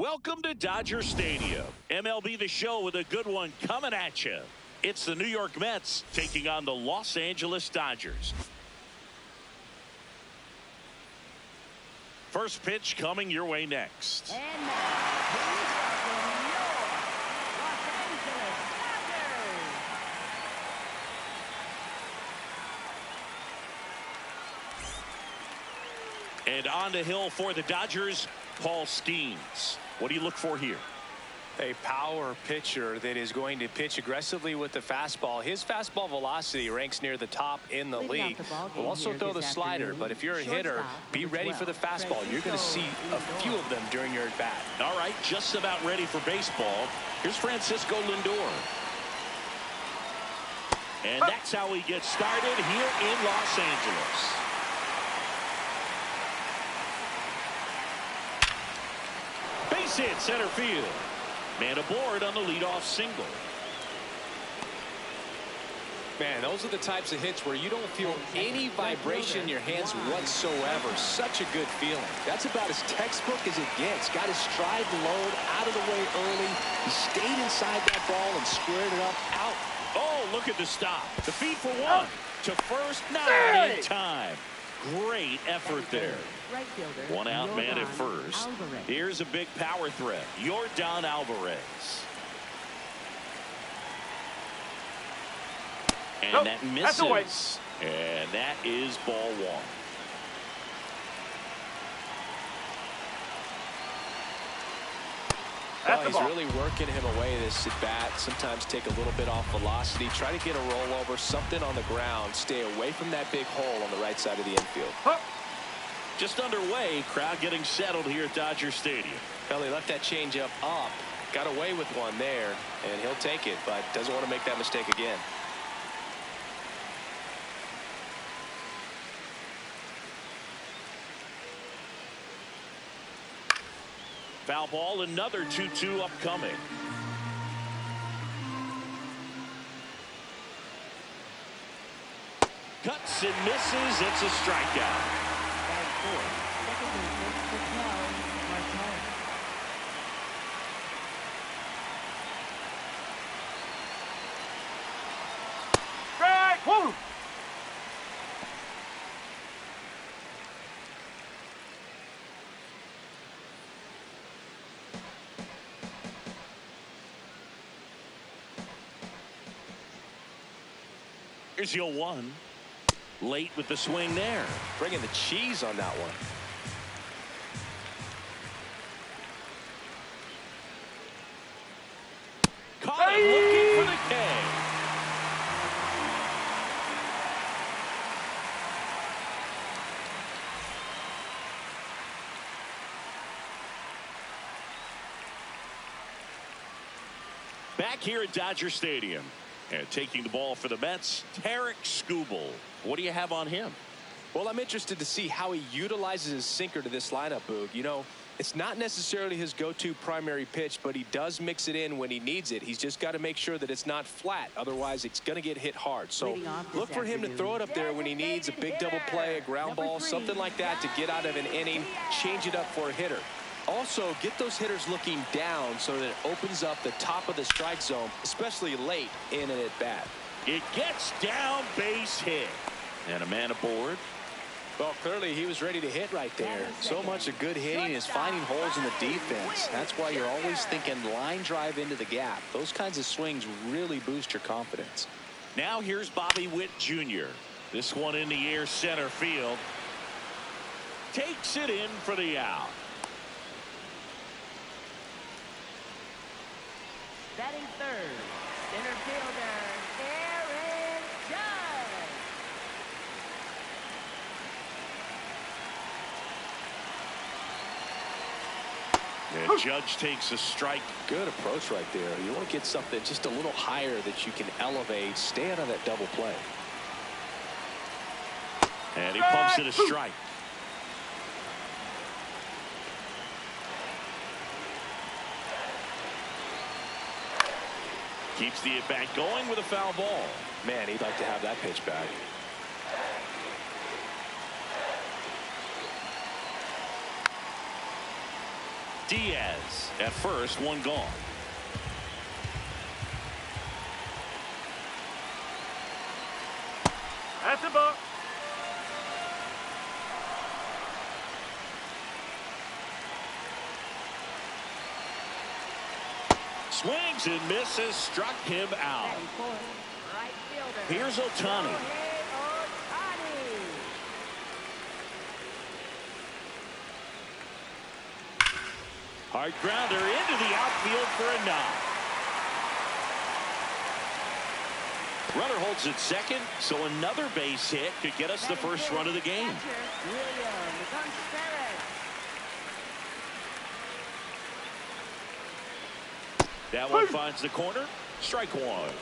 Welcome to Dodger Stadium. MLB The Show with a good one coming at you. It's the New York Mets taking on the Los Angeles Dodgers. First pitch coming your way next. And now, please welcome your Los Angeles Dodgers. And on the hill for the Dodgers, Paul Skeens. What do you look for here? A power pitcher that is going to pitch aggressively with the fastball. His fastball velocity ranks near the top in the league. Will also throw the slider, but if you're a hitter, be ready for the fastball. You're going to see a few of them during your at-bat. All right, just about ready for baseball. Here's Francisco Lindor. And that's how he gets started here in Los Angeles. Base hit center field. Man aboard on the leadoff single. Man, those are the types of hits where you don't feel any vibration in your hands whatsoever. Such a good feeling. That's about as textbook as it gets. Got his stride load out of the way early. He stayed inside that ball and squared it up out. Oh, look at the stop. The feed for one. To first, not in time. Great effort there. One out man at first. Here's a big power threat. Yordan Alvarez. And that misses. And that is ball one. Well, he's really working him away this at bat. Sometimes take a little bit off velocity. Try to get a rollover, something on the ground. Stay away from that big hole on the right side of the infield. Just underway. Crowd getting settled here at Dodger Stadium. Well, he left that changeup up. Got away with one there, and he'll take it, but doesn't want to make that mistake again. Foul ball, another 2-2 upcoming. Cuts and misses. It's a strikeout. Here's your one. Late with the swing there. Bringing the cheese on that one. Caught him looking for the K. Back here at Dodger Stadium. And taking the ball for the Mets, Tarik Skubal. What do you have on him? Well, I'm interested to see how he utilizes his sinker to this lineup, Boog. You know, it's not necessarily his go-to primary pitch, but he does mix it in when he needs it. He's just got to make sure that it's not flat. Otherwise, it's going to get hit hard. So look for him to throw it up there when he needs a big double play, a ground ball, something like that to get out of an inning, change it up for a hitter. Also, get those hitters looking down so that it opens up the top of the strike zone, especially late in an at-bat. It gets down, base hit. And a man aboard. Well, clearly he was ready to hit right there. So much of good hitting is finding holes in the defense. That's why you're always thinking line drive into the gap. Those kinds of swings really boost your confidence. Now here's Bobby Witt Jr. This one in the air center field. Takes it in for the out. Batting third, center fielder, Aaron Judge. And Judge takes a strike. Good approach right there. You want to get something just a little higher that you can elevate. Stay out of that double play. And he pumps it a strike. Keeps the at-bat going with a foul ball. Man, he'd like to have that pitch back. Diaz at first, one gone. That's a ball. Swings and misses, struck him out. Right fielder. Here's Ohtani. Hard grounder into the outfield for a knock. Runner holds at second, so another base hit could get us the first run of the game. That one finds the corner. Strike one.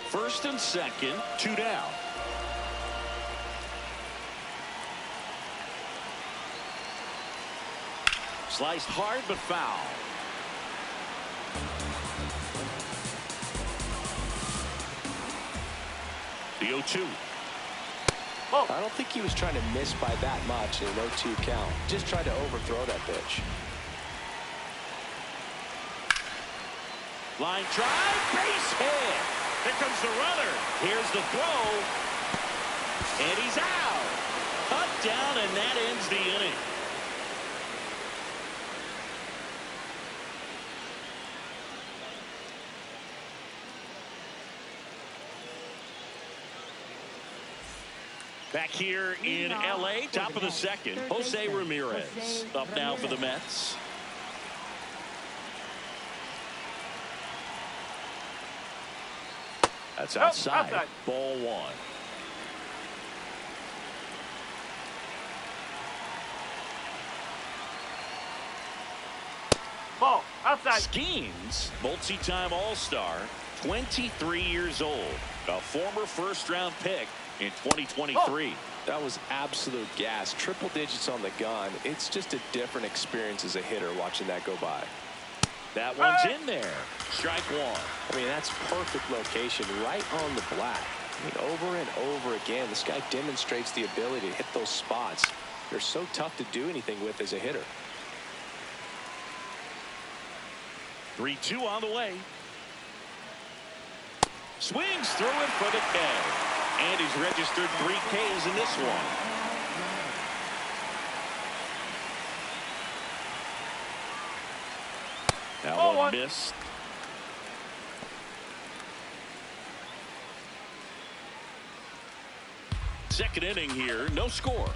First and second, two down. Sliced hard but foul. The 0-2. Oh. I don't think he was trying to miss by that much in an 0-2 count. Just tried to overthrow that pitch. Line drive, base hit. Here comes the runner. Here's the throw. And he's out. Cut down, and that ends the inning. Back here in L.A., top of the second, Jose Ramirez up now for the Mets. That's outside. Ball one. Ball outside. Skeens, multi-time All-Star, 23 years old, a former first-round pick in 2023. That was absolute gas. Triple digits on the gun. It's just a different experience as a hitter watching that go by. That one's in there. Strike one. I mean, that's perfect location right on the black. I mean, over and over again, this guy demonstrates the ability to hit those spots. They're so tough to do anything with as a hitter. 3-2 on the way. Swings through it for the K. And he's registered 3 Ks in this one. That one missed. Second inning here, no score.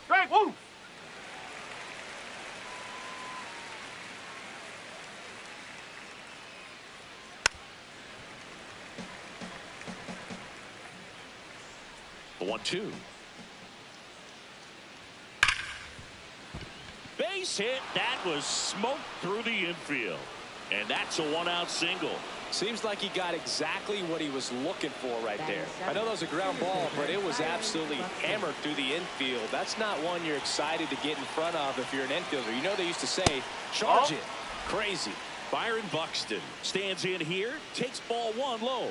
Strike one. The 1-2. Base hit. That was smoked through the infield. And that's a 1-out single. Seems like he got exactly what he was looking for right there. I know that was a ground ball, but it was absolutely hammered through the infield. That's not one you're excited to get in front of if you're an infielder. You know they used to say, charge it. Crazy. Byron Buxton stands in here, takes ball one low.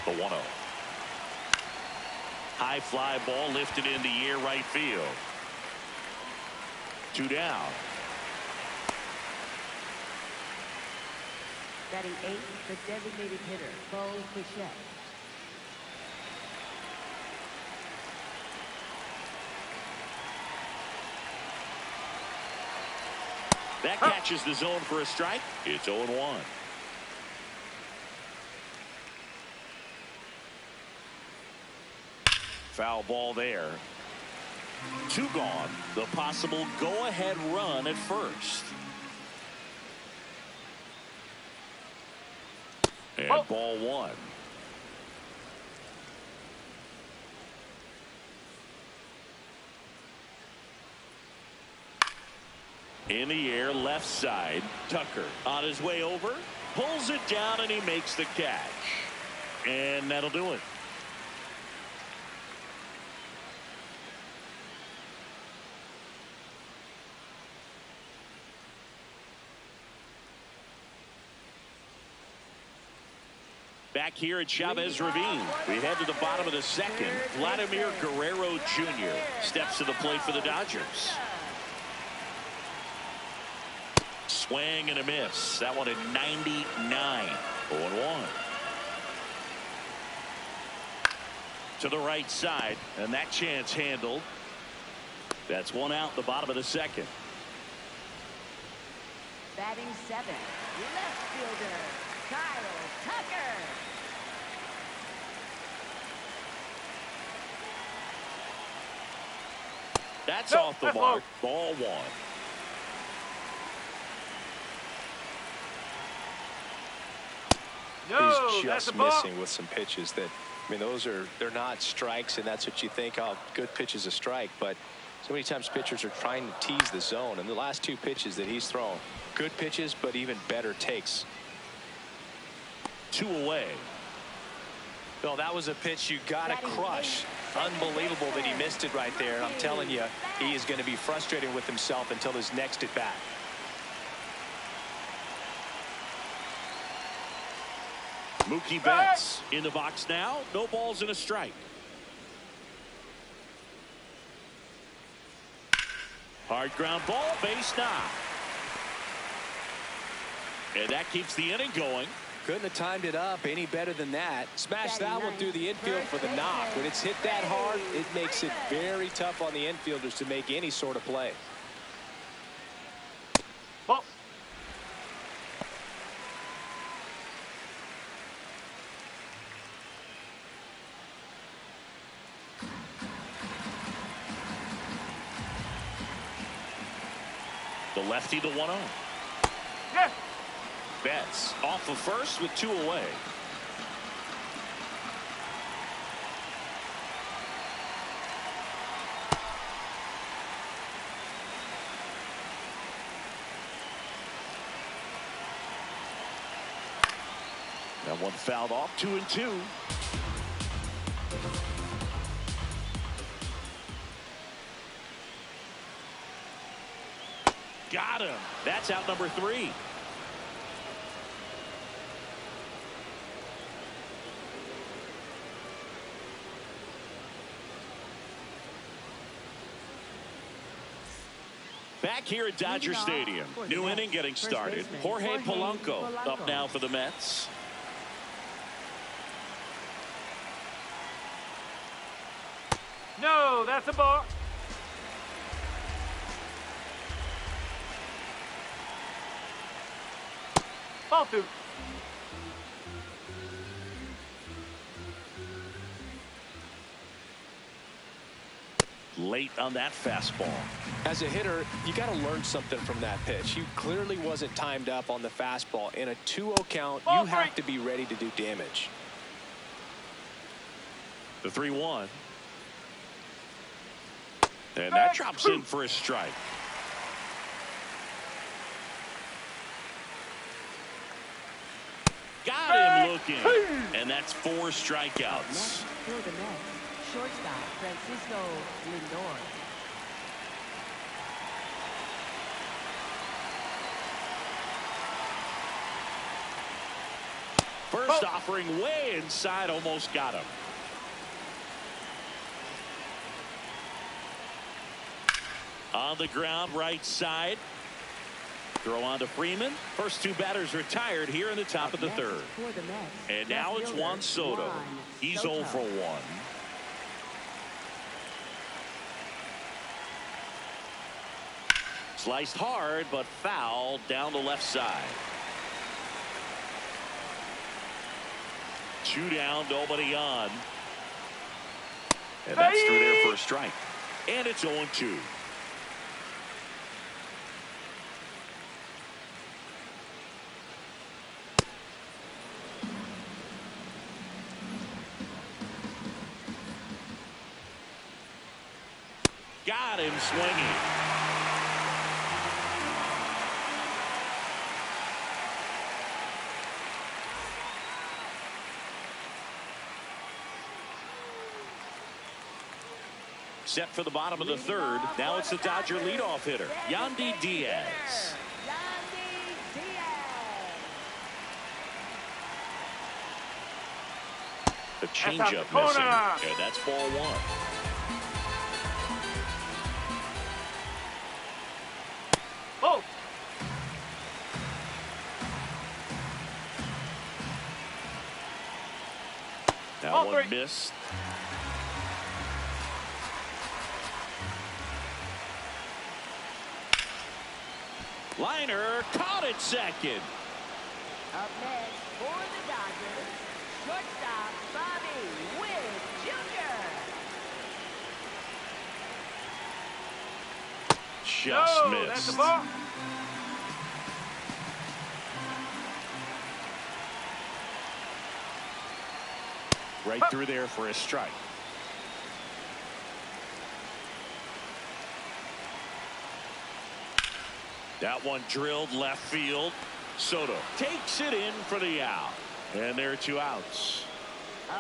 The 1-0. High fly ball lifted in the air right field. 2 down. Batting 8, the designated hitter, Bo Bichette. That catches the zone for a strike. It's 0-1. Foul ball there. 2 gone. The possible go-ahead run at first. And ball one. In the air, left side. Tucker on his way over. Pulls it down and he makes the catch. And that'll do it. Back here at Chavez Ravine, we head to the bottom of the second. Vladimir Guerrero Jr. steps to the plate for the Dodgers. Swing and a miss. That one at 99. 0-1. To the right side, and that chance handled. That's one out in the bottom of the second. Batting 7, left fielder, Kyle Tucker. That's off the mark. Ball 1. He's just missing with some pitches that, I mean, they're not strikes, and that's what you think, oh, good pitch is a strike, but so many times pitchers are trying to tease the zone, and the last 2 pitches that he's thrown, good pitches, but even better takes. 2 away. Well, that was a pitch you got to crush. Unbelievable that he missed it right there. I'm telling you, he is going to be frustrated with himself until his next at bat. Mookie Betts in the box now. No balls and a strike. Hard ground ball, base knock. And that keeps the inning going. Couldn't have timed it up any better than that. Smashed that one through the infield for the knock. When it's hit that hard, it makes it very tough on the infielders to make any sort of play. Ball. The lefty, the 1-0. Yes. Betts off of first with 2 away. That one fouled off. 2-2. Got him. That's out number 3. Back here at Dodger Stadium. New inning getting started. Jorge Polanco up now for the Mets. No, that's a ball. Ball 2. Late on that fastball. As a hitter, you got to learn something from that pitch. He clearly wasn't timed up on the fastball. In a 2-0 count, you have to be ready to do damage. The 3-1. And that drops in for a strike. Got him looking. And that's 4 strikeouts. For the Mets, shortstop Francisco Lindor. First offering way inside, almost got him. On the ground, right side. Throw on to Freeman. First 2 batters retired here in the top of the 3rd. And now it's Juan Soto. He's 0 for 1. Sliced hard, but foul down the left side. 2 down, nobody on. And that's through there for a strike. And it's 0-2. Got him swinging. Set for the bottom of the 3rd. Now it's the Dodger leadoff hitter, Yandy Diaz. The changeup missing, and that's ball one. Oh. That one missed. Liner caught it second. Up next for the Dodgers, shortstop Bobby Witt Jr. Just missed. That's the ball. Right through there for a strike. That one drilled left field. Soto takes it in for the out. And there are two outs.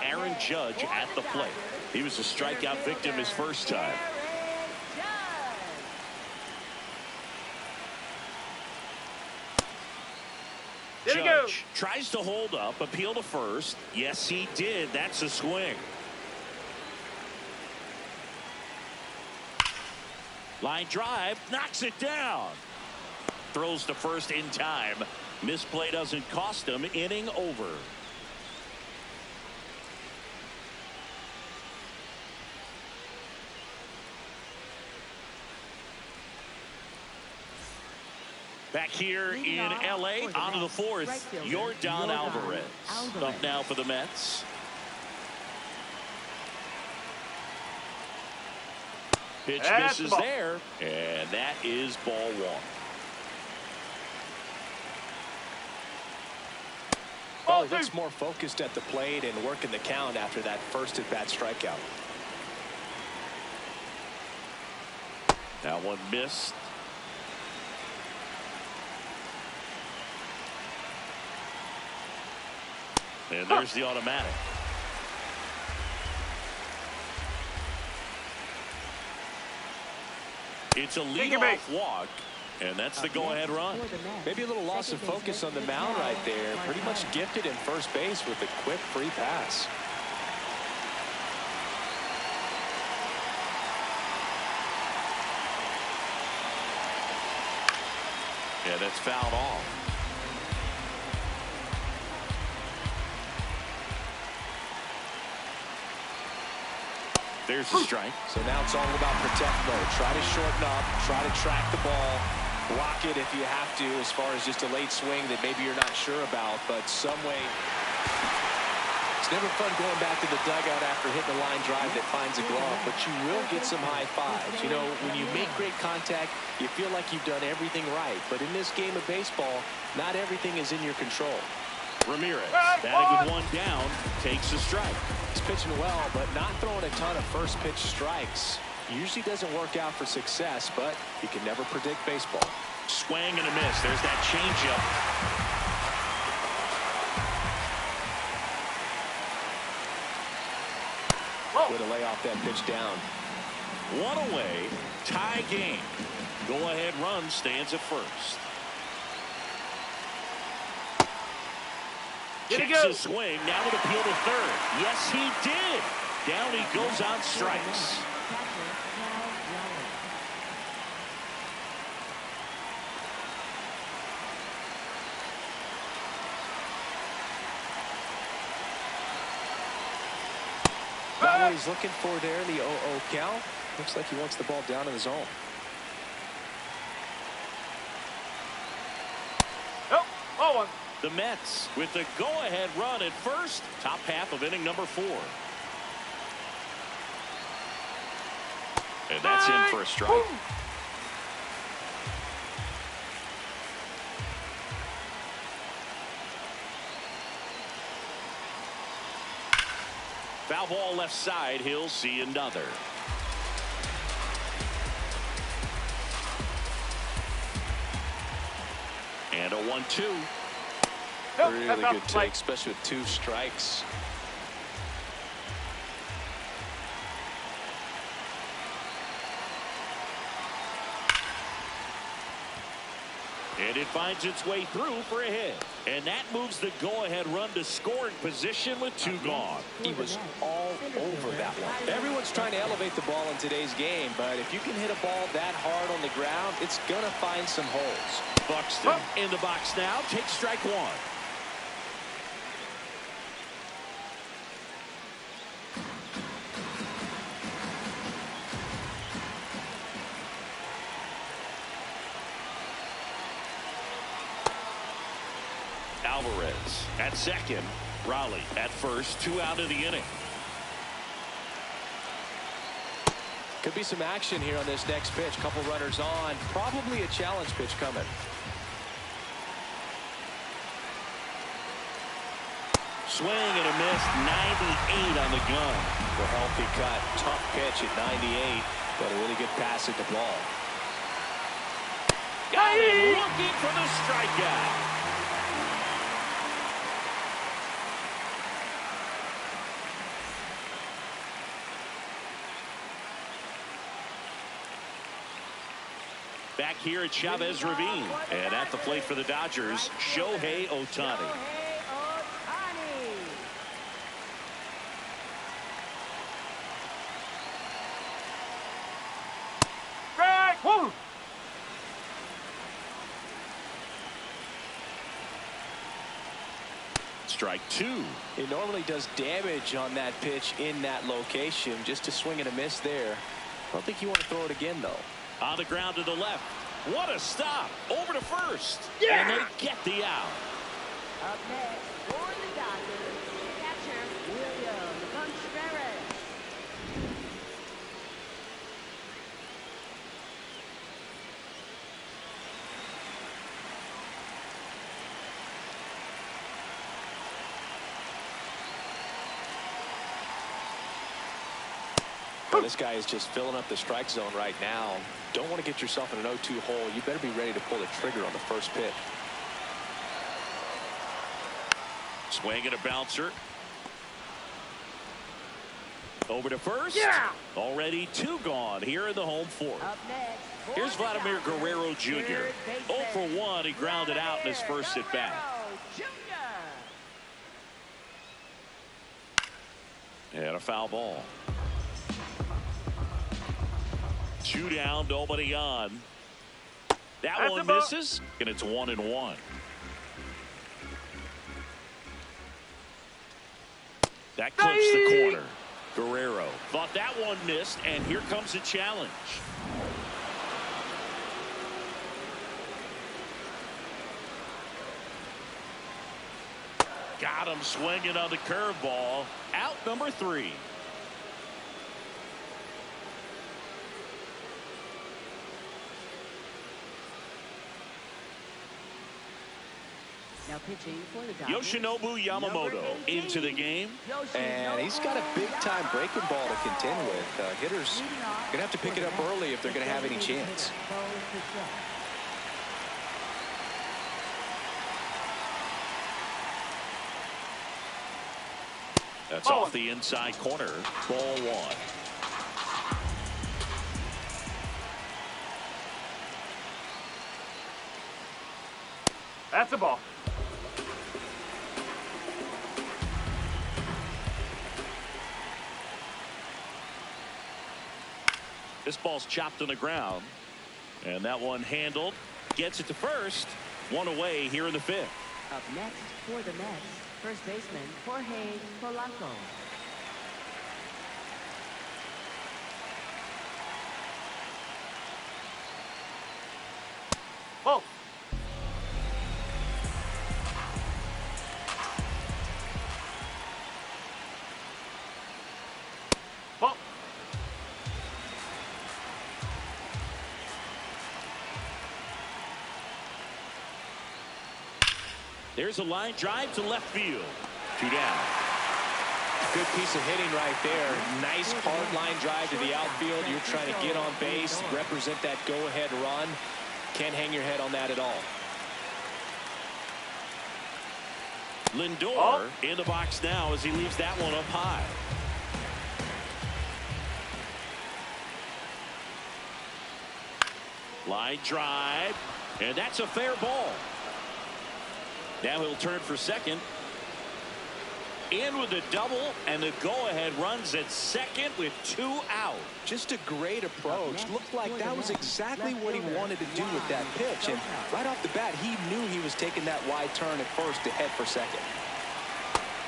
Aaron Judge at the plate. He was a strikeout victim his first time. Judge tries to hold up, appeal to first. Yes, he did. That's a swing. Line drive, knocks it down. Throws to first in time. Misplay doesn't cost him. Inning over. Back here in L.A., on to the fourth, Yordan Alvarez. Up now for the Mets. Pitch misses there, and that is ball one. Well, he looks more focused at the plate and working the count after that first at-bat strikeout. That one missed. And there's the automatic. It's a leadoff walk, and that's the go-ahead run. Maybe a little loss of focus on the mound right there. Pretty much gifted in first base with a quick free pass. Yeah, that's fouled off. There's the strike. So now it's all about protect mode. Try to shorten up, try to track the ball, block it if you have to, as far as just a late swing that maybe you're not sure about, but some way. It's never fun going back to the dugout after hitting a line drive that finds a glove, but you will get some high fives. You know, when you make great contact, you feel like you've done everything right, but in this game of baseball, not everything is in your control. Ramirez, batting with one down, takes a strike. He's pitching well, but not throwing a ton of first pitch strikes. Usually doesn't work out for success, but you can never predict baseball. Swing and a miss. There's that changeup. Way to lay off that pitch down. One away, tie game. Go-ahead run stands at first. Takes a swing, now with appeal to third. Yes, he did. Down he goes on strikes. Not what he's looking for there, the 0-0 count. Looks like he wants the ball down in the zone. The Mets with the go-ahead run at first. Top half of inning number 4. And that's in for a strike. Foul ball left side. He'll see another. And a 1-2. Really good take, especially with 2 strikes. And it finds its way through for a hit. And that moves the go-ahead run to scoring position with 2 gone. He was all over that one. Everyone's trying to elevate the ball in today's game, but if you can hit a ball that hard on the ground, it's going to find some holes. Buxton in the box now. Takes strike 1. Alvarez at second. Raleigh at first. 2 out of the inning. Could be some action here on this next pitch. Couple runners on. Probably a challenge pitch coming. Swing and a miss. 98 on the gun. The healthy cut. Tough pitch at 98, but a really good pass at the ball. Got him looking for the strikeout. Back here at Chavez Ravine. And at the plate for the Dodgers, Shohei Ohtani. Strike 2. He normally does damage on that pitch in that location. Just a swing and a miss there. I don't think you want to throw it again, though. On the ground to the left. What a stop. Over to first. Yeah. And they get the out. Up next for the Dodgers, catcher William Contreras. Well, this guy is just filling up the strike zone right now. Don't want to get yourself in an 0-2 hole. You better be ready to pull the trigger on the first pitch. Swing and a bouncer. Over to first. Yeah. Already 2 gone here in the home fourth. Up next, here's Vladimir Guerrero Jr. 0 for 1. He grounded out in his first at bat. And a foul ball. 2 down, nobody on. That one misses, and it's 1-1. That clips the corner. Guerrero thought that one missed, and here comes a challenge. Got him swinging on the curveball. Out number 3. Now pitching for the Dodgers, Yoshinobu Yamamoto into the game. And he's got a big-time breaking ball to contend with. Hitters going to have to pick it up early if they're going to have any chance. That's off the inside corner. Ball 1. That's a ball. This ball's chopped on the ground, and that one handled. Gets it to first. 1 away here in the 5th. Up next for the Mets, first baseman Jorge Polanco. Whoa. There's a line drive to left field. 2 down. Good piece of hitting right there. Nice hard line drive to the outfield. You're trying to get on base, represent that go-ahead run. Can't hang your head on that at all. Lindor in the box now as he leaves that one up high. Line drive, and that's a fair ball. Now he'll turn for second. In with a double, and the go-ahead runs at second with 2 out. Just a great approach. Looked like that was exactly what he wanted to do with that pitch. And right off the bat, he knew he was taking that wide turn at first to head for second.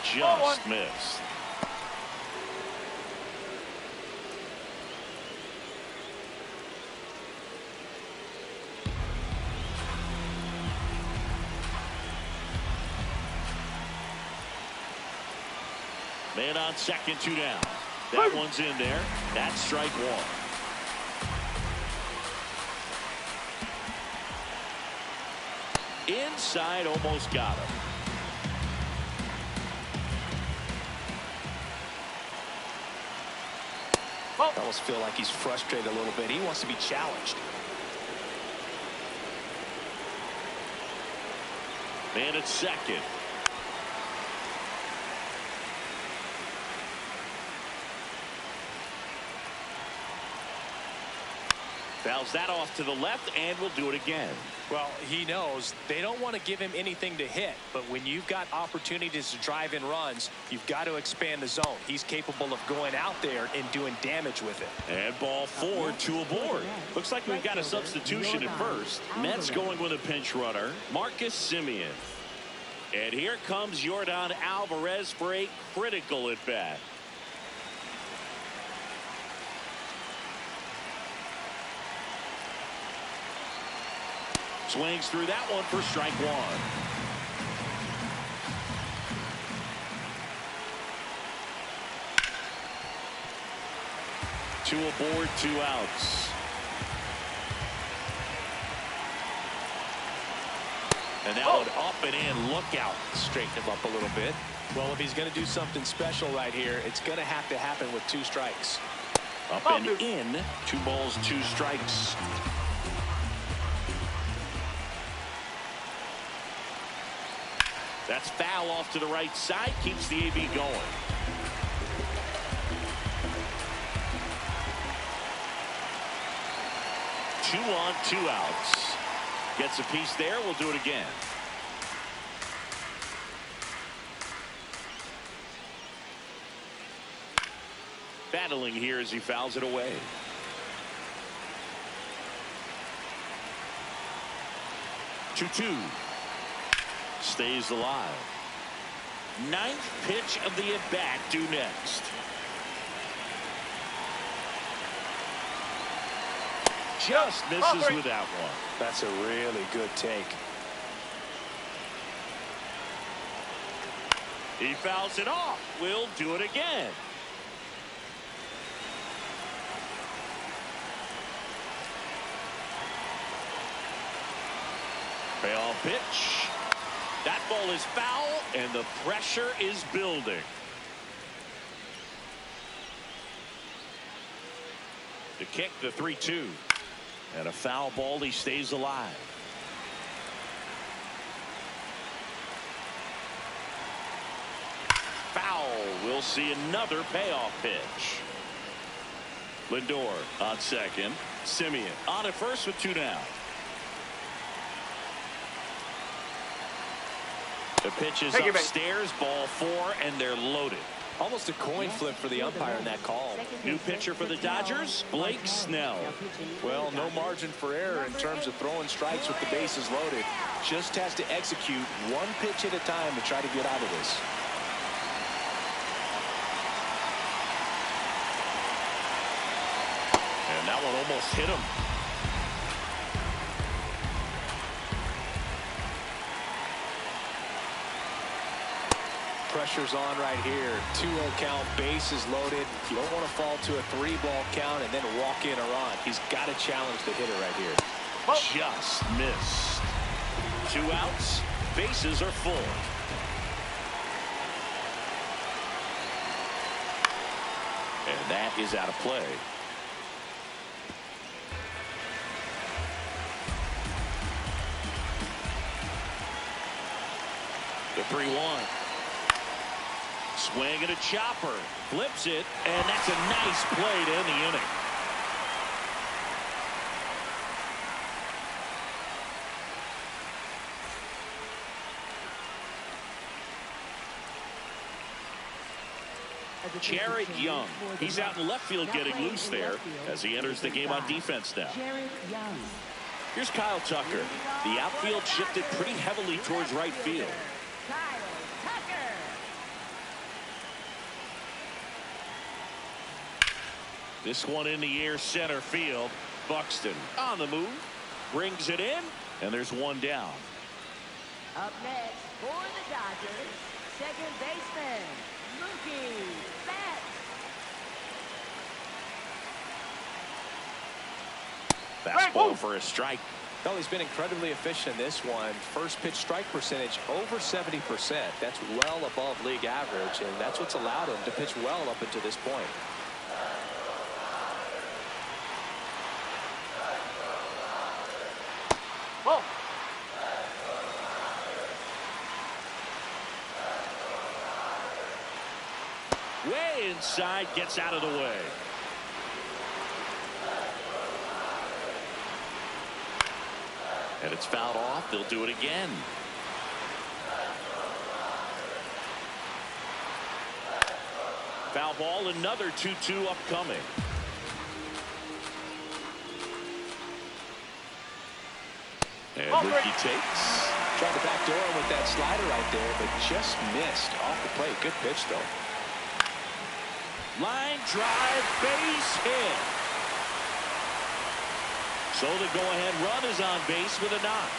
Just missed. Man on second, 2 down. That one's in there. That's strike 1. Inside, almost got him. I almost feel like he's frustrated a little bit. He wants to be challenged. Man at second. Fouls that off to the left, and we'll do it again. Well, he knows they don't want to give him anything to hit, but when you've got opportunities to drive in runs, you've got to expand the zone. He's capable of going out there and doing damage with it. And ball 4, 2 aboard. Looks like we've got a substitution at first. Mets going with a pinch runner, Marcus Semien. And here comes Yordan Alvarez for a critical at bat. Swings through that one for strike 1. Two aboard, 2 outs. And that one up and in. Look out. Straighten him up a little bit. Well, if he's going to do something special right here, it's going to have to happen with 2 strikes. Up and in. 2 balls, 2 strikes. That's foul off to the right side. Keeps the AB going. Two on, 2 outs. Gets a piece there. We'll do it again. Battling here as he fouls it away. 2-2. Stays alive. 9th pitch of the at-bat due next. Just misses with that one. That's a really good take. He fouls it off. We'll do it again. Payoff pitch. That ball is foul, and the pressure is building. The kick, the 3-2. And a foul ball, he stays alive. Foul. We'll see another payoff pitch. Lindor on second. Semien on at first with 2 down. The pitch is upstairs, ball 4, and they're loaded. Almost a coin flip for the umpire in that call. New pitcher for the Dodgers, Blake Snell. Well, no margin for error in terms of throwing strikes with the bases loaded. Just has to execute 1 pitch at a time to try to get out of this. And that one almost hit him. Pressure's on right here. 2-0 count, bases loaded. You don't want to fall to a 3-ball count and then walk in a run. He's got to challenge the hitter right here. Just missed. 2 outs. Bases are full. And that is out of play. The 3-1. Swing and a chopper. Flips it, and that's a nice play to end the inning. Jared Young. He's out in left field getting loose there as he enters the game on defense now. Jared Young. Here's Kyle Tucker. The outfield shifted pretty heavily towards right field. Kyle Tucker. This one in the air center field. Buxton on the move. Brings it in. And there's one down. Up next for the Dodgers, second baseman, Mookie Betts. Fastball for a strike. Well, he's been incredibly efficient in this one. First pitch strike percentage over 70%. That's well above league average, and that's what's allowed him to pitch well up until this point. Whoa. Way inside, gets out of the way. And it's fouled off. They'll do it again. Foul ball, another 2-2 upcoming. And Mookie takes. Tried to backdoor him with that slider right there, but just missed off the plate. Good pitch, though. Line drive, base hit. So the go-ahead run is on base with a knock.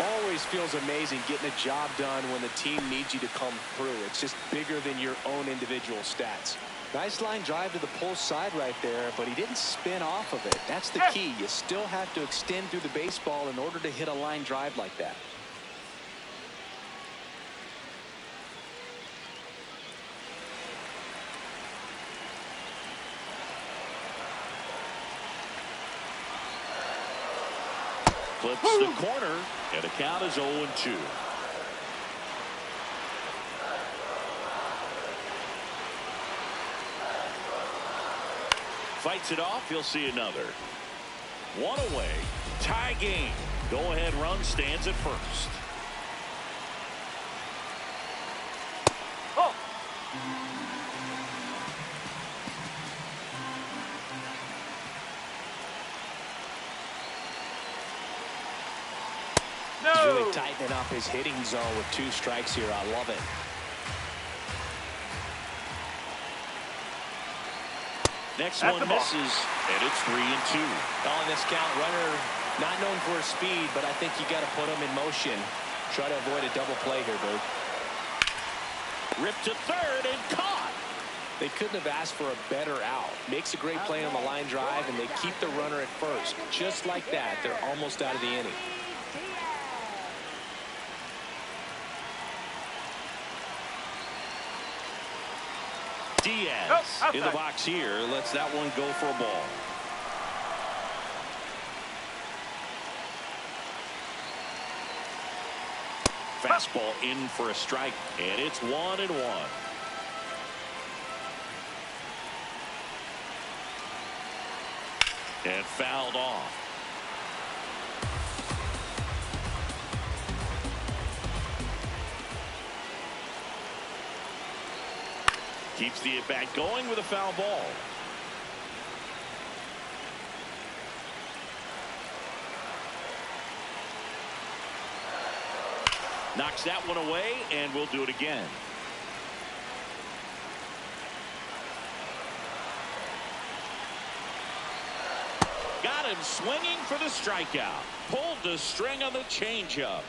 Always feels amazing getting a job done when the team needs you to come through. It's just bigger than your own individual stats. Nice line drive to the pull side right there, but he didn't spin off of it. That's the key. You still have to extend through the baseball in order to hit a line drive like that. Clips the corner, and the count is 0-2. Fights it off. He'll see another. One away. Tie game. Go-ahead run stands at first. Oh. No. He's really tightening up his hitting zone with 2 strikes here. I love it. Next That's one the ball. misses, and it's 3-2. On this count, runner not known for his speed, but I think you got to put him in motion. Try to avoid a double play here, dude. Ripped to third and caught. They couldn't have asked for a better out. Makes a great play on the line drive, and they keep the runner at first. Just like that, they're almost out of the inning. Diaz in the box here. Lets that one go for a ball. Fastball in for a strike, and it's 1-1. And fouled off. Keeps the at-bat going with a foul ball. Knocks that one away, and we'll do it again. Got him swinging for the strikeout. Pulled the string on the changeup.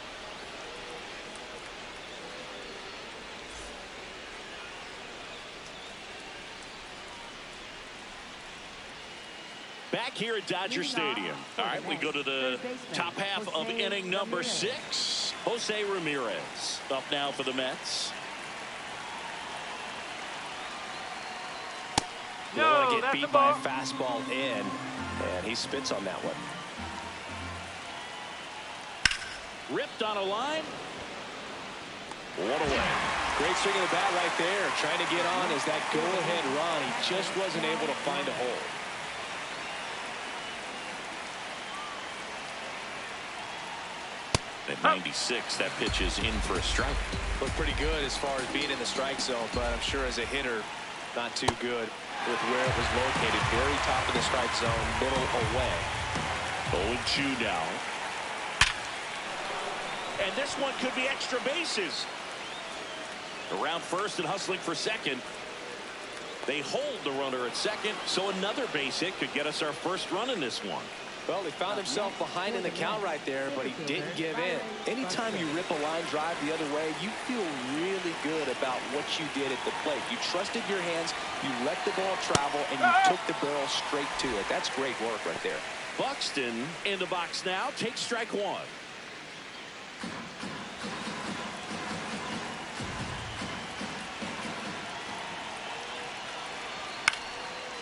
Back here at Dodger Stadium. All right, we go to the top half of inning number 6. Jose Ramirez up now for the Mets. They want to get beat by a fastball in, and he spits on that one. Ripped on a line. What away. Great swing of the bat right there. Trying to get on as that go-ahead run. He just wasn't able to find a hole. At 96, that pitch is in for a strike. Looked pretty good as far as being in the strike zone, but I'm sure as a hitter, not too good with where it was located. Very top of the strike zone, middle away. 0-2 now. And this one could be extra bases. Around first and hustling for second. They hold the runner at second, so another base hit could get us our first run in this one. Well, he found himself behind in the count right there, but he didn't give in. Anytime you rip a line drive the other way, you feel really good about what you did at the plate. You trusted your hands, you let the ball travel, and you took the barrel straight to it. That's great work right there. Buxton in the box now, takes strike one.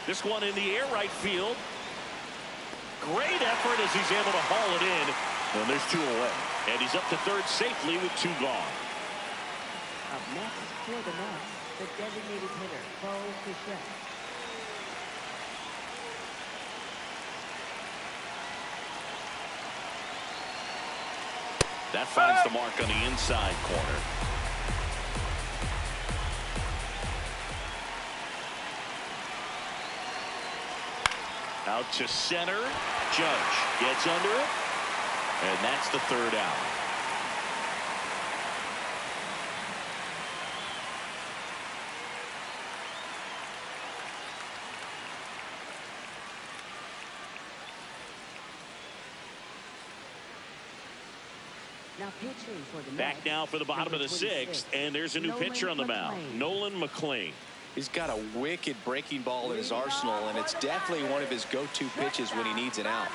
This one in the air right field. Great effort as he's able to haul it in. And there's two away. And he's up to third safely with two gone. Up next for the Mets, the designated hitter, Bo Bichette. That finds the mark on the inside corner. Out to center. Judge gets under it. And that's the third out. Now pitching for the Back Mets, now for the bottom of the 26, sixth. And there's a new pitcher on the mound. Nolan McLean. He's got a wicked breaking ball in his arsenal, and it's definitely one of his go-to pitches when he needs an out.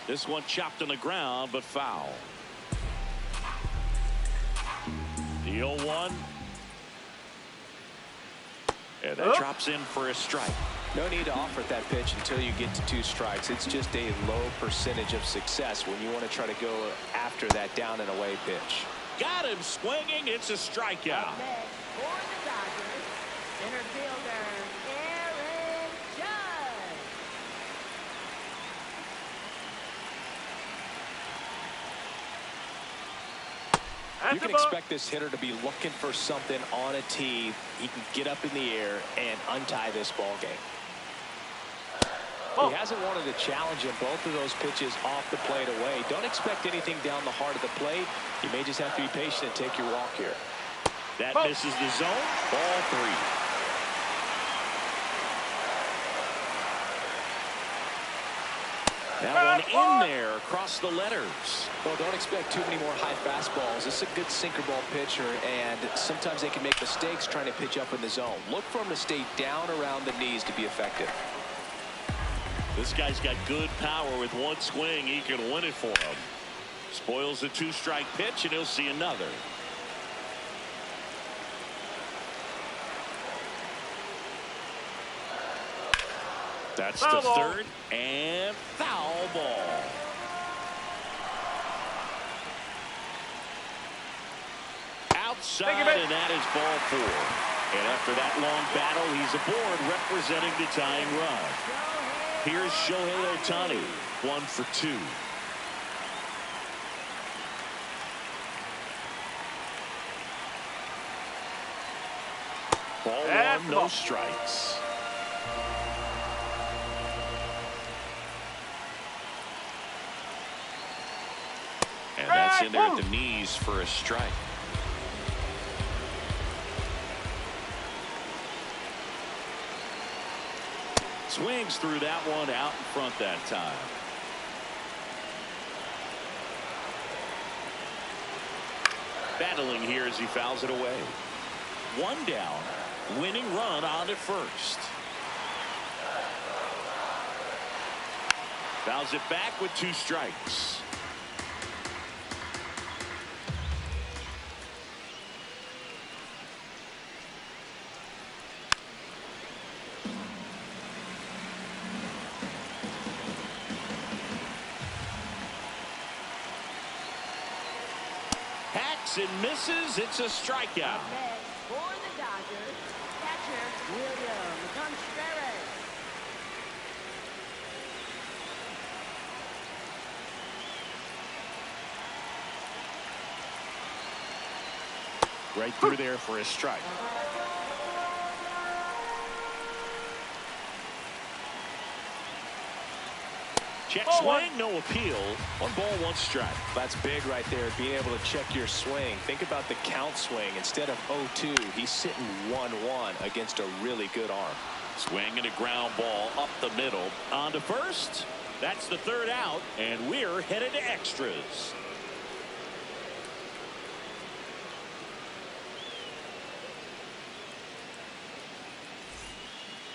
This one chopped on the ground, but foul. The 0-1. And that drops in for a strike. No need to offer that pitch until you get to two strikes. It's just a low percentage of success when you want to try to go after that down and away pitch. Got him swinging. It's a strikeout. Up next for the Dodgers, center fielder Aaron Judge. You can expect this hitter to be looking for something on a tee. He can get up in the air and untie this ball game. He hasn't wanted to challenge in both of those pitches off the plate away. Don't expect anything down the heart of the plate. You may just have to be patient and take your walk here. That misses the zone. Ball three. That one in there across the letters. Well, don't expect too many more high fastballs. This is a good sinker ball pitcher, and sometimes they can make mistakes trying to pitch up in the zone. Look for him to stay down around the knees to be effective. This guy's got good power. With one swing, he can win it for him. Spoils the two-strike pitch, and he'll see another. That's the third, and foul ball. Outside, and that is ball four. And after that long battle, he's aboard representing the tying run. Here's Shohei Ohtani, 1 for 2. Ball one, no strikes. And that's in there at the knees for a strike. Swings through that one out in front that time. Battling here as he fouls it away. One down. Winning run on at first. Fouls it back with two strikes. And misses. It's a strikeout. For the Dodgers, catcher William Contreras. Right through there for a strike. Check swing, no appeal. 1 ball, 1 strike. That's big right there, being able to check your swing. Think about the count swing. Instead of 0-2, he's sitting 1-1 against a really good arm. Swing and a ground ball up the middle. On to first. That's the 3rd out, and we're headed to extras.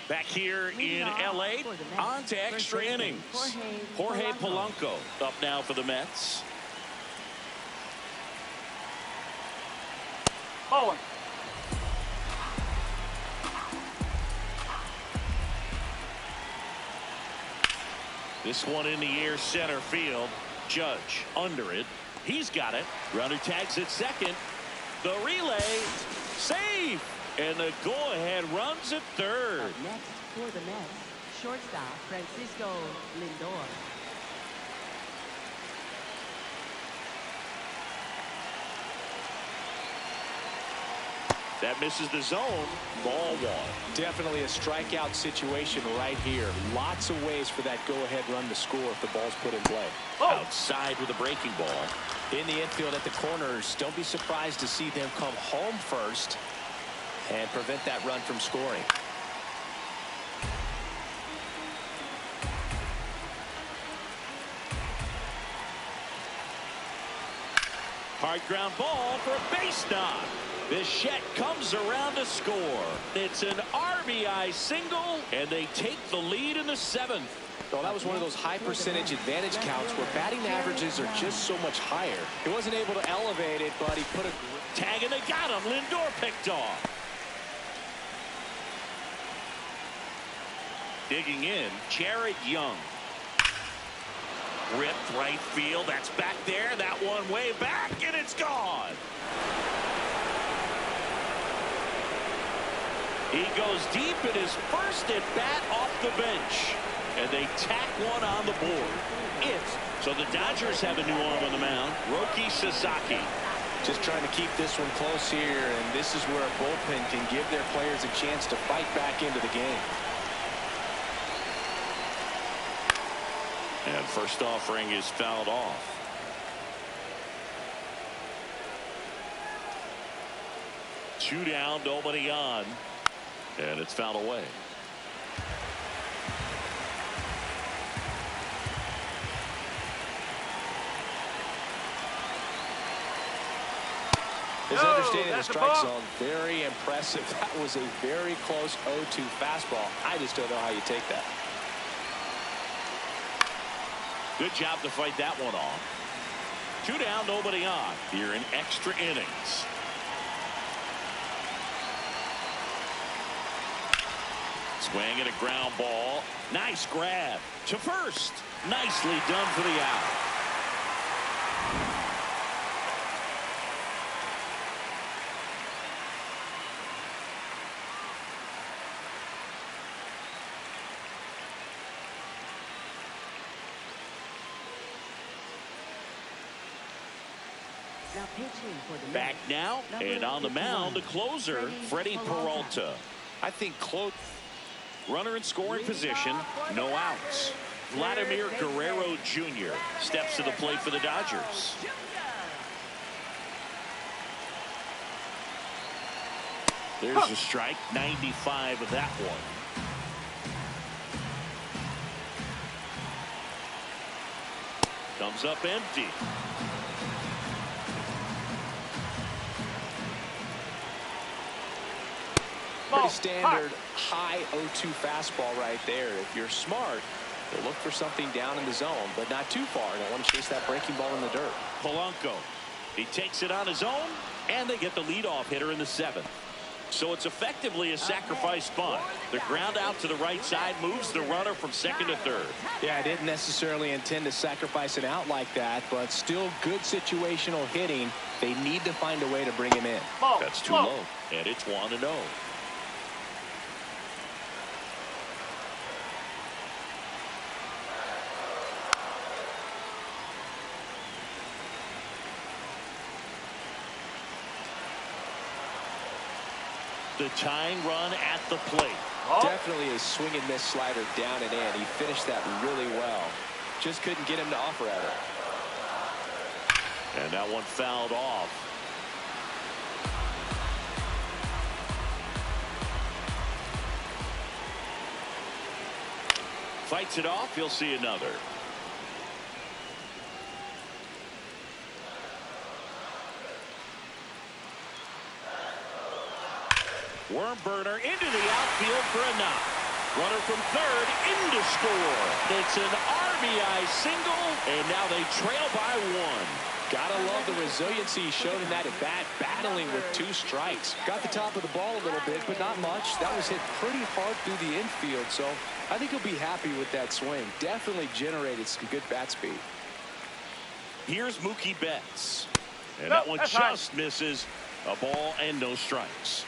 Back here in L.A., on to extra innings. Jorge Polanco up now for the Mets. Ball 1. This one in the air, center field. Judge under it. He's got it. Runner tags at second. The relay, safe. And the go-ahead runs at third. Up next for the Mets, shortstop Francisco Lindor. That misses the zone. Ball 1. Definitely a strikeout situation right here. Lots of ways for that go-ahead run to score if the ball's put in play. Outside with a breaking ball. In the infield at the corners, don't be surprised to see them come home first and prevent that run from scoring. Hard ground ball for a base knock. Bichette comes around to score. It's an RBI single, and they take the lead in the 7th. Well, that was one of those high percentage advantage counts where batting averages are just so much higher. He wasn't able to elevate it, but he put a tag, and they got him. Lindor picked off. Digging in, Jared Young. Ripped right field. That's back there. That one way back, and it's gone. He goes deep in his first at bat off the bench, and they tack one on the board. So the Dodgers have a new arm on the mound, Roki Sasaki. Just trying to keep this one close here, and this is where a bullpen can give their players a chance to fight back into the game. And first offering is fouled off. Two down, nobody on. And it's fouled away. His understanding of the strike zone, very impressive. That was a very close 0-2 fastball. I just don't know how you take that. Good job to fight that one off. Two down, nobody on. Here in extra innings. Swing and a ground ball. Nice grab to first. Nicely done for the out. Now pitching for the Back now, and on the mound, the closer, Freddie Peralta. I think runner in scoring position, no outs. Vladimir Guerrero Jr. steps to the plate for the Dodgers. There's a strike, 95 of that one. Comes up empty. Pretty standard high 0-2 fastball right there. If you're smart, you'll look for something down in the zone, but not too far. Don't want to chase that breaking ball in the dirt. Polanco, he takes it on his own, and they get the leadoff hitter in the 7th. So it's effectively a sacrifice bunt. The ground out to the right side moves the runner from second to third. Yeah, I didn't necessarily intend to sacrifice an out like that, but still good situational hitting. They need to find a way to bring him in. That's too low, and it's 1-0. The tying run at the plate. Definitely a swing and miss slider down and in. He finished that really well. Just couldn't get him to offer at it. And that one fouled off. Fights it off. He'll see another. Worm burner into the outfield for a knock. Runner from third in to score. It's an RBI single, and now they trail by one. Gotta love the resiliency he showed in that at bat, battling with 2 strikes. Got the top of the ball a little bit, but not much. That was hit pretty hard through the infield, so I think he'll be happy with that swing. Definitely generated some good bat speed. Here's Mookie Betts. And that one just misses. A ball and no strikes.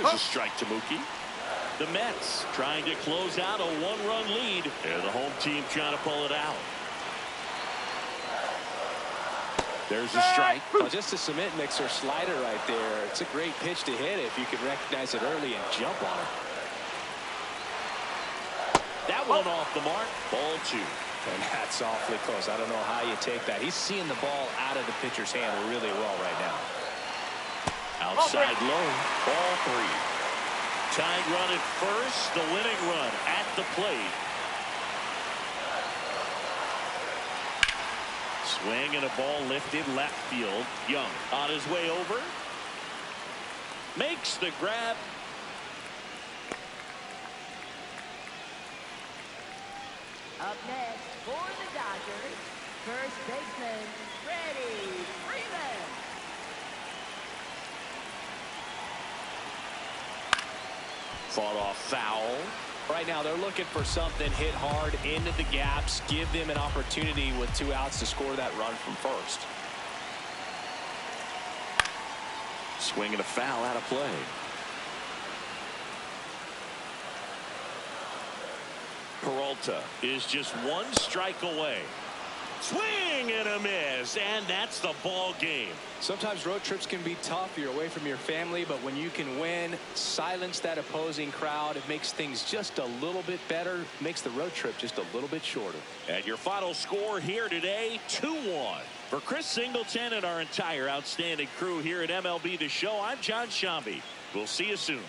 There's a strike to Mookie. The Mets trying to close out a 1-run lead, and the home team trying to pull it out. There's a strike. Well, just a cement mixer slider right there. It's a great pitch to hit if you can recognize it early and jump on it. That one off the mark. Ball 2. And that's awfully close. I don't know how you take that. He's seeing the ball out of the pitcher's hand really well right now. Outside low. Ball 3. Tying run at first. The winning run at the plate. Swing and a ball lifted left field. Young on his way over. Makes the grab. Up next for the Dodgers, first baseman Freddie Freeman. Fought off foul. Right now they're looking for something hit hard into the gaps, give them an opportunity with 2 outs to score that run from first. Swing and a foul out of play. Peralta is just 1 strike away. Swing and a miss, and that's the ball game. Sometimes road trips can be tough. You're away from your family, but when you can win, silence that opposing crowd, it makes things just a little bit better, makes the road trip just a little bit shorter. And your final score here today, 2-1. For Chris Singleton and our entire outstanding crew here at MLB The Show, I'm John Shambi. We'll see you soon.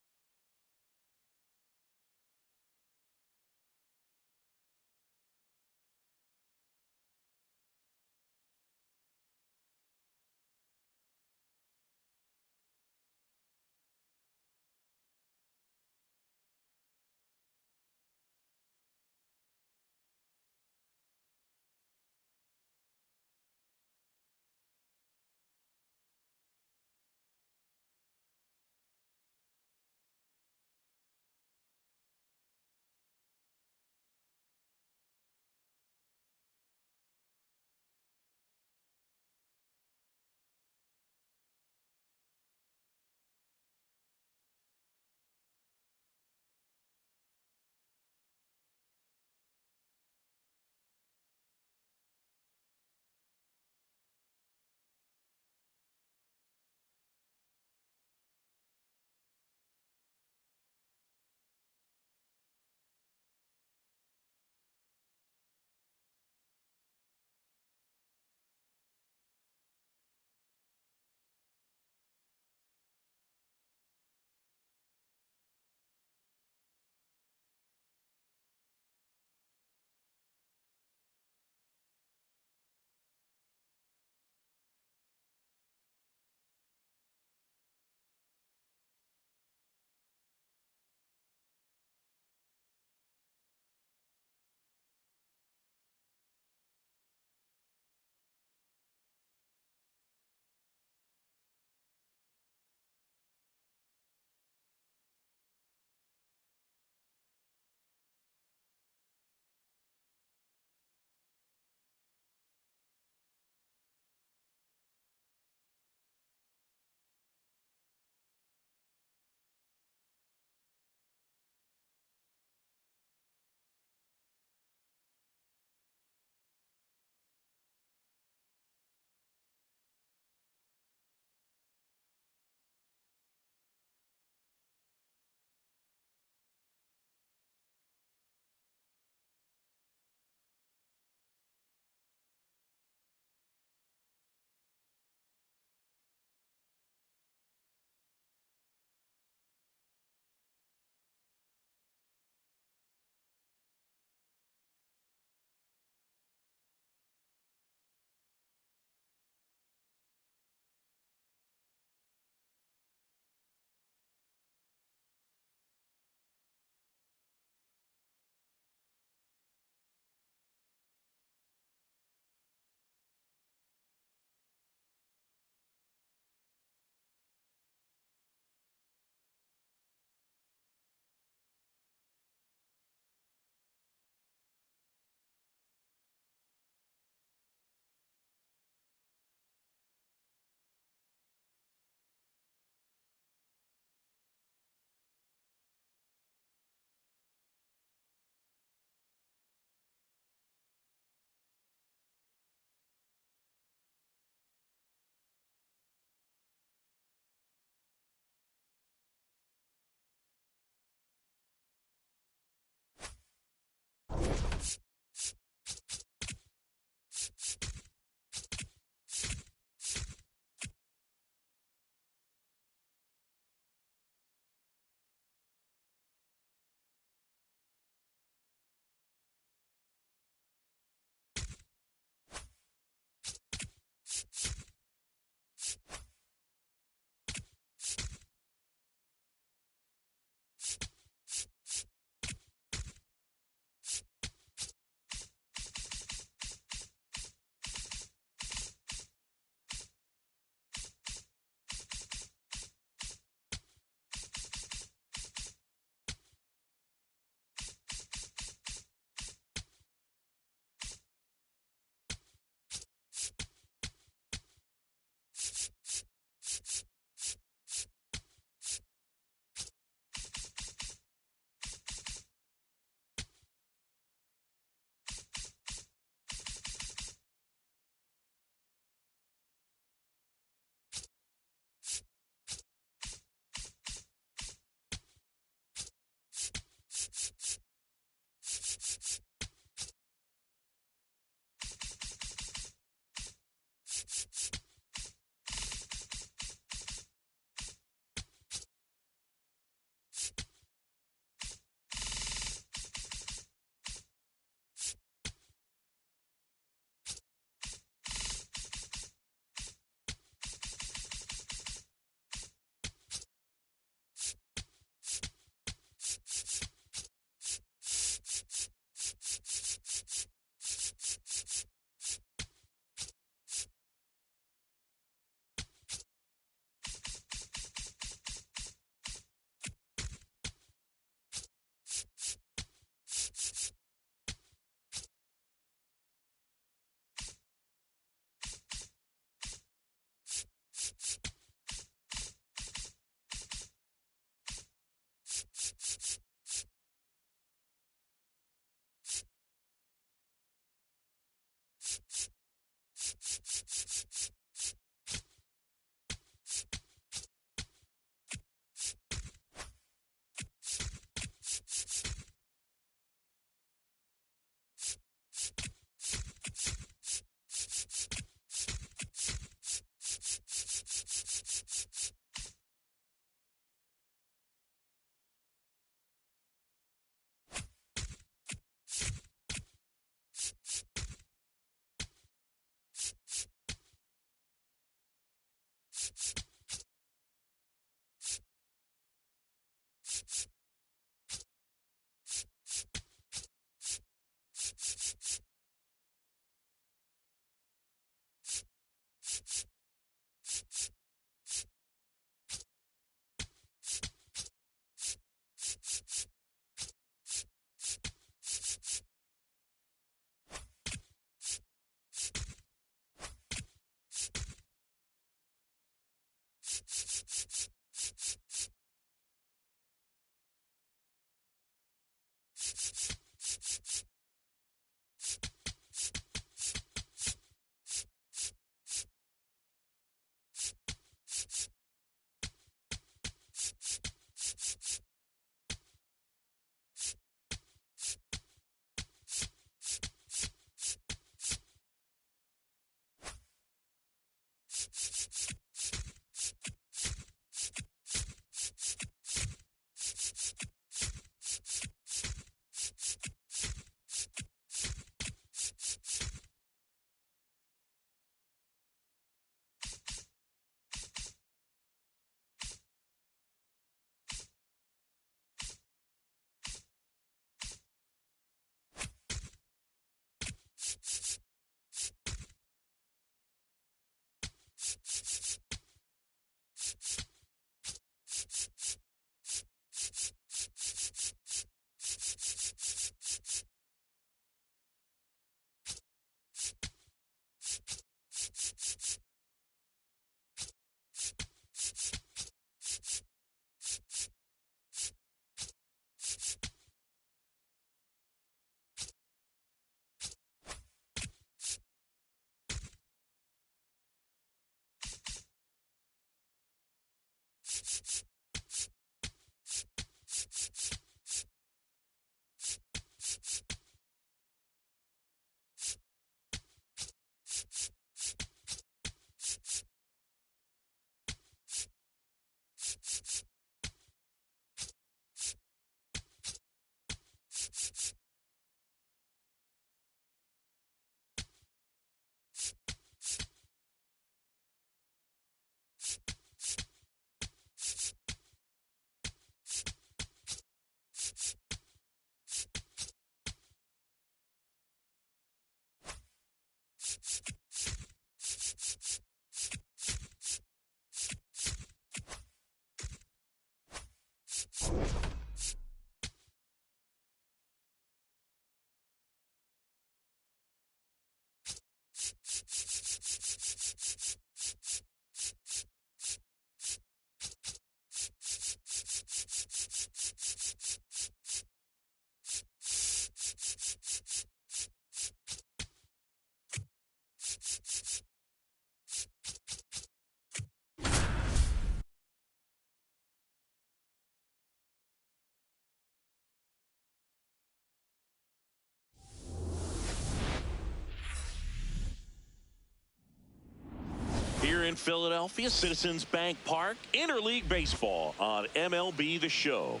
Here in Philadelphia, Citizens Bank Park, interleague baseball on MLB The Show.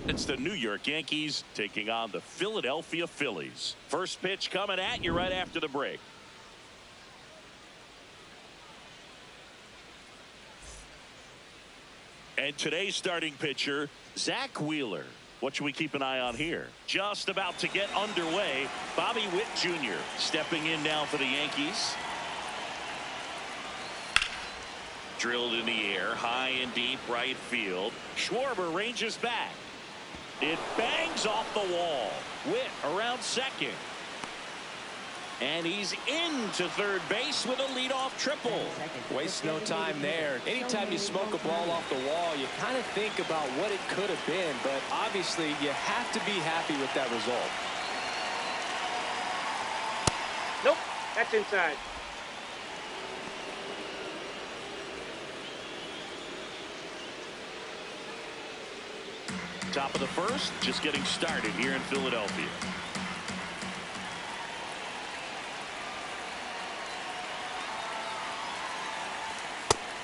It's the New York Yankees taking on the Philadelphia Phillies. First pitch coming at you right after the break. And today's starting pitcher, Zach Wheeler. What should we keep an eye on here? Just about to get underway, Bobby Witt Jr. stepping in now for the Yankees. Drilled in the air, high and deep right field. Schwarber ranges back. It bangs off the wall. Witt around second. And he's into third base with a leadoff triple. Waste no time there. Anytime you smoke a ball off the wall, you kind of think about what it could have been, but obviously you have to be happy with that result. Nope. That's inside. Top of the first, just getting started here in Philadelphia.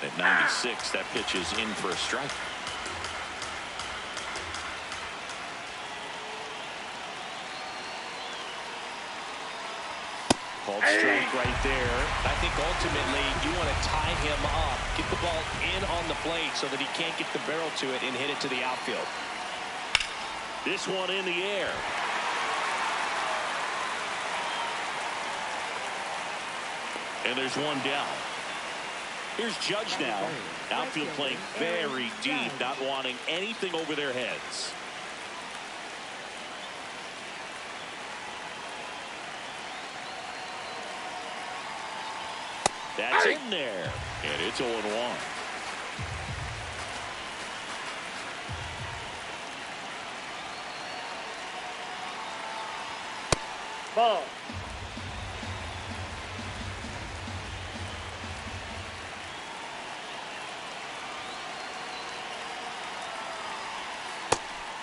At 96, that pitch is in for a strike. Called strike right there. I think ultimately you want to tie him up, get the ball in on the plate so that he can't get the barrel to it and hit it to the outfield. This one in the air. And there's one down. Here's Judge now. Outfield playing very deep, not wanting anything over their heads. That's in there. And it's 0-1. Ball.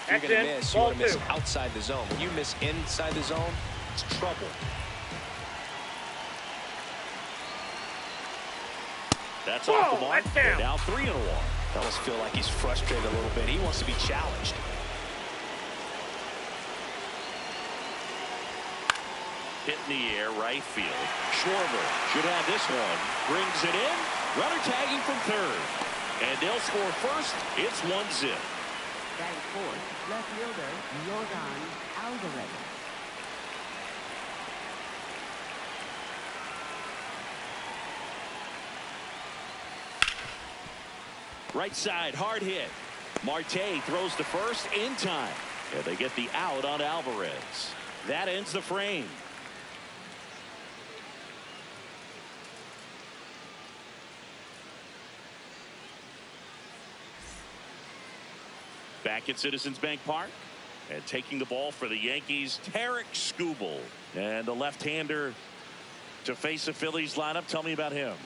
You're going to miss. You want to miss 2. outside the zone. When you miss inside the zone, it's trouble. That's off the mark. Down. Now 3-1. I almost feel like he's frustrated a little bit. He wants to be challenged. Hit in the air, right field. Schwarber should have this one. Brings it in. Runner tagging from third. And they'll score first. It's 1-0. Batting fourth, left fielder Yordan Alvarez. Right side, hard hit. Marte throws to first in time. And they get the out on Alvarez. That ends the frame. Back at Citizens Bank Park. And taking the ball for the Yankees, Tarik Skubal. And the left-hander to face the Phillies lineup. Tell me about him.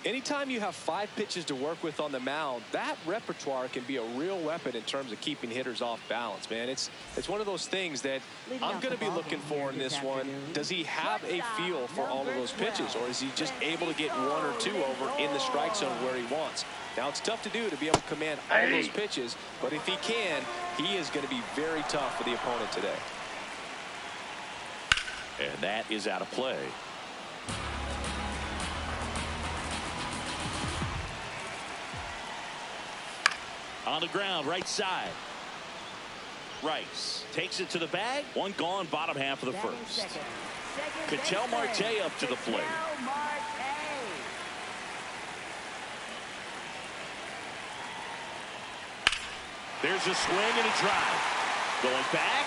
Anytime you have 5 pitches to work with on the mound, that repertoire can be a real weapon in terms of keeping hitters off balance, man. It's one of those things that I'm going to be looking for in this one. Does he have a feel for all of those pitches, or is he just able to get 1 or 2 over in the strike zone where he wants? Now, it's tough to do to be able to command all those pitches, but if he can, he is going to be very tough for the opponent today. And that is out of play. On the ground, right side. Rice takes it to the bag. One gone, bottom half of the first. Ketel Marte up to the plate. There's a swing and a drive. Going back.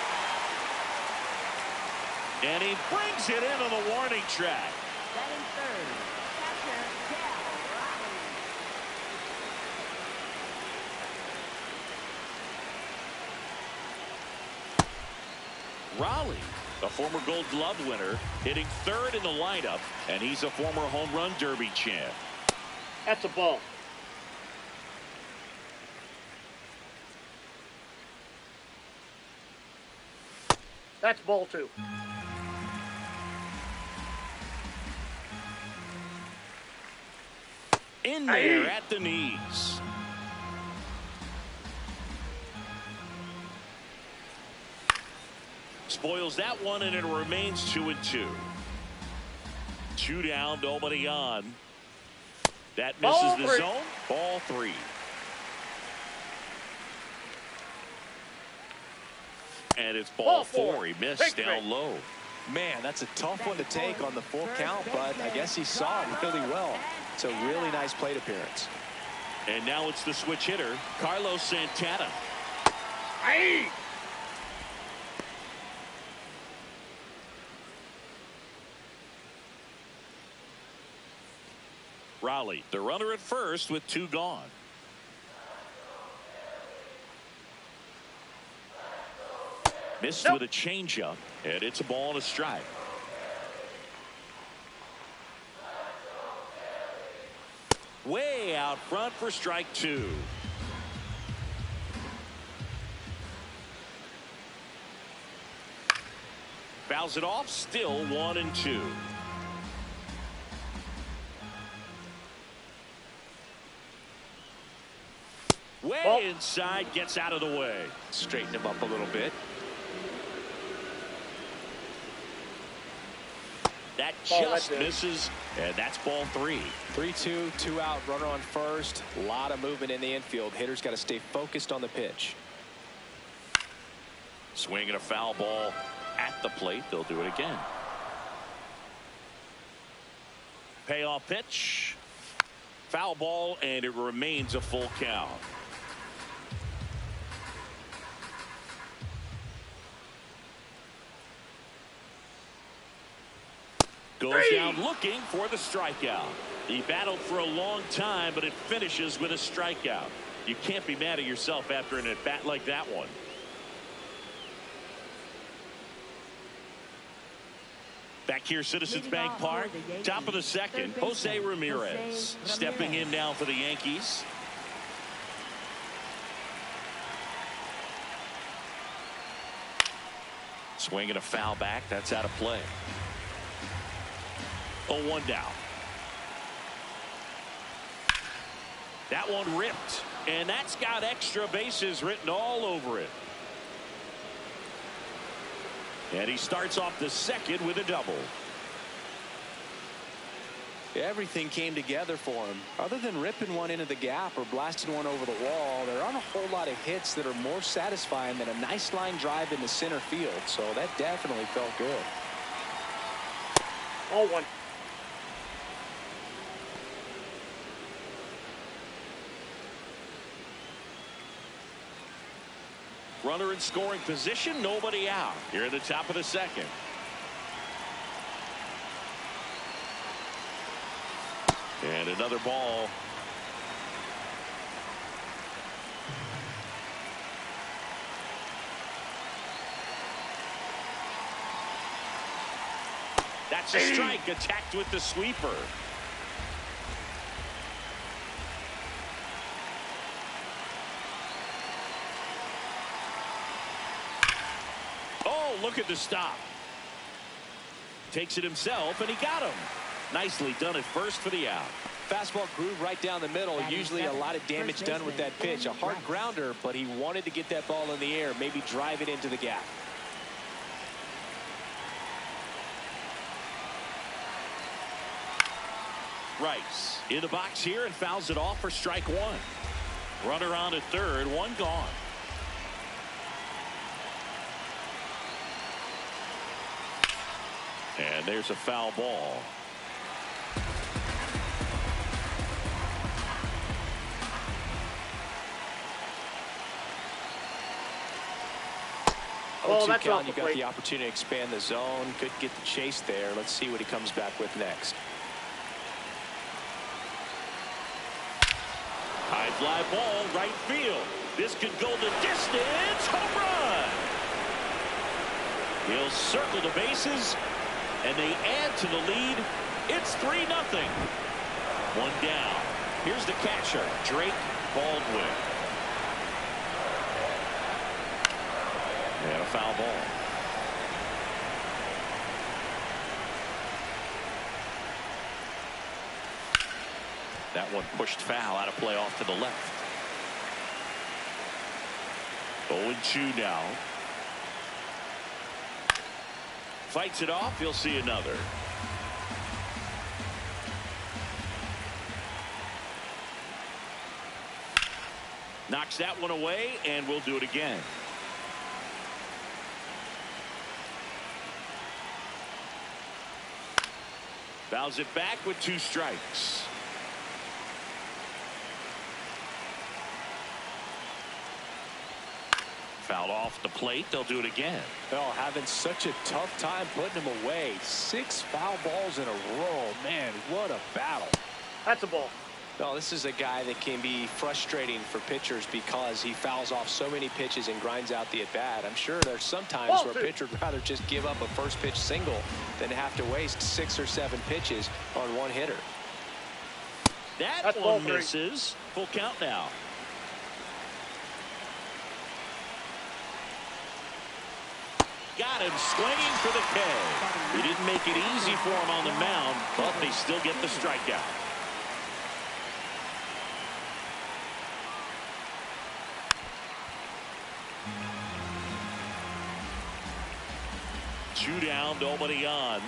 And he brings it in on the warning track. Batting third, catcher Cal Raleigh, a former Gold Glove winner, hitting third in the lineup, and he's a former home run derby champ. That's a ball. That's ball 2. In there at the knees. Spoils that one, and it remains 2-2. 2 down, nobody on. That misses the zone. Ball 3. And it's ball 4. He missed down low. Man, that's a tough one to take on the full count, but I guess he saw it really well. It's a really nice plate appearance. And now it's the switch hitter, Carlos Santana. Raleigh, the runner at first with 2 gone. Missed with a changeup, and it's a ball and a strike. Way out front for strike two. Fouls it off, still 1-2. Way inside, gets out of the way. Straighten him up a little bit. That just misses, and that's ball 3. 3-2, 2 out, runner on first. A lot of movement in the infield. Hitter's got to stay focused on the pitch. Swinging a foul ball at the plate. They'll do it again. Payoff pitch. Foul ball, and it remains a full count. Goes down looking for the strikeout. He battled for a long time, but it finishes with a strikeout. You can't be mad at yourself after an at-bat like that one. Back here, Citizens Bank Park, top of the second, Jose Ramirez stepping in now for the Yankees. Swinging a foul back, that's out of play. 0-1 down. That one ripped, and that's got extra bases written all over it. And he starts off the second with a double. Everything came together for him. Other than ripping one into the gap or blasting one over the wall, there aren't a whole lot of hits that are more satisfying than a nice line drive into center field. So that definitely felt good. 0-1. Runner in scoring position, nobody out. Here at the top of the second. And another ball. That's a strike, attacked with the sweeper. Oh, look at the stop. Takes it himself, and he got him. Nicely done at first for the out. Fastball groove right down the middle. Usually a lot of damage done with that pitch. A hard grounder, but he wanted to get that ball in the air, maybe drive it into the gap. Rice in the box here and fouls it off for strike one. Runner on at third, one gone. And there's a foul ball. Oh, that's count. You got the opportunity to expand the zone. Could get the chase there. Let's see what he comes back with next. High fly ball, right field. This could go the distance. Home run. He'll circle the bases, and they add to the lead. It's 3-0. One down. Here's the catcher, Drake Baldwin. And a foul ball. That one pushed foul, out of play off to the left. 0-2 now. Fights it off. You'll see another. Knocks that one away, and we'll do it again. Fouls it back with 2 strikes. Fouled off the plate. They'll do it again. Well, having such a tough time putting him away. 6 foul balls in a row. Man, what a battle. That's a ball. Well, this is a guy that can be frustrating for pitchers because he fouls off so many pitches and grinds out the at-bat. I'm sure there's some times where a pitcher would rather just give up a first pitch single than have to waste 6 or 7 pitches on one hitter. That one misses. Full count now. Got him swinging for the K. He didn't make it easy for him on the mound, but they still get the strikeout. Two down, nobody on.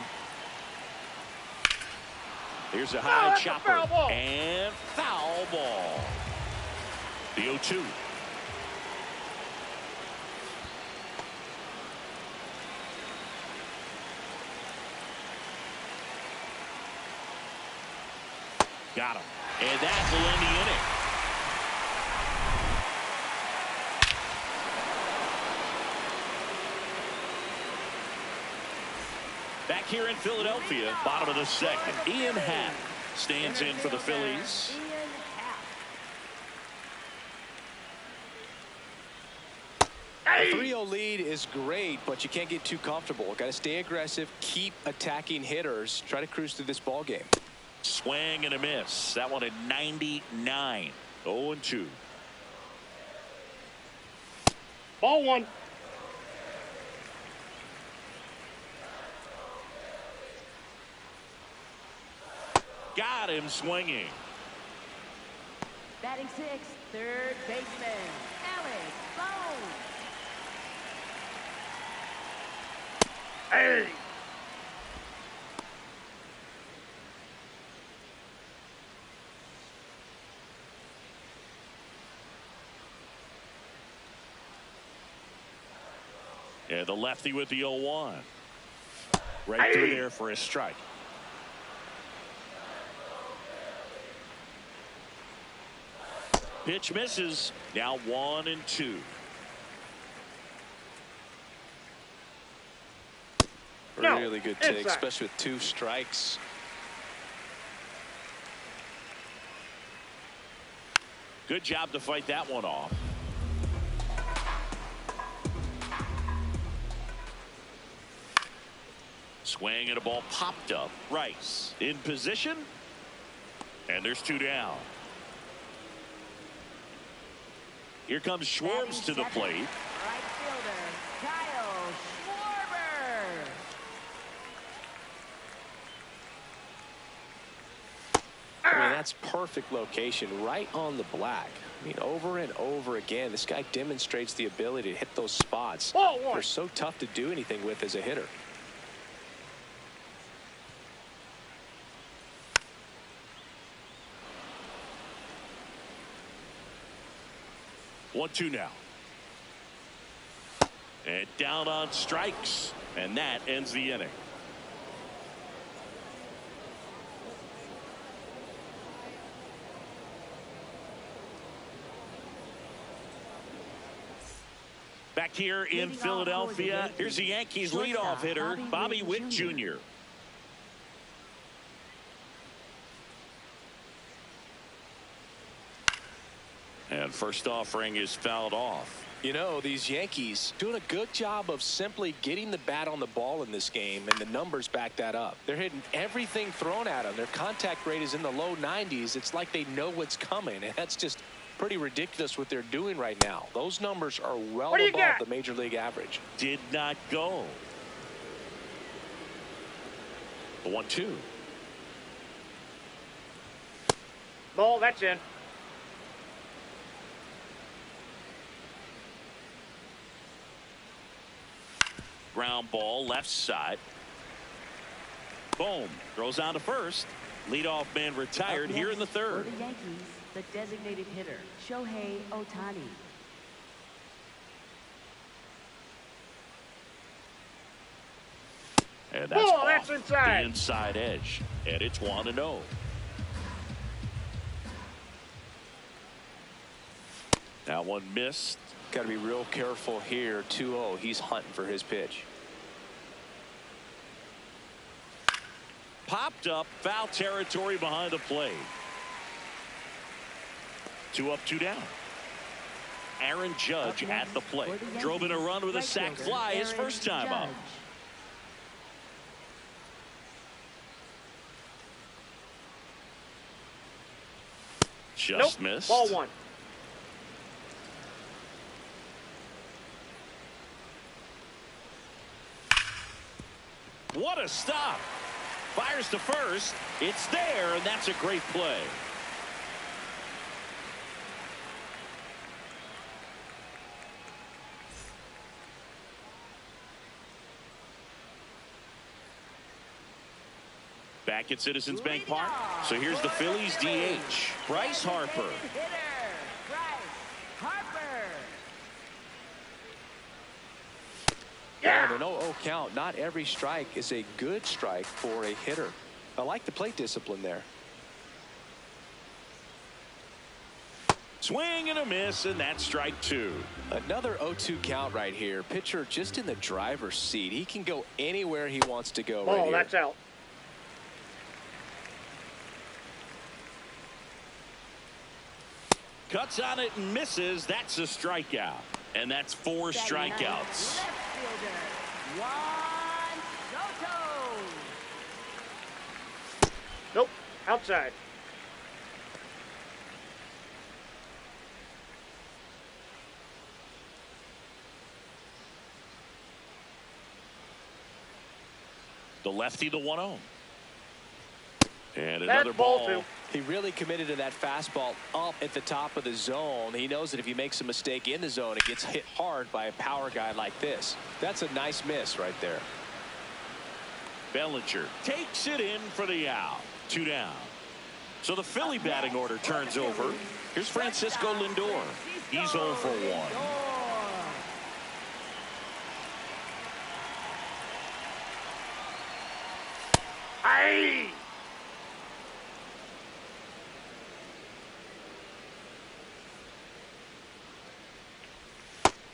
Here's a high chopper and foul ball. The 0-2. Got him. And that will end the inning. Back here in Philadelphia, bottom of the second, Ian Happ stands in for the Phillies. A 3-0 lead is great, but you can't get too comfortable. Got to stay aggressive, keep attacking hitters, try to cruise through this ball game. Swing and a miss. That one at 99. 0-2. Ball one. Got him swinging. Batting sixth, third baseman, Alex Bone. Hey. And the lefty with the 0-1. Right through there for a strike. Pitch misses. Now 1-2. Really good take, especially with 2 strikes. Good job to fight that one off. Swing and a ball popped up. Rice in position. And there's 2 down. Here comes Schwartz to the plate. Right fielder, Kyle Schwarber. I mean, that's perfect location, right on the black. I mean, over and over again, this guy demonstrates the ability to hit those spots. They're so tough to do anything with as a hitter. One, 2 now. And down on strikes. And that ends the inning. Back here in Philadelphia, here's the Yankees leadoff hitter, Bobby Witt Jr. And first offering is fouled off. You know, these Yankees doing a good job of simply getting the bat on the ball in this game, and the numbers back that up. They're hitting everything thrown at them. Their contact rate is in the low 90s. It's like they know what's coming, and that's just pretty ridiculous what they're doing right now. Those numbers are well above the major league average. Did not go. The 1-2. Ball, that's in. Ground ball left side. Boom. Throws on to first. Leadoff man retired here in the third. For the Yankees, the designated hitter, Shohei Ohtani. And that's off that's inside. The inside edge. And it's 1-0. That one missed. Got to be real careful here. 2-0. He's hunting for his pitch. Popped up, foul territory behind the plate. 2 up, 2 down. Aaron Judge at the plate. Drove in a run with a sac fly his first time up. Just nope. missed. Ball one. What a stop. Fires to first. It's there, and that's a great play. Back at Citizens Bank Park. So here's the Phillies DH, Bryce Harper. Hitter, Bryce Harper. And an 0-0 count. Not every strike is a good strike for a hitter. I like the plate discipline there. Swing and a miss, and that's strike two. Another 0-2 count right here. Pitcher just in the driver's seat. He can go anywhere he wants to go. Ball, right here. that's out. Cuts on it and misses. That's a strikeout. And that's 4 strikeouts. Left fielder, Juan Soto. Nope. Outside. The lefty, the 1-0. And That's another ball ball. two. He really committed to that fastball up at the top of the zone. He knows that if he makes a mistake in the zone, it gets hit hard by a power guy like this. That's a nice miss right there. Bellinger takes it in for the out. 2 down. So the Philly batting order turns over. Here's Francisco Lindor. He's 0 for 1. Aye.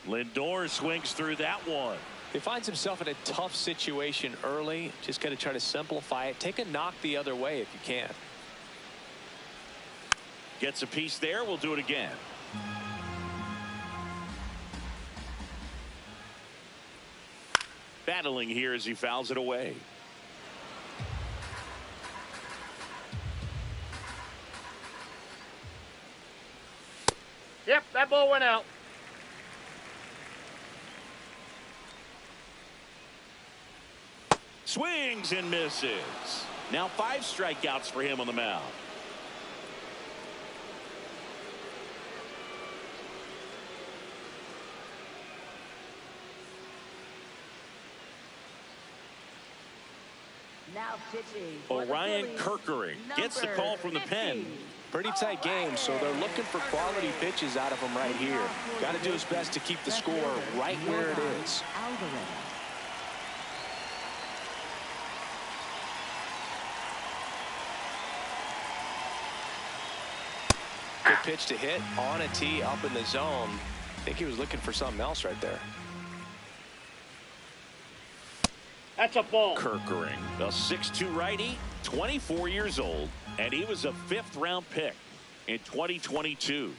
Lindor swings through that one. He finds himself in a tough situation early. Just got to try to simplify it. Take a knock the other way if you can. Gets a piece there. We'll do it again. Battling here as he fouls it away. Yep, that ball went out. Swings and misses. Now 5 strikeouts for him on the mound. Now pitching. for the Orion Phillies, Kerkering gets the number call from the pen. 50. Pretty tight game, so they're looking for quality pitches out of him right here. Got to do his best to keep the score right where it is. Alvarez. Good pitch to hit on a tee up in the zone. I think he was looking for something else right there. That's a ball. Kerkering, a 6'2 righty, 24 years old, and he was a 5th round pick in 2022.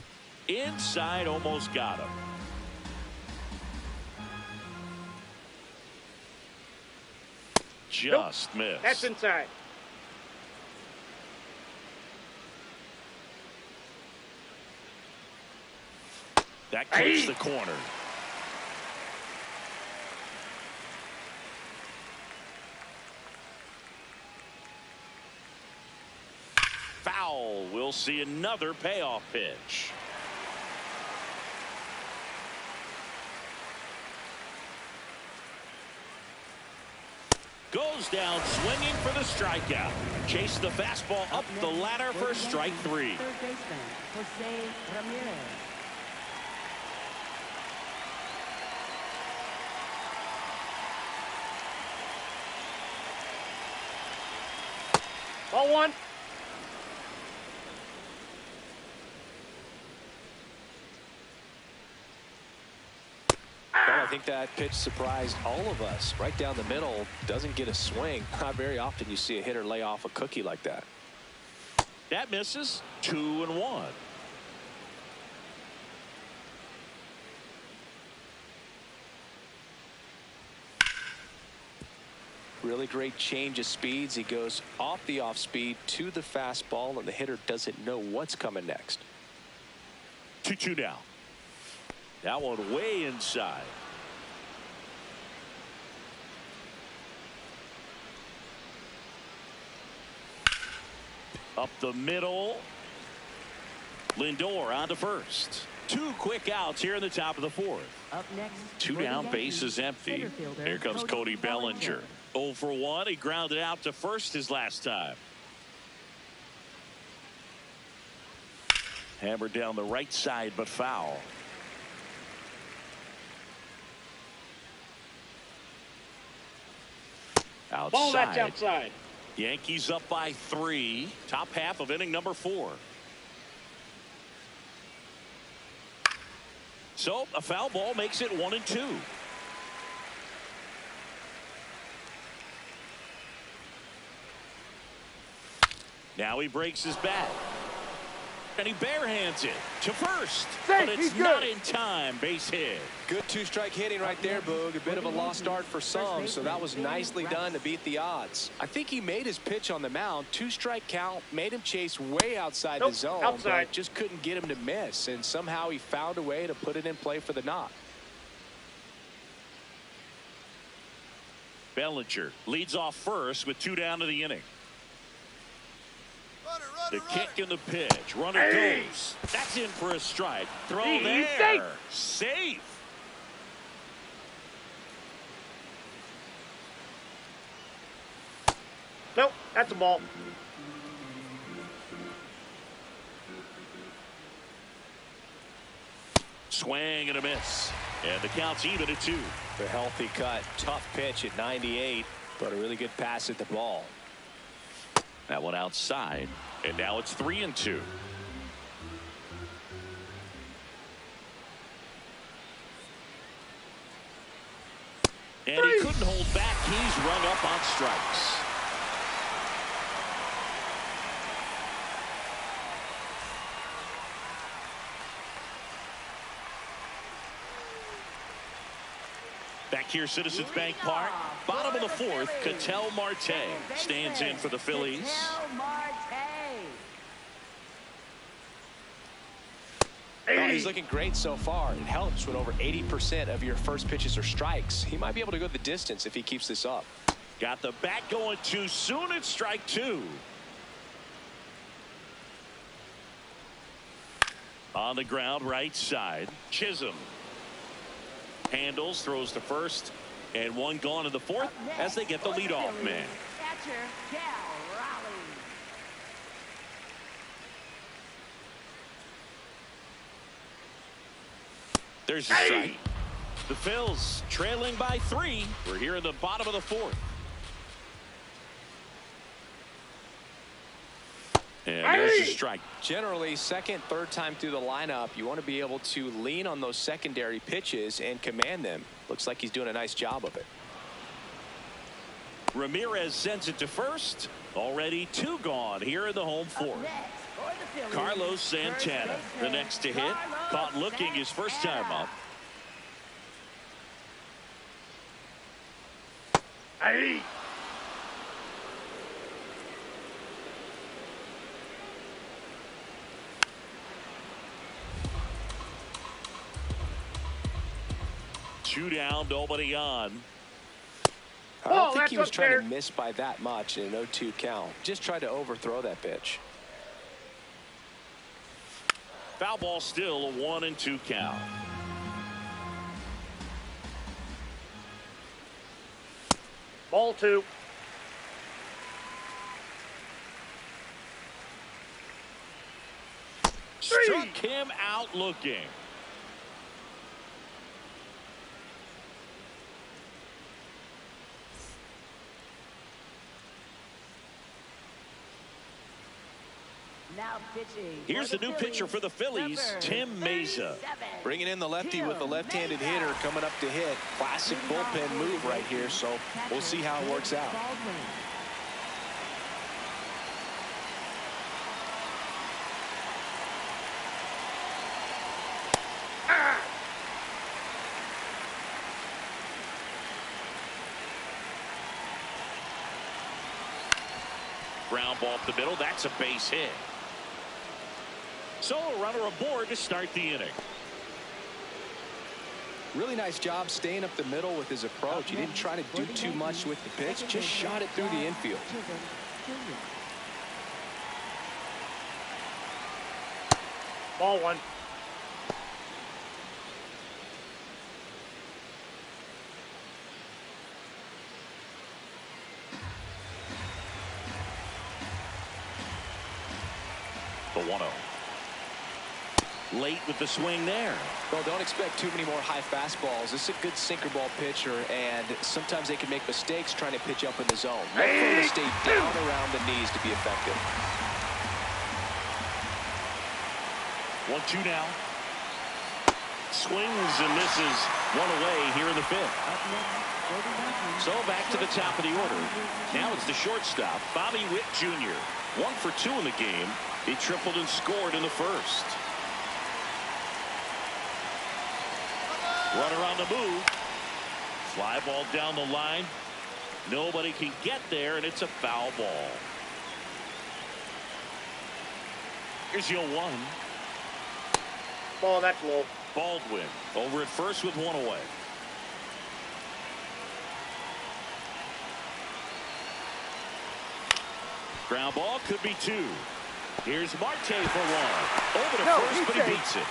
Inside, almost got him. Just missed. That's inside. That clips the corner. Foul. We'll see another payoff pitch. Goes down swinging for the strikeout. Chase the fastball up the ladder for strike 3. Third baseman, Jose Ramirez. Ball one. Well, I think that pitch surprised all of us. Right down the middle, doesn't get a swing. Not very often you see a hitter lay off a cookie like that. That misses. 2-1. Really great change of speeds. He goes off the off speed to the fastball, and the hitter doesn't know what's coming next. 2-2 now. That one way inside. Up the middle. Lindor on to first. 2 quick outs here in the top of the 4th. Up next, 2 down, bases empty. Here comes Cody Bellinger. 0 for 1. He grounded out to first his last time. Hammered down the right side, but foul. Outside. Ball, that's outside. Yankees up by 3. Top half of inning number 4. So a foul ball makes it 1-2. Now he breaks his bat. And he barehands it to first. But it's not in time. Base hit. Good 2-strike hitting right there, Boog. A bit of a lost start for some, so that was nicely done to beat the odds. I think he made his pitch on the mound. 2-strike count made him chase way outside the zone, but just couldn't get him to miss, and somehow he found a way to put it in play for the knock. Bellinger leads off first with 2 down to the inning. The kick and the pitch. Runner goes. That's in for a strike. Throw there. Safe. Nope, that's a ball. Swing and a miss. And the count's even at 2. The healthy cut. Tough pitch at 98, but a really good pass at the ball. That one outside. And now it's 3-2. And he couldn't hold back. He's rung up on strikes. Back here, Citizens Bank Park. Bottom of the 4th, Ketel Marte stands in for the Phillies. Well, he's looking great so far. It helps when over 80% of your first pitches are strikes. He might be able to go the distance if he keeps this up. Got the bat going too soon. It's strike 2. On the ground, right side. Chisholm handles, throws to first, and one gone in the 4th as they get the leadoff man. Catcher, Cal Raleigh. There's a strike. The Phils trailing by 3. We're here in the bottom of the 4th. And there's a strike. Generally, second, third time through the lineup, you want to be able to lean on those secondary pitches and command them. Looks like he's doing a nice job of it. Ramirez sends it to first. Already 2 gone here in the home 4th. Carlos Santana, the next to hit. Caught looking his first time up. Hey. Two down, nobody on. I don't think he was trying to miss by that much in an 0-2 count. Just tried to overthrow that pitch. Foul ball still, a 1-2 count. Ball 2. Struck him out looking. Now pitching. Here's the new pitcher for the Phillies, Tim Mayza. Bringing in the lefty with a left-handed hitter coming up to hit. Classic bullpen move right here, so we'll see how it works out. Ground ball up the middle. That's a base hit. So a runner aboard to start the inning. Really nice job staying up the middle with his approach. He didn't try to do too much with the pitch, just shot it through the infield. Ball one. The 1-0. Late with the swing there. Well, don't expect too many more high fastballs. This is a good sinker ball pitcher, and sometimes they can make mistakes trying to pitch up in the zone. Look for him to stay down around the knees to be effective. 1-2 now. Swings and misses. One away here in the 5th. So back to the top of the order. Now it's the shortstop, Bobby Witt Jr. 1 for 2 in the game. He tripled and scored in the 1st. Runner on the move. Fly ball down the line. Nobody can get there, and it's a foul ball. Here's your 1. Ball, that's low. Baldwin over at first with 1 away. Ground ball could be 2. Here's Marte for 1. Over to first, but he beats it.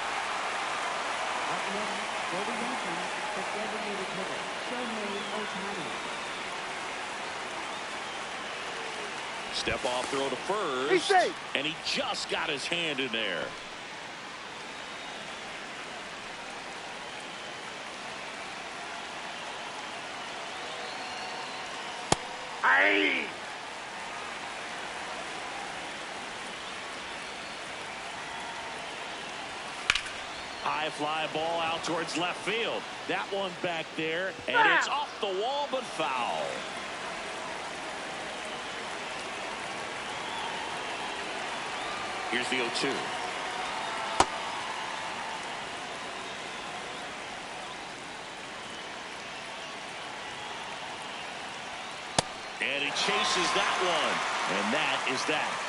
Step off throw to first, and he just got his hand in there. Aye. High fly ball out towards left field. That one back there, and it's off the wall, but foul. Here's the 0-2. And he chases that one, and that is that.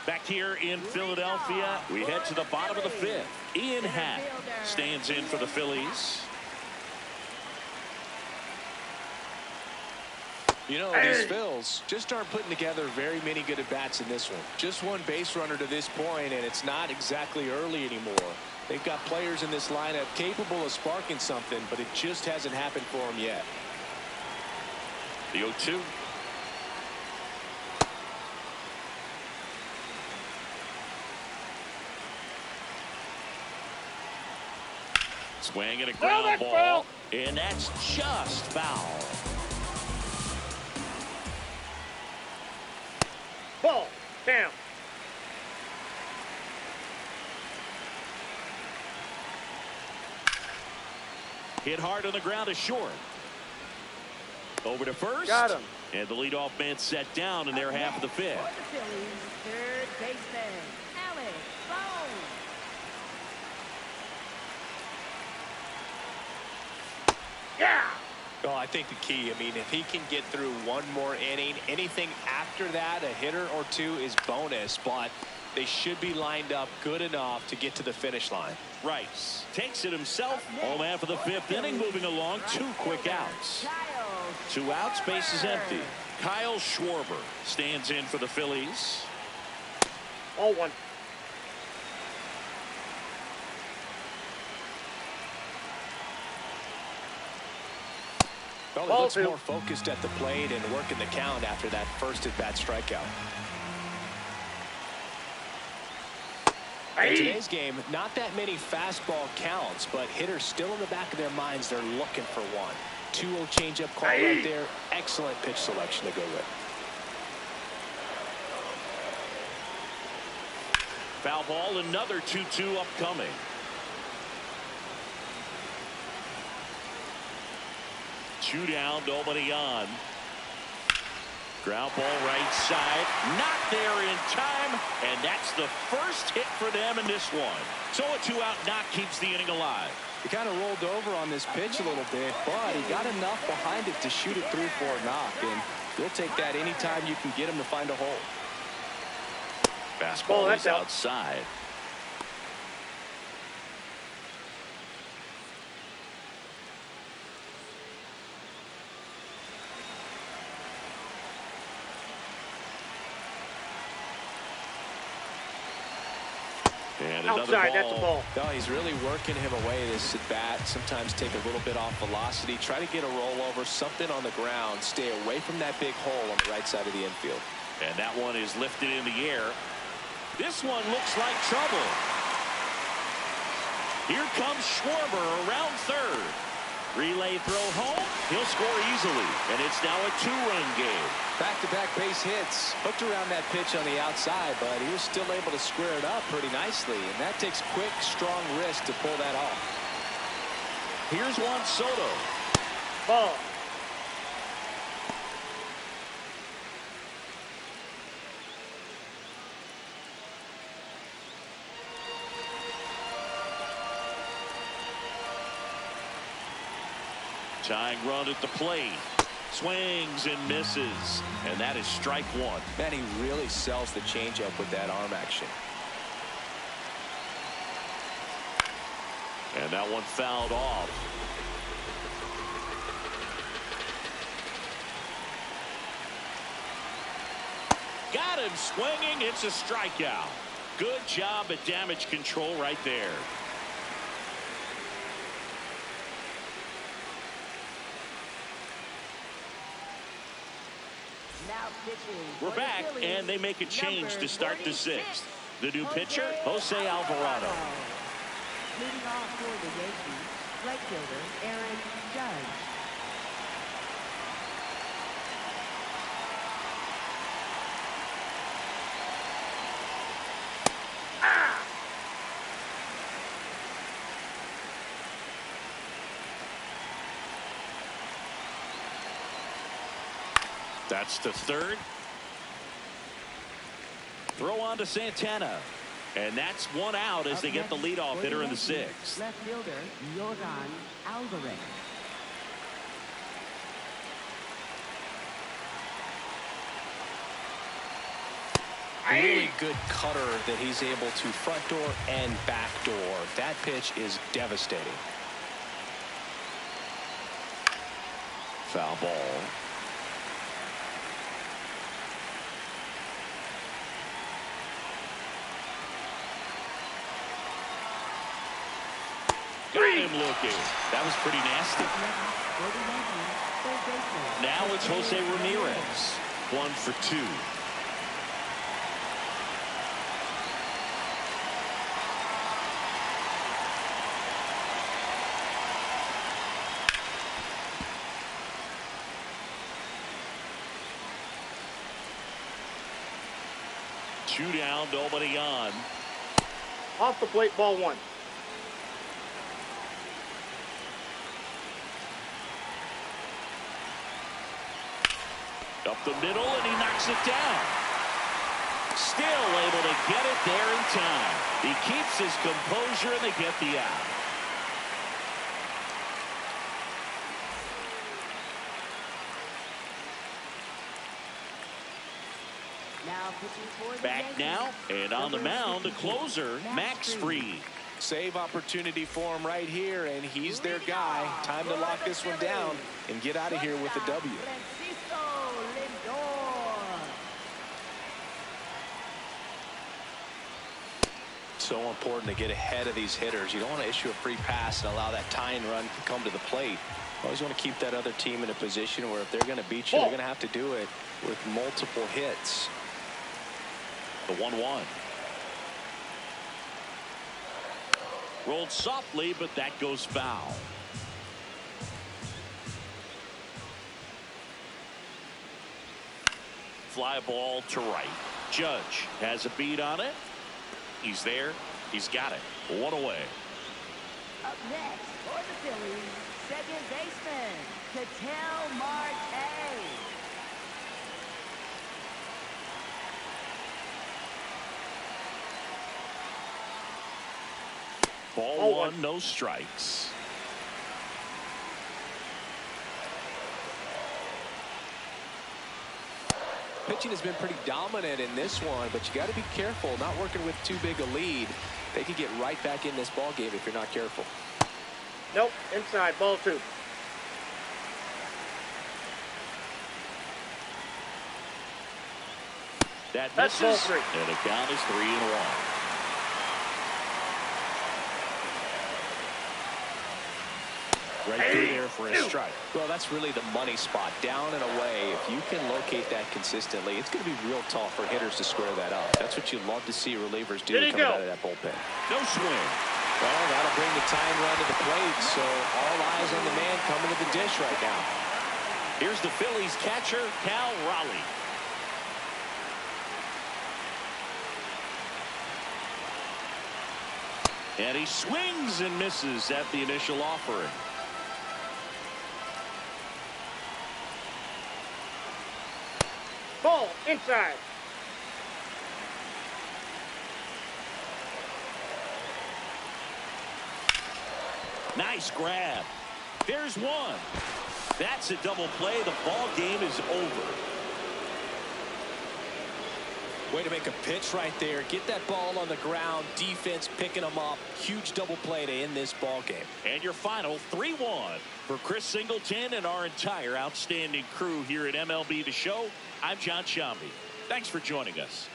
Back here in Philadelphia, we head to the bottom of the 5th. Ian Happ stands in for the Phillies. You know, these Phils just aren't putting together very many good at-bats in this one. Just one base runner to this point, and it's not exactly early anymore. They've got players in this lineup capable of sparking something, but it just hasn't happened for them yet. The 0-2. Swing and a ground ball, and that's just foul. Ball. Down. Hit hard on the ground is short. Over to first. Got him. And the leadoff man set down in their half of the 5th. For the Phillies, third baseman, Alex Bone. Yeah. Well, I think the key, I mean, if he can get through one more inning, anything after that, a hitter or two is bonus, but they should be lined up good enough to get to the finish line. Rice takes it himself. Home half of the 5th inning, moving along. 2 quick outs. 2 outs, base is empty. Kyle Schwarber stands in for the Phillies. Ball one. Well, he Ball looks 2. more focused at the plate and working the count after that first at-bat strikeout. In today's game, not that many fastball counts, but hitters still in the back of their minds, they're looking for one. 2-0 changeup call right there. Excellent pitch selection to go with. Foul ball, another 2-2 upcoming. Two down, nobody on. Ground ball right side. Not there in time. And that's the first hit for them in this one. So a 2-out knock keeps the inning alive. He kind of rolled over on this pitch a little bit, but he got enough behind it to shoot it through for a knock. And you'll take that anytime you can get him to find a hole. Fastball is outside. And outside, ball. That's a ball. No, he's really working him away this at bat. Sometimes take a little bit off velocity. Try to get a rollover, something on the ground. Stay away from that big hole on the right side of the infield. And that one is lifted in the air. This one looks like trouble. Here comes Schwarber around third. Relay throw home. He'll score easily. And it's now a 2-run game. Back-to-back base hits. Hooked around that pitch on the outside, but he was still able to square it up pretty nicely. And that takes quick, strong wrist to pull that off. Here's Juan Soto. Ball. Tying run at the plate. Swings and misses. And that is strike one. Man, he really sells the changeup with that arm action. And that one fouled off. Got him swinging. It's a strikeout. Good job at damage control right there. We're back, and they make a change to start the sixth. The new pitcher, Jose Alvarado. Leading off for the Yankees, right fielder Aaron Judge. That's the third. Throw on to Santana. And that's one out as they get the leadoff hitter in the sixth. Left fielder Yordan Alvarez. Really good cutter that he's able to front door and back door. That pitch is devastating. Foul ball. Got him looking. That was pretty nasty. Now it's Jose Ramirez. 1 for 2. Two down, nobody on. Off the plate, ball 1. Up the middle, and he knocks it down. Still able to get it there in time. He keeps his composure, and they get the out. Back now, and on the mound, the closer, Max Fried. Save opportunity for him right here, and he's their guy. Time to lock this one down and get out of here with a W. So important to get ahead of these hitters. You don't want to issue a free pass and allow that tying run to come to the plate. Always want to keep that other team in a position where if they're going to beat you, they're going to have to do it with multiple hits. The 1-1. Rolled softly, but that goes foul. Fly ball to right. Judge has a beat on it. He's there. He's got it. 1 away. Up next for the Phillies, second baseman Ketel Marte. Ball one, no strikes. Pitching has been pretty dominant in this one, but you got to be careful, not working with too big a lead. They could get right back in this ball game if you're not careful. Nope, inside, ball 2. That That's ball misses, 3. and the count is 3-1. Right through there for a strike. Well, that's really the money spot, down and away. If you can locate that consistently, it's going to be real tough for hitters to square that up. That's what you love to see relievers do coming out of that bullpen. No swing. Well, that'll bring the tying run to the plate, so all eyes on the man coming to the dish right now. Here's the Phillies catcher, Cal Raleigh. And he swings and misses at the initial offering. Ball inside. Nice grab. There's one. That's a double play. The ball game is over. Way to make a pitch right there. Get that ball on the ground. Defense picking them up. Huge double play to end this ball game. And your final 3-1 for Chris Singleton and our entire outstanding crew here at MLB The Show. I'm John Sciambi. Thanks for joining us.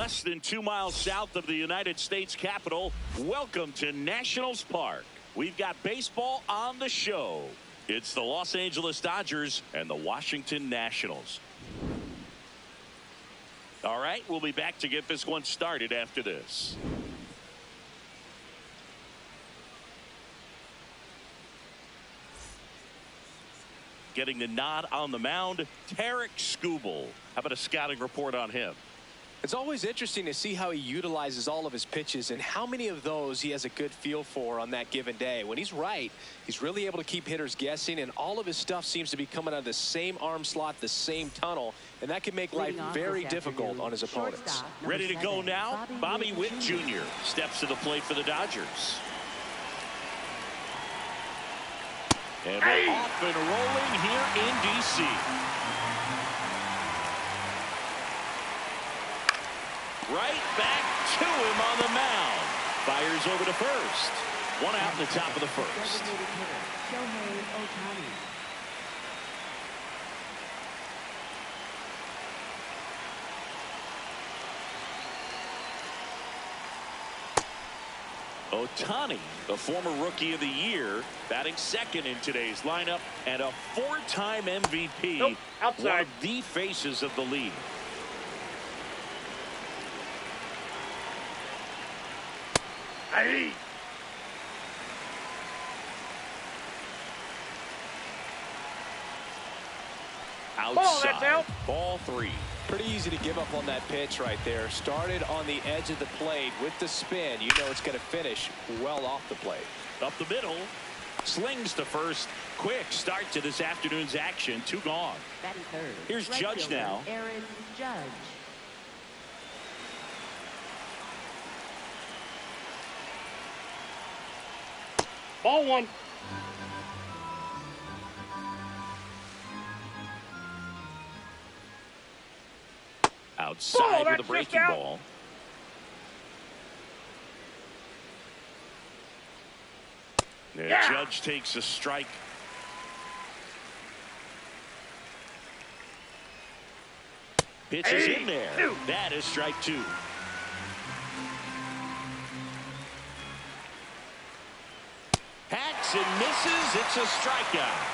less than 2 miles south of the United States Capitol. Welcome to Nationals Park. We've got baseball on the show. It's the Los Angeles Dodgers and the Washington Nationals. All right, we'll be back to get this one started after this. Getting the nod on the mound, Tarik Skubal. How about a scouting report on him? It's always interesting to see how he utilizes all of his pitches and how many of those he has a good feel for on that given day. When he's right, he's really able to keep hitters guessing, and all of his stuff seems to be coming out of the same arm slot, the same tunnel, and that can make life very difficult on his opponents. Ready to go now? Bobby Witt Jr. steps to the plate for the Dodgers. And we're off and rolling here in D.C. Right back to him on the mound. Fires over to first. One out in the top of the first. Ohtani, the former Rookie of the Year, batting second in today's lineup and a 4-time MVP. Nope, outside. One of the faces of the league. Hey. Outside. Ball, that's out. Ball 3. Pretty easy to give up on that pitch right there. Started on the edge of the plate with the spin. You know it's going to finish well off the plate. Up the middle. Slings to first. Quick start to this afternoon's action. 2 gone. Batting third. Here's Right Judge fielder, now. Aaron Judge. Ball 1. Outside with a that's breaking just out. ball. And Yeah. Judge takes a strike. Pitch is in there. 2. That is strike 2. Hacks and misses. It's a strikeout.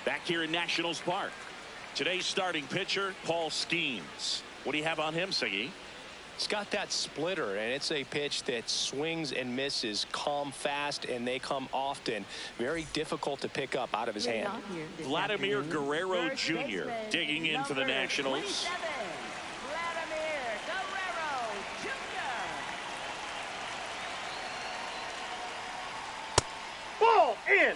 Back here in Nationals Park. Today's starting pitcher, Paul Skeens. What do you have on him, Siggy? It's got that splitter, and it's a pitch that swings and misses, come fast, and they come often. Very difficult to pick up out of his hand. Vladimir Guerrero Jr. digging in for the Nationals. Vladimir Guerrero Jr. Ball in.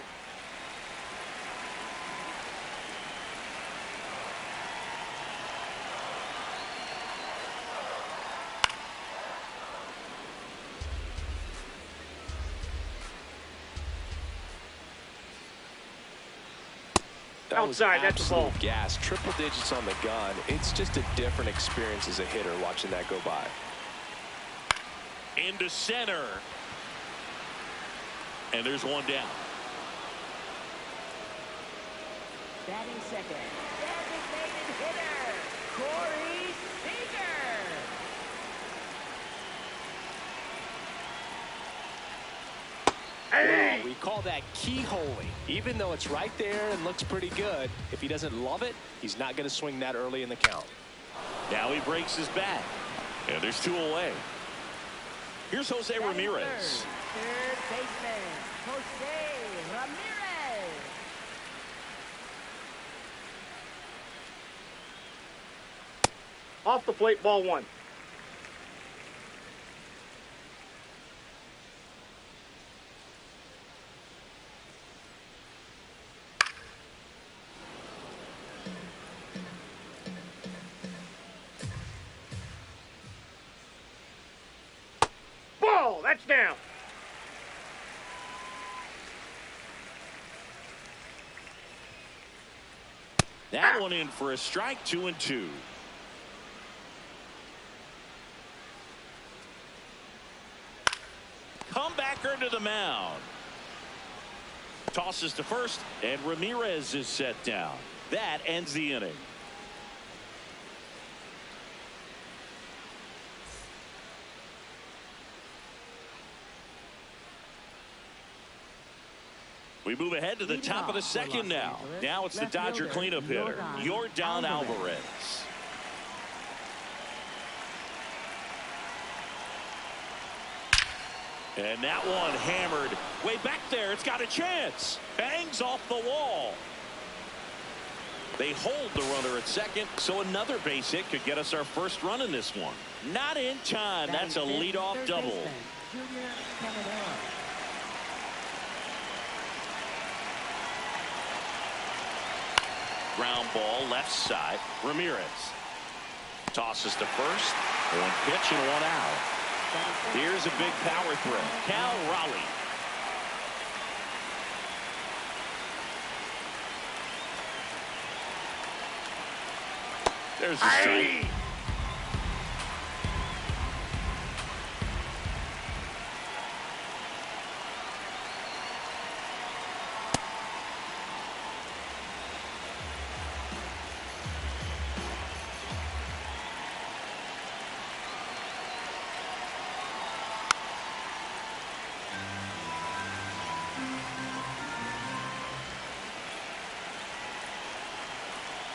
That was Outside, that's a ball. absolute gas. Triple digits on the gun. It's just a different experience as a hitter watching that go by. Into center. And there's one down. Batting second, designated hitter, Corey Seager. Hey. Well, we call that keyholing. Even though it's right there and looks pretty good, if he doesn't love it, he's not going to swing that early in the count. Now he breaks his bat. And there's 2 away. Here's Jose Batting Ramirez. Third baseman, Jose Ramirez. Off the plate, ball 1. Ball, that's down. That one in for a strike. 2-2. to the mound. Tosses to first, and Ramirez is set down. That ends the inning. We move ahead to the top of the second now. Now it's the Dodger cleanup hitter, Yordan Alvarez. And that one hammered way back there. It's got a chance. Bangs off the wall. They hold the runner at second, so another base hit could get us our first run in this one. Not in time. That's a leadoff double. Ground ball left side. Ramirez tosses to first. One pitch and one out. Here's a big power threat. Cal Raleigh. There's a strike.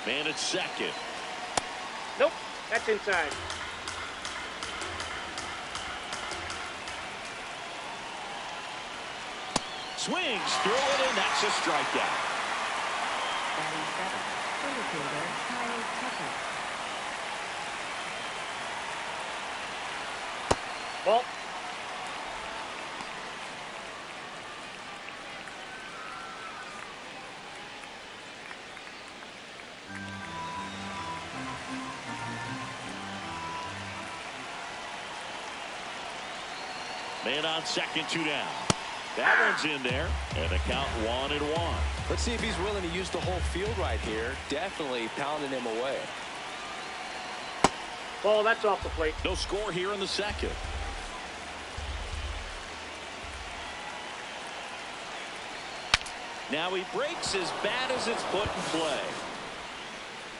Man at second. Nope, that's inside. Swings through it, and that's a strikeout. Ball. Man on second, 2 down. That one's in there, and the count 1-1. Let's see if he's willing to use the whole field right here. Definitely pounding him away. Ball, that's off the plate. No score here in the second. Now he breaks as bad as it's put in play.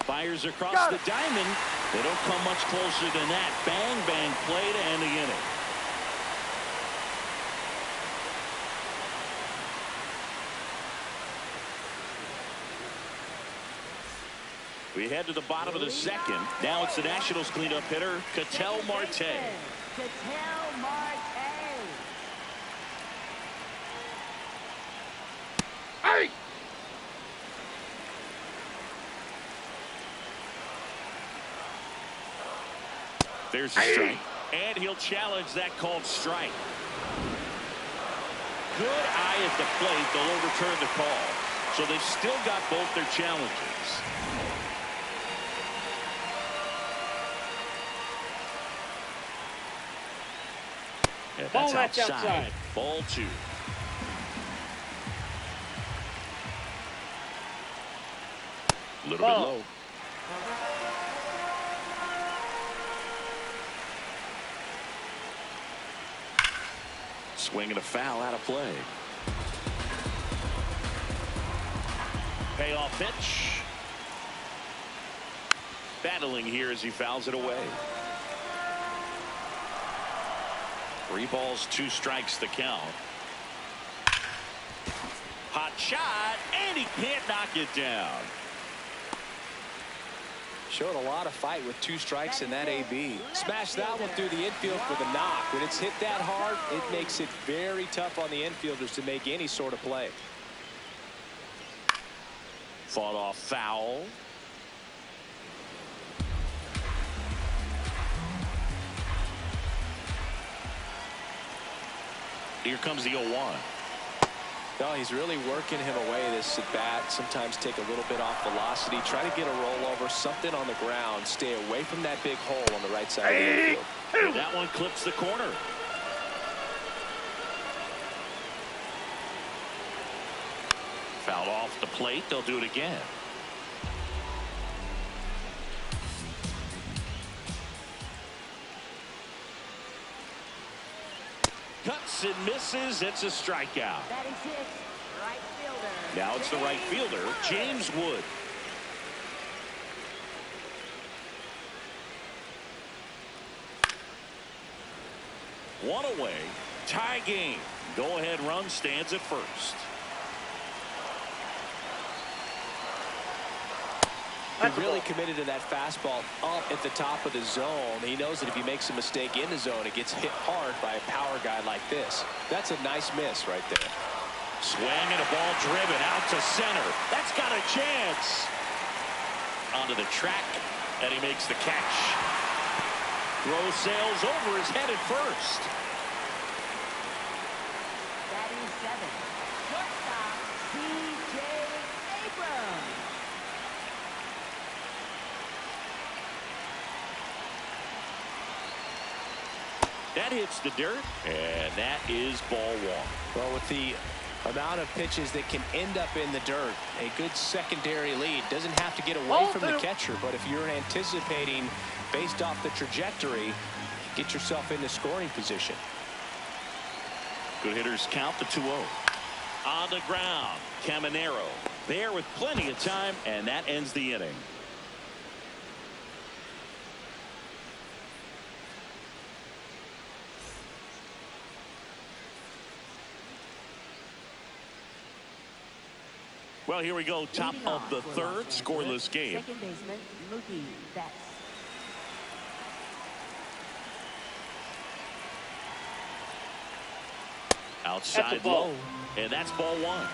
Fires across the diamond. They don't come much closer than that. Bang, bang play to end the inning. We head to the bottom of the second. Now it's the Nationals cleanup hitter, Ketel Marte. Ketel Marte. Hey! There's a strike. And he'll challenge that called strike. Good eye at the plate. They'll overturn the call. So they've still got both their challenges. Yeah, that's outside. Ball 2. A little bit low. Swing and a foul out of play. Payoff pitch. Battling here as he fouls it away. 3 balls, 2 strikes the count. Hot shot, and he can't knock it down. Showed a lot of fight with 2 strikes in that AB. Smashed that one through the infield for the knock. When it's hit that hard, it makes it very tough on the infielders to make any sort of play. Fought off foul. Here comes the 0-1. No, he's really working him away this at bat. Sometimes take a little bit off velocity. Try to get a rollover, something on the ground. Stay away from that big hole on the right side of the infield. And that one clips the corner. Fouled off the plate. They'll do it again. Cuts swings and misses. It's a strikeout. Batting sixth, right fielder. Now it's the right fielder, James Wood. One away. Tie game. Go-ahead run stands at first. He's really committed to that fastball up at the top of the zone. He knows that if he makes a mistake in the zone, it gets hit hard by a power guy like this. That's a nice miss right there. Swing and a ball driven out to center. That's got a chance. Onto the track, and he makes the catch. Throw sails over his head at first. Batting seventh, shortstop, C.J. Abrams. That hits the dirt, and that is ball one. Well, with the amount of pitches that can end up in the dirt, a good secondary lead. Doesn't have to get away from the catcher, but if you're anticipating based off the trajectory, get yourself into scoring position. Good hitters count the 2-0. On the ground, Caminero there with plenty of time, and that ends the inning. Well, here we go. Top of the third, scoreless game. Second baseman, Mookie Betts. Outside low, and that's ball one.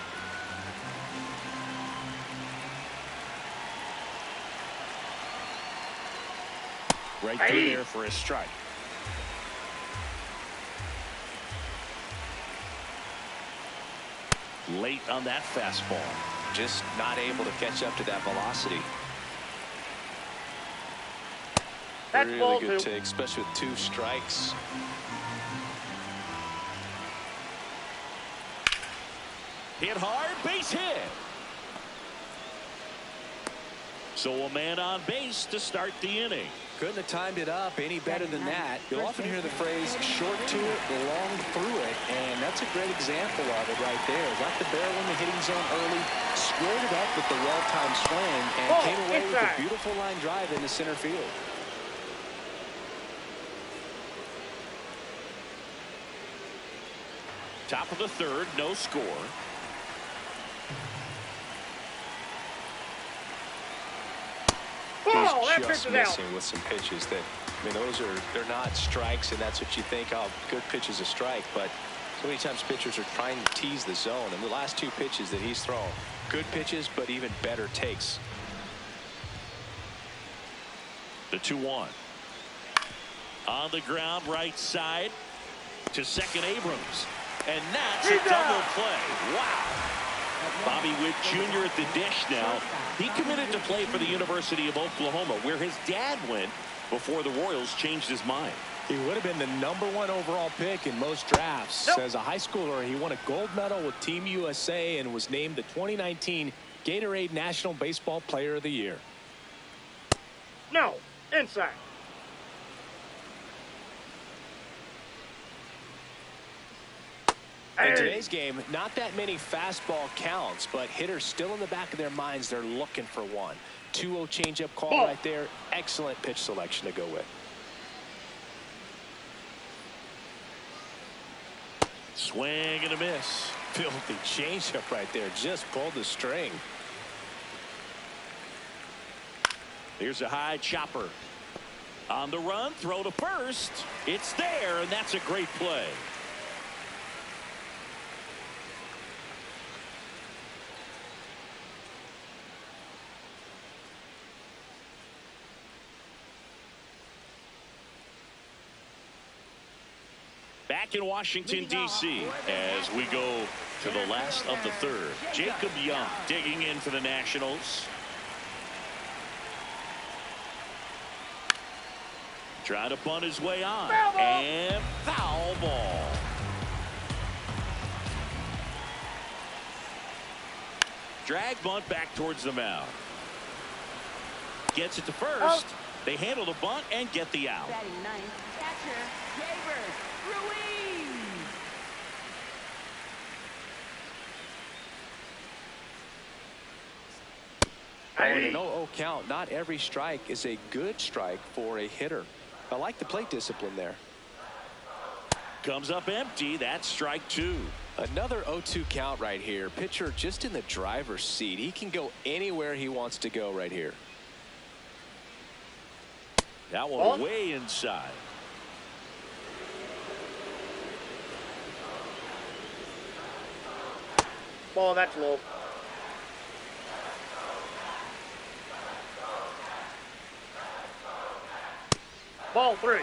Right through there for a strike. Late on that fastball. Just not able to catch up to that velocity. That's really ball good two. take, especially with 2 strikes. Hit hard, base hit. So a man on base to start the inning. Couldn't have timed it up any better than that. You'll often hear the phrase short to it, long through it, and that's a great example of it right there. Got the barrel in the hitting zone early, squared it up with the well-timed swing, and came away with a beautiful line drive into center field. Top of the third, no score. He's just missing with some pitches that, I mean, they're not strikes, and that's what you think, oh, good pitch is a strike, but so many times pitchers are trying to tease the zone, and the last 2 pitches that he's thrown, good pitches, but even better takes. The 2-1. On the ground, right side to second, Abrams. And that's a double play. Wow. Bobby Witt Jr. at the dish now. He committed to play for the University of Oklahoma, where his dad went before the Royals changed his mind. He would have been the #1 overall pick in most drafts. As a high schooler, he won a gold medal with Team USA and was named the 2019 Gatorade National Baseball Player of the Year. No, inside. In today's game, not that many fastball counts, but hitters still in the back of their minds, they're looking for one. 2-0 changeup call right there. Excellent pitch selection to go with. Swing and a miss. Filthy changeup right there. Just pulled the string. Here's a high chopper. On the run, throw to first. It's there, and that's a great play. Back in Washington, D.C. as we go to the last of the third. Jacob Young digging in for the Nationals. Trying to bunt his way on. And foul ball. Drag bunt back towards the mound. Gets it to first. They handle the bunt and get the out. Batting ninth, catcher, David Ruiz. And an 0-0 count. Not every strike is a good strike for a hitter. I like the plate discipline there. Comes up empty. That's strike 2. Another 0-2 count right here. Pitcher just in the driver's seat. He can go anywhere he wants to go right here. That one way inside. Ball, that's low. Ball 3.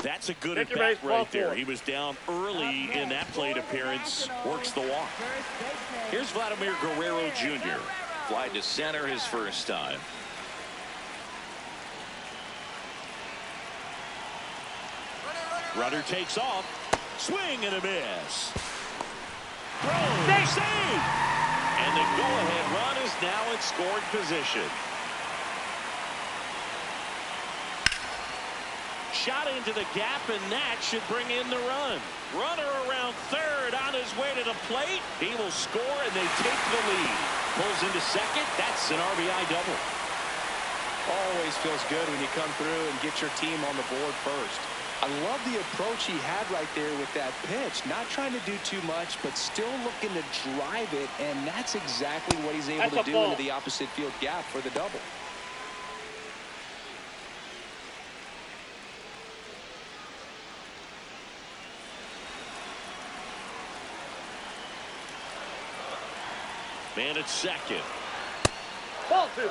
That's a good at bat right there. He was down early in that plate appearance. Works the walk. Here's Vladimir Guerrero Jr. Fly to center his first time. Runner takes off. Swing and a miss. Throw. Save. And the go-ahead run is now in scoring position. Shot into the gap, and that should bring in the run. Runner around third on his way to the plate. He will score, and they take the lead. Pulls into second. That's an RBI double. Always feels good when you come through and get your team on the board first. I love the approach he had right there with that pitch. Not trying to do too much, but still looking to drive it, and that's exactly what he's able to do into the opposite field gap for the double. Man at second. Ball 2.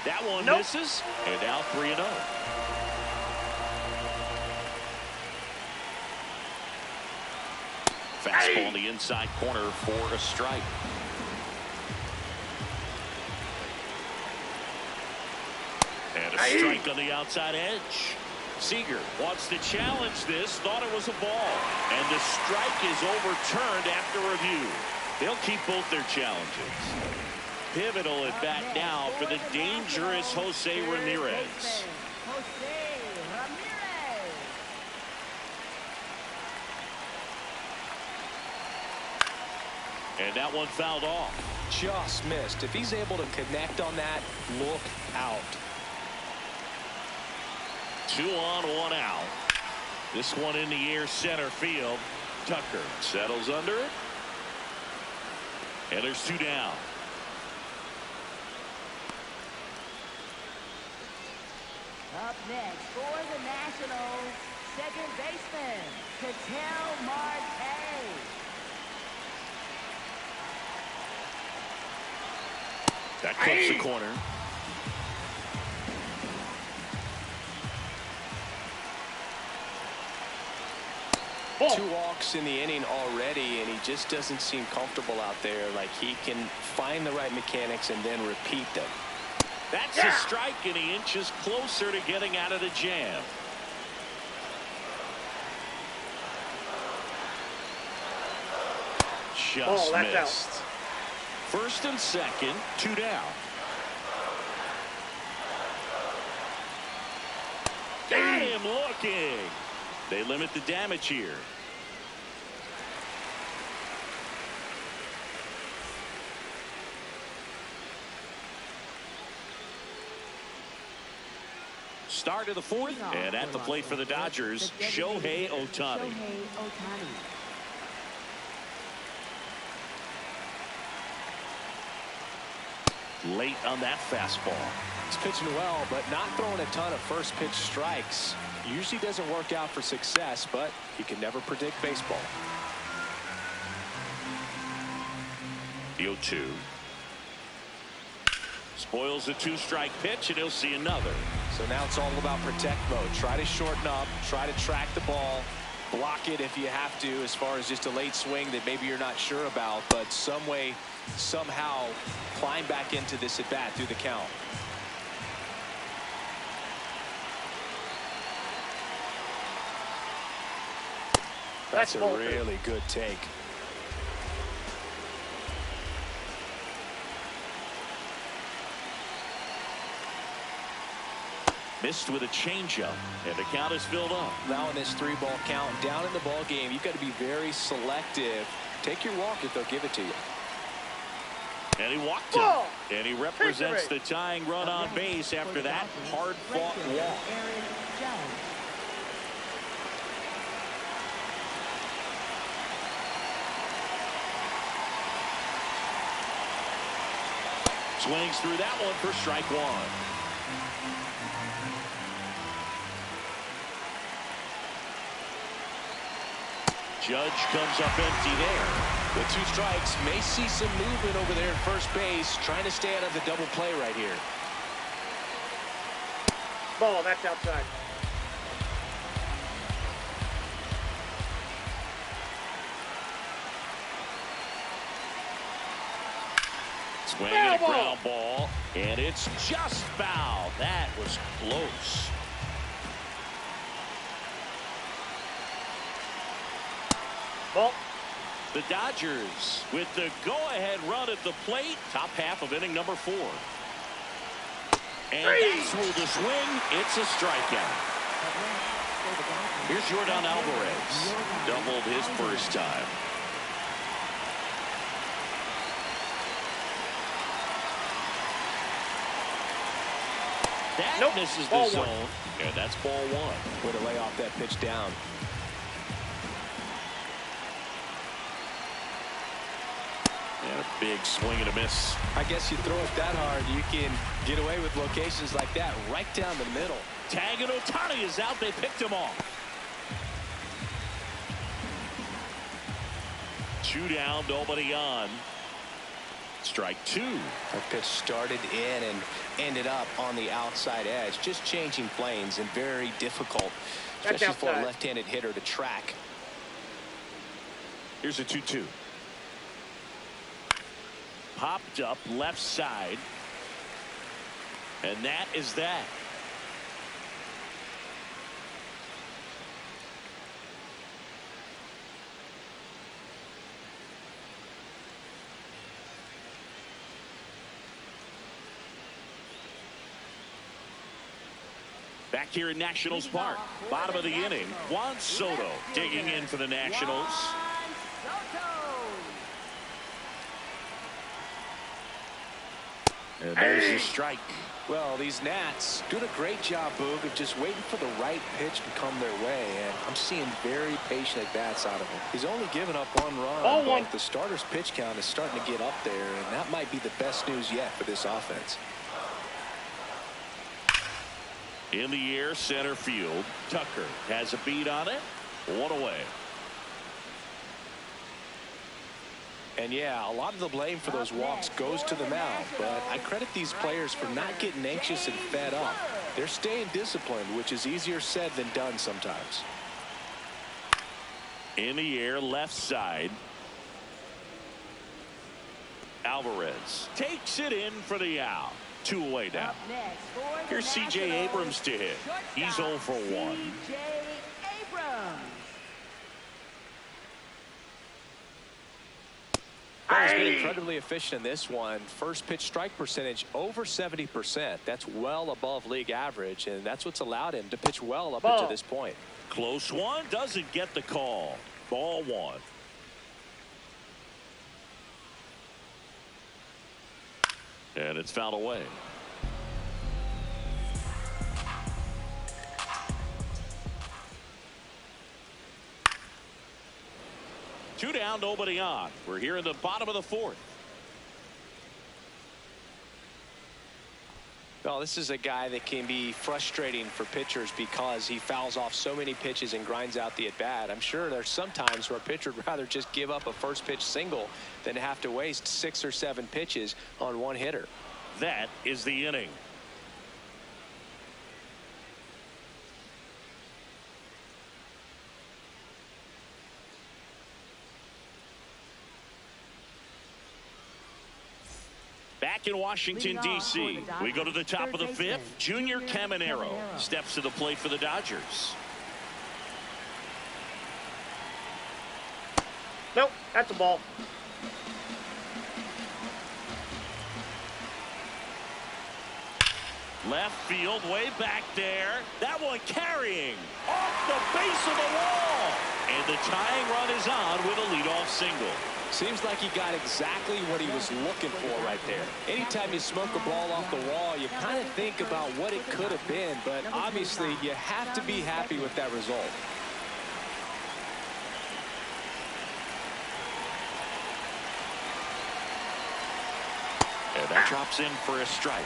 That one misses, and now 3-0. Fastball in the inside corner for a strike. And a strike on the outside edge. Seager wants to challenge this, thought it was a ball, and the strike is overturned after review. They'll keep both their challenges. Pivotal at bat now for the dangerous Jose Ramirez. And that one fouled off. Just missed. If he's able to connect on that, look out. 2 on, 1 out. This one in the air center field. Tucker settles under it. And there's 2 down. Up next for the Nationals, second baseman, Ketel Marte. That clips the corner. Oh. 2 walks in the inning already, and he just doesn't seem comfortable out there. Like he can find the right mechanics and then repeat them. That's a strike, and he inches closer to getting out of the jam. Just missed. Out. First and second, 2 down. Got him looking. They limit the damage here. Start of the 4th, and at the plate for the Dodgers, Shohei Ohtani. Late on that fastball. He's pitching well, but not throwing a ton of first pitch strikes. Usually doesn't work out for success, but you can never predict baseball. The 0-2. Spoils a 2-strike pitch, and he'll see another. So now it's all about protect mode. Try to shorten up, try to track the ball, block it if you have to, as far as just a late swing that maybe you're not sure about, but some way, somehow climb back into this at bat through the count. That's a really good take. Missed with a changeup, and the count is filled up. Now in this 3-ball count, down in the ball game, you've got to be very selective. Take your walk if they'll give it to you. And he walked him. And he represents the tying run on base after that hard-fought walk. Swings through that one for strike one. Judge comes up empty there. With 2 strikes, may see some movement over there at first base, trying to stay out of the double play right here. Ball, that's outside. Swinging a ground ball, and it's just foul. That was close. Ball. The Dodgers with the go-ahead run at the plate. Top half of inning number 4. And that's ruled a swing. It's a strikeout. Here's Jordan Alvarez. Doubled his first time. That misses the zone. And that's ball 1. Way to lay off that pitch down. And a big swing and a miss. I guess you throw it that hard, you can get away with locations like that right down the middle. Tag and Ohtani is out. They picked him off. 2 down, nobody on. Strike 2. That pitch started in and ended up on the outside edge. Just changing planes and very difficult, especially for a left-handed hitter to track. Here's a 2-2. Popped up left side. And that is that. Back here in Nationals Park, bottom of the inning, Juan Soto digging in for the Nationals. And there's a strike. Well, these Nats doing a great job, Boog, of just waiting for the right pitch to come their way, and I'm seeing very patient at-bats out of him. He's only given up 1 run, but the starter's pitch count is starting to get up there, and that might be the best news yet for this offense. In the air, center field. Tucker has a beat on it. 1 away. And yeah, a lot of the blame for those walks goes to the mound, but I credit these players for not getting anxious and fed up. They're staying disciplined, which is easier said than done sometimes. In the air, left side. Alvarez takes it in for the out. 2 away now. Here's C.J. Abrams to hit. He's 0 for 1. C.J. Abrams. Well, he's been incredibly efficient in this one. First pitch strike percentage over 70%. That's well above league average, and that's what's allowed him to pitch well up until this point. Close one, doesn't get the call. Ball 1. And it's fouled away. Two down, nobody on. We're here in the bottom of the 4th. Well, this is a guy that can be frustrating for pitchers because he fouls off so many pitches and grinds out the at-bat. I'm sure there's some times where a pitcher would rather just give up a first pitch single than have to waste 6 or 7 pitches on one hitter. That is the inning. Back in Washington, D.C., we go to the top of the 5th. Junior Caminero steps to the plate for the Dodgers. Nope, that's a ball. Left field, way back there. That one carrying off the base of the wall. And the tying run is on with a leadoff single. Seems like he got exactly what he was looking for right there. Anytime you smoke a ball off the wall, you kind of think about what it could have been, but obviously you have to be happy with that result. And that drops in for a strike.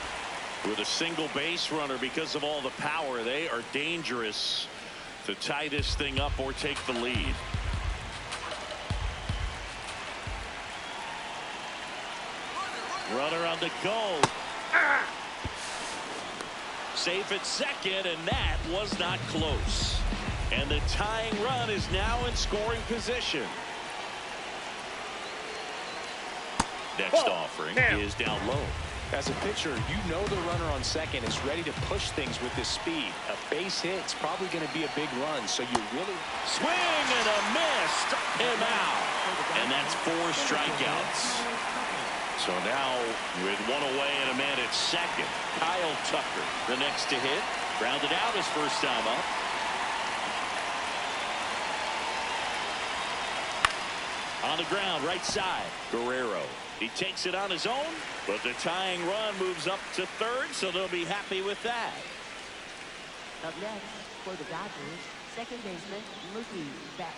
With a single base runner, because of all the power, they are dangerous to tie this thing up or take the lead. Runner on the go. Safe at second, and that was not close. And the tying run is now in scoring position. Next offering is down low. As a pitcher, you know the runner on second is ready to push things with this speed. A base hit's probably going to be a big run, so you really... Swing and a miss. Struck him out. And that's 4 strikeouts. So now, with one away and a man at second, Kyle Tucker, the next to hit. Grounded out his first time up. On the ground, right side, Guerrero. He takes it on his own, but the tying run moves up to third, so they'll be happy with that. Up next, for the Dodgers, second baseman Mookie Betts.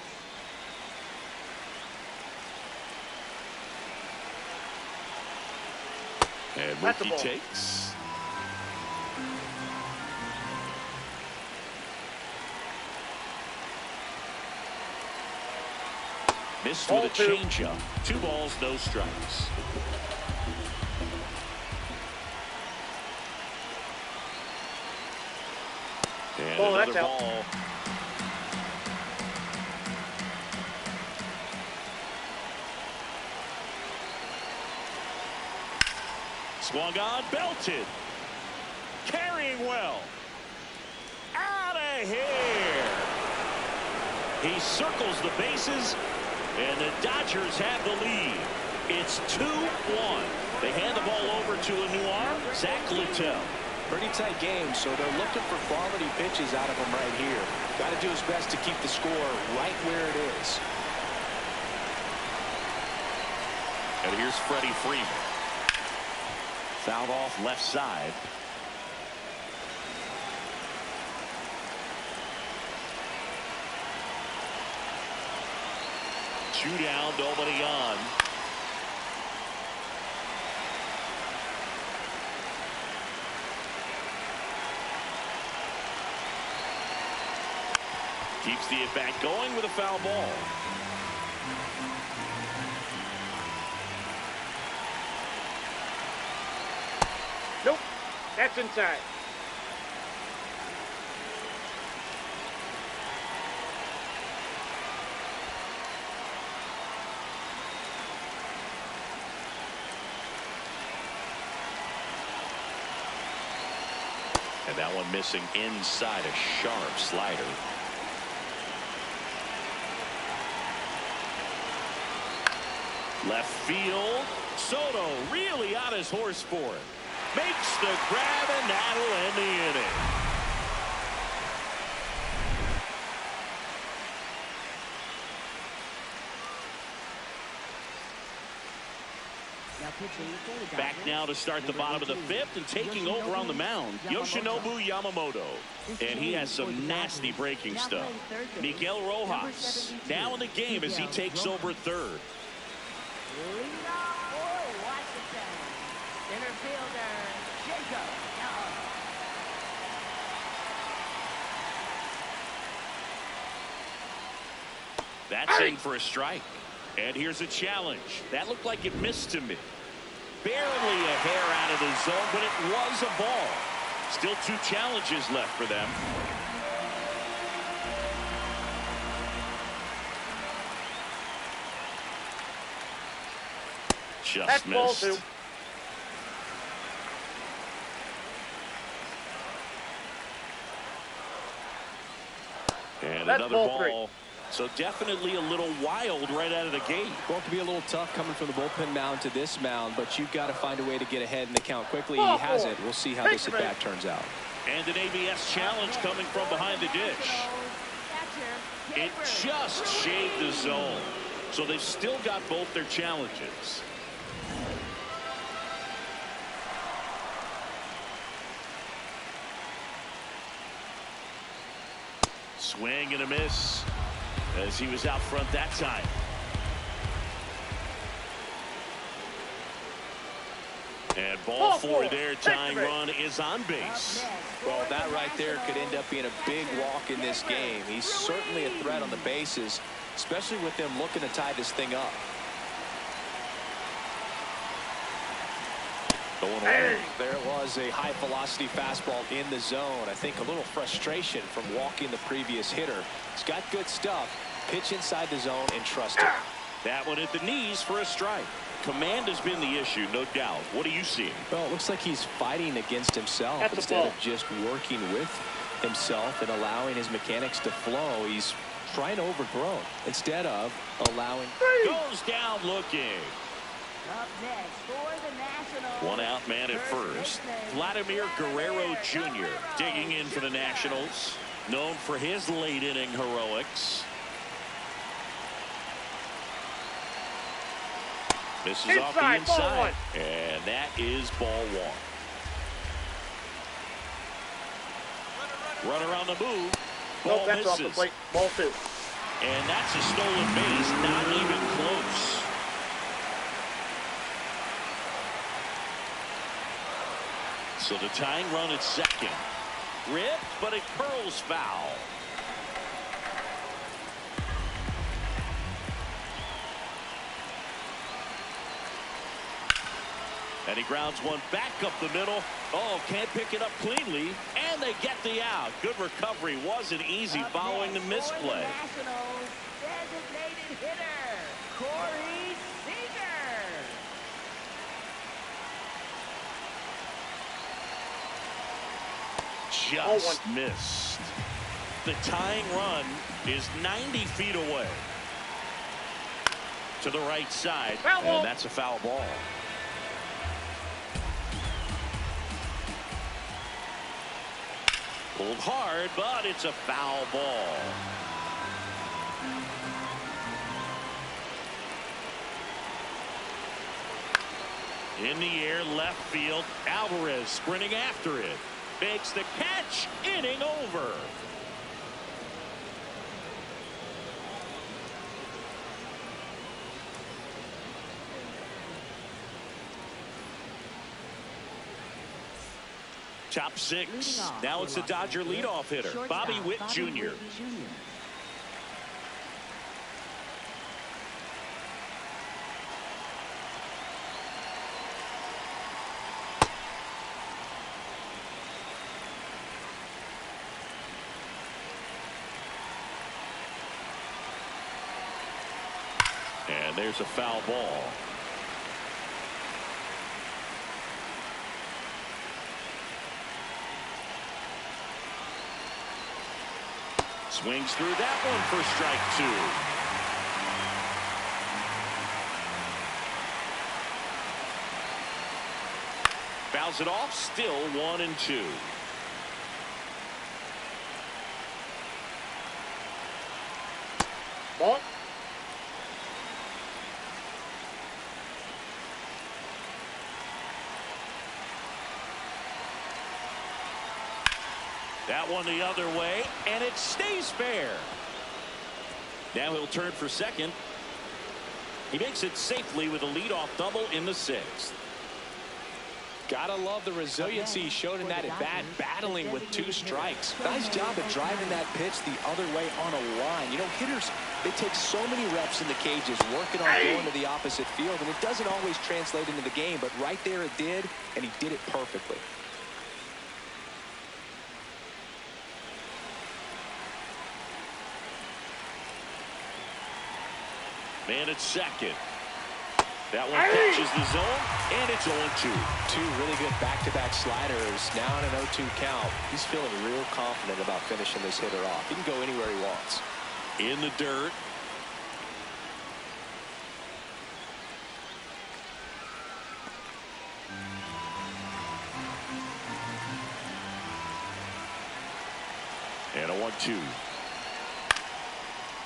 And That's a Mookie ball. takes. Missed with a changeup. 2 balls, no strikes. And Oh, another that's out. ball. Swung on, belted. Carrying well. Out of here. He circles the bases, and the Dodgers have the lead. It's 2-1. They hand the ball over to a new arm, Zach Littell. Pretty tight game, so they're looking for quality pitches out of him right here. Got to do his best to keep the score right where it is. And here's Freddie Freeman. Fouled off left side. Two down, nobody on. Keeps the at-bat going with a foul ball. Nope. That's inside. And that one missing inside, a sharp slider. Left field. Soto really on his horse for it. Makes the grab, and that'll end the inning. Back now to start the bottom of the 5th, and taking over on the mound, Yoshinobu Yamamoto. And he has some nasty breaking stuff. Miguel Rojas now in the game as he takes over third. Lead off for Washington. Center fielder, Jacob Young. That's in for a strike. And here's a challenge. That looked like it missed to me. Barely a hair out of the zone, but it was a ball. Still 2 challenges left for them. Just That's ball missed. 2. And That's another ball ball. So definitely a little wild right out of the gate. Well, it could be a little tough coming from the bullpen mound to this mound, but you've got to find a way to get ahead in the count quickly. He has it. We'll see how this at-bat turns out. And an ABS challenge coming from behind the dish. It just shaved the zone. So they've still got both their challenges. Swing and a miss as he was out front that time. And ball four there. Tying run is on base. Well, that right there could end up being a big walk in this game. He's certainly a threat on the bases, especially with them looking to tie this thing up. There was a high velocity fastball in the zone. I think a little frustration from walking the previous hitter. He's got good stuff. Pitch inside the zone and trust it. That one at the knees for a strike. Command has been the issue, no doubt. What are you seeing? Well, it looks like he's fighting against himself instead of just working with himself and allowing his mechanics to flow. He's trying to overthrow instead of allowing. Goes down looking. Up next for the Nationals. One out man at first. Vladimir Guerrero Jr. digging in for the Nationals. Known for his late inning heroics. This is off the inside. And that is ball one. Runner on the move. Ball that's misses. off the plate. Ball two. And that's a stolen base. Not even close. So the tying run at second. Ripped, but it curls foul. And he grounds one back up the middle. Oh, can't pick it up cleanly. And they get the out. Good recovery. Wasn't easy following the misplay. Nationals designated hitter, Corey Seager. Just missed. The tying run is 90 feet away. To the right side. And that's a foul ball. Pulled hard, but it's a foul ball. In the air, left field. Alvarez sprinting after it. Makes the catch. Inning over. Top six. Now it's the Dodger leadoff hitter, Bobby Witt Jr. And there's a foul ball. Swings through that one for strike two. Fouls it off, still 1-2. Ball. That one the other way, and it stays fair. Now he'll turn for second. He makes it safely with a leadoff double in the sixth. Gotta love the resiliency he showed in that at bat, battling with 2 strikes. Nice job of driving that pitch the other way on a line. You know, hitters, they take so many reps in the cages, working on going to the opposite field, and it doesn't always translate into the game, but right there it did, and he did it perfectly. Man at second. That one catches the zone, and it's 0-2. 2 really good back-to-back sliders. Now in an 0-2 count. He's feeling real confident about finishing this hitter off. He can go anywhere he wants. In the dirt. And a 1-2.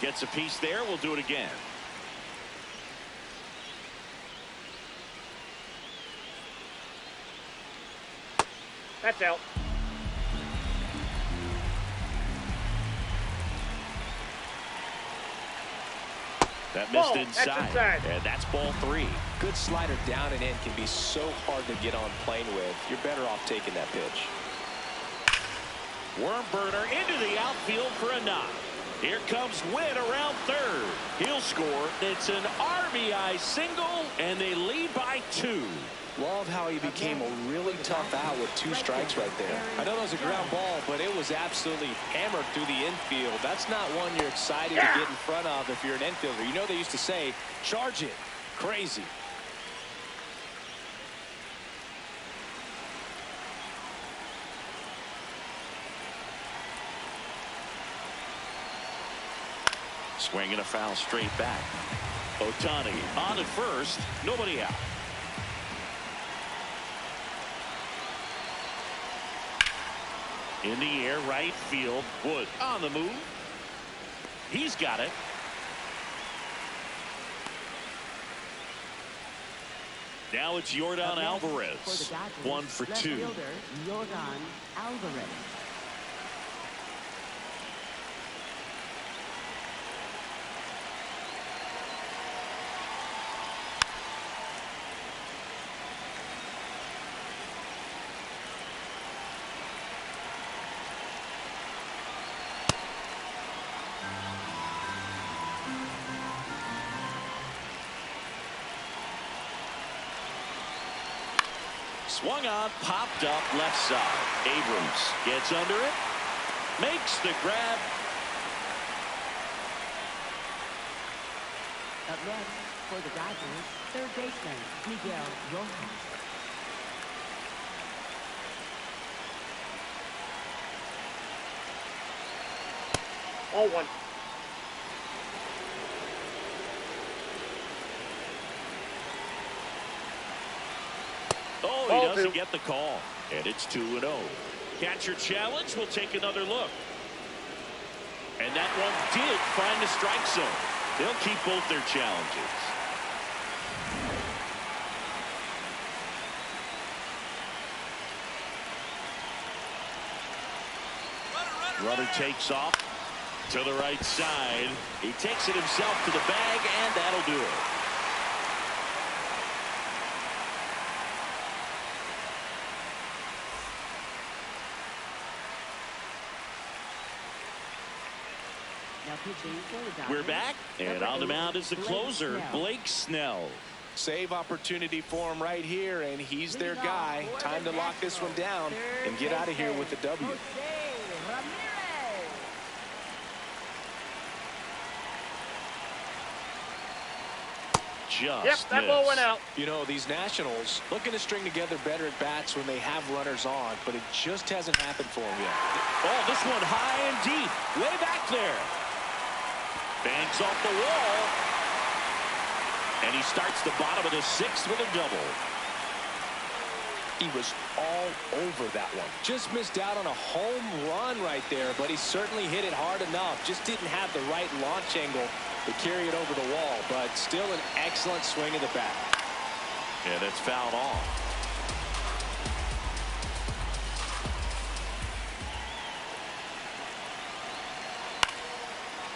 Gets a piece there. We'll do it again. That's out. That missed Ball. inside. That's inside. And that's ball 3. Good slider down and in can be so hard to get on plane with. You're better off taking that pitch. Worm burner into the outfield for a knock. Here comes Witt around third. He'll score. It's an RBI single, and they lead by 2. Love how he became a really tough out with 2 strikes right there. I know that was a ground ball, but it was absolutely hammered through the infield. That's not one you're excited to get in front of if you're an infielder. You know they used to say, charge it. Crazy. Swinging a foul straight back. Ohtani on at first. Nobody out. In the air, right field. Wood on the move. He's got it. Now it's Yordan Alvarez. 1 for 2. Yordan Alvarez. Swung on, popped up left side. Abrams gets under it, makes the grab. Up next for the Dodgers, third baseman Miguel Rojas. All 1. Oh, he doesn't get the call. And it's 2-0. Catcher challenge. We'll take another look. And that one did find the strike zone. They'll keep both their challenges. Runner takes off to the right side. He takes it himself to the bag, and that'll do it. We're back, and on the mound is the closer, Blake Snell. Save opportunity for him right here, and he's their guy. Time to lock this one down and get out of here with the W. Just that ball went out. You know, these Nationals looking to string together better at bats when they have runners on, but it just hasn't happened for them yet. Oh, this one high and deep, way back there. Banks off the wall. And he starts the bottom of the 6th with a double. He was all over that one. Just missed out on a home run right there, but he certainly hit it hard enough. Just didn't have the right launch angle to carry it over the wall, but still an excellent swing of the bat. And it's fouled off.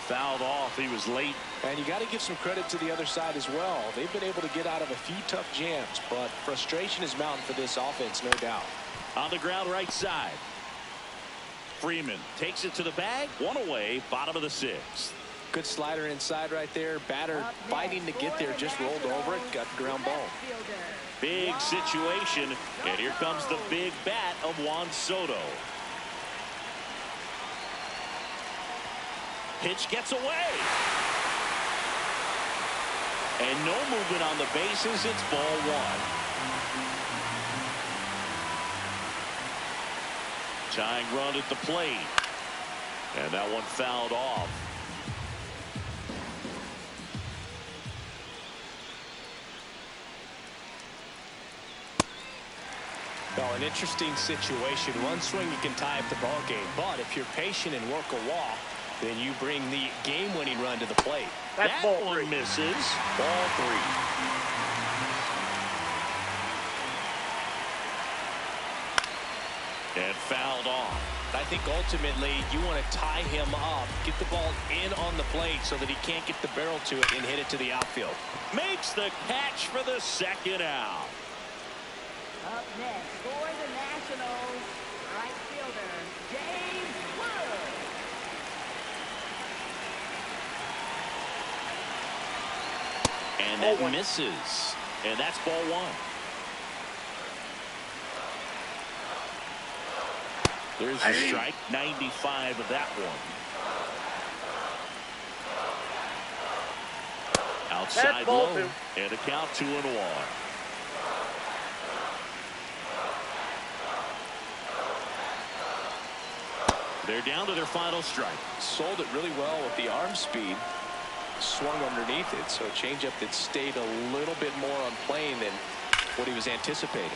Fouled off. He was late. And you got to give some credit to the other side as well. They've been able to get out of a few tough jams, but frustration is mounting for this offense, no doubt. On the ground right side. Freeman takes it to the bag. 1 away, bottom of the 6th. Good slider inside right there. Batter fighting to get there, just rolled over it, got the ground ball. Big situation, and here comes the big bat of Juan Soto. Pitch gets away. And no movement on the bases. It's ball 1. Tying run at the plate. And that one fouled off. Well, an interesting situation. One swing, you can tie up the ball game. But if you're patient and work a walk, then you bring the game-winning run to the plate. That's that ball one three. misses. Ball three. And fouled off. I think ultimately you want to tie him up, get the ball in on the plate so that he can't get the barrel to it and hit it to the outfield. Makes the catch for the second out. Up next for the Nationals, right fielder, James Wood. And that Ball one. misses. And that's ball one. There's a strike, 95 of that one. Outside That's ball low, two. and a count 2-1. They're down to their final strike. Sold it really well with the arm speed. Swung underneath it, so a changeup that stayed a little bit more on plane than what he was anticipating.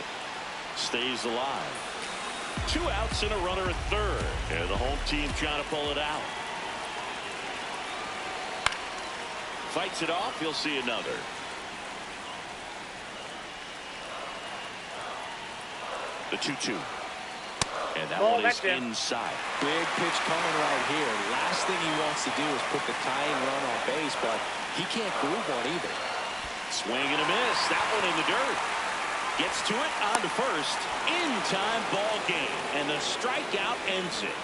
Stays alive. 2 outs and a runner at third. And the home team trying to pull it out. Fights it off. He'll see another. The 2-2. And that Ball, one is that's in. inside. Big pitch coming right here. Last thing he wants to do is put the tying run on base, but he can't groove one either. Swing and a miss. That one in the dirt. Gets to it, on to first. In time, ball game. And the strikeout ends it.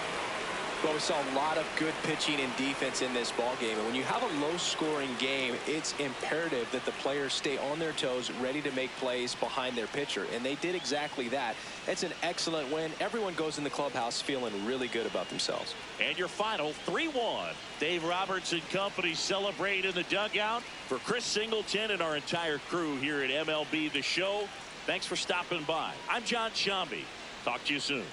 Well, we saw a lot of good pitching and defense in this ball game. And when you have a low-scoring game, it's imperative that the players stay on their toes, ready to make plays behind their pitcher. And they did exactly that. It's an excellent win. Everyone goes in the clubhouse feeling really good about themselves. And your final 3-1. Dave Roberts and company celebrate in the dugout. For Chris Singleton and our entire crew here at MLB The Show, thanks for stopping by. I'm John Shambi. Talk to you soon.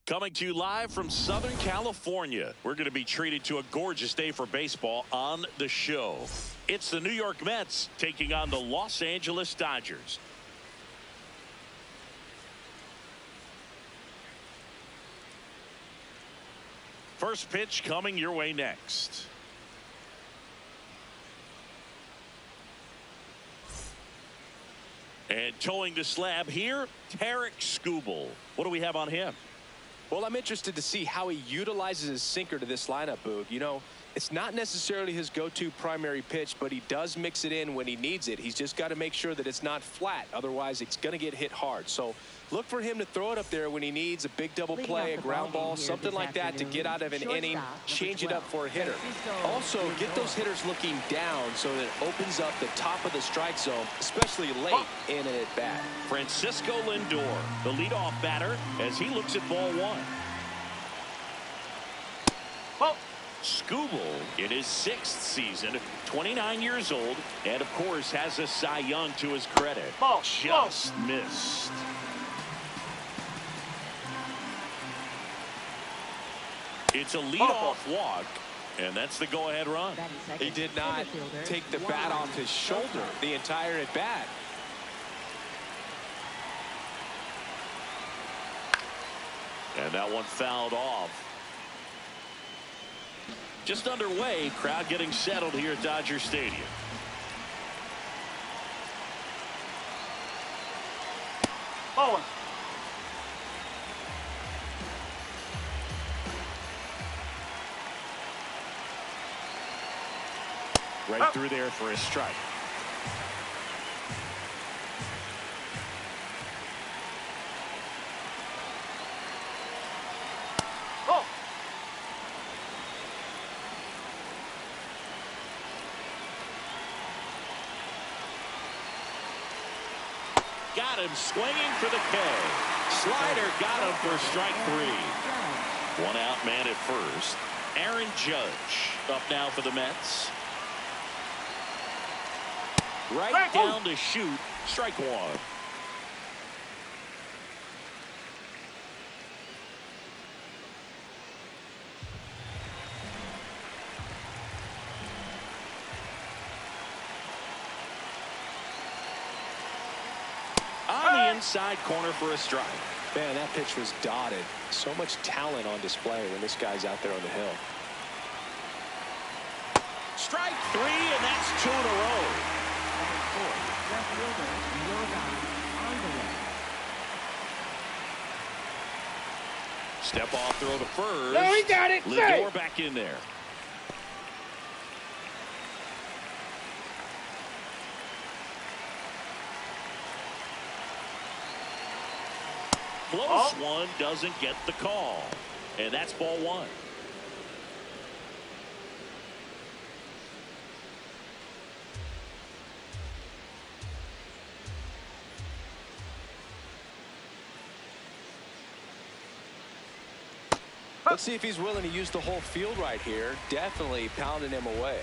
Coming to you live from Southern California. We're going to be treated to a gorgeous day for baseball on the show. It's the New York Mets taking on the Los Angeles Dodgers. First pitch coming your way next. And towing the slab here, Tarik Skubal. What do we have on him? Well, I'm interested to see how he utilizes his sinker to this lineup, Boog. You know, it's not necessarily his go-to primary pitch, but he does mix it in when he needs it. He's just got to make sure that it's not flat. Otherwise, it's going to get hit hard. So look for him to throw it up there when he needs a big double play, a ground ball, something like that to get out of an inning, change it up for a hitter. Also, get those hitters looking down so that it opens up the top of the strike zone, especially late in an at-bat. Francisco Lindor, the leadoff batter, as he looks at ball one. Skubal in his 6th season, 29 years old, and of course has a Cy Young to his credit. Just missed. It's a leadoff walk, and that's the go-ahead run. He did not take the bat off his shoulder the entire at-bat. And that one fouled off. Just underway, crowd getting settled here at Dodger Stadium. Bowling. Right through there for a strike. Got him swinging for the K. Slider got him for strike 3. One out man at first. Aaron Judge up now for the Mets. Right down to shoot. Strike 1. On the inside corner for a strike. Man, that pitch was dotted. So much talent on display when this guy's out there on the hill. Strike 3, and that's 2 in a row. Step off throw to first. No, he got it. Lindor back in there. Close one doesn't get the call. And that's ball 1. Let's see if he's willing to use the whole field right here. Definitely pounding him away.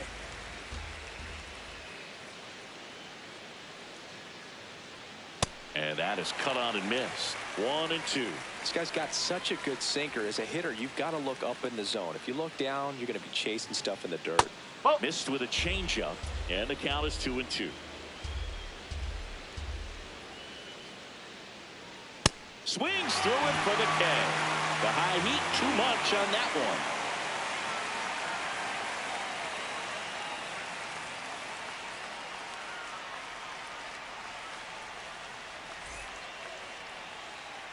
And that is cut on and missed. 1 and 2. This guy's got such a good sinker. As a hitter, you've got to look up in the zone. If you look down, you're going to be chasing stuff in the dirt. Missed with a changeup, and the count is 2 and 2. Swings through it for the K. The high heat, too much on that one.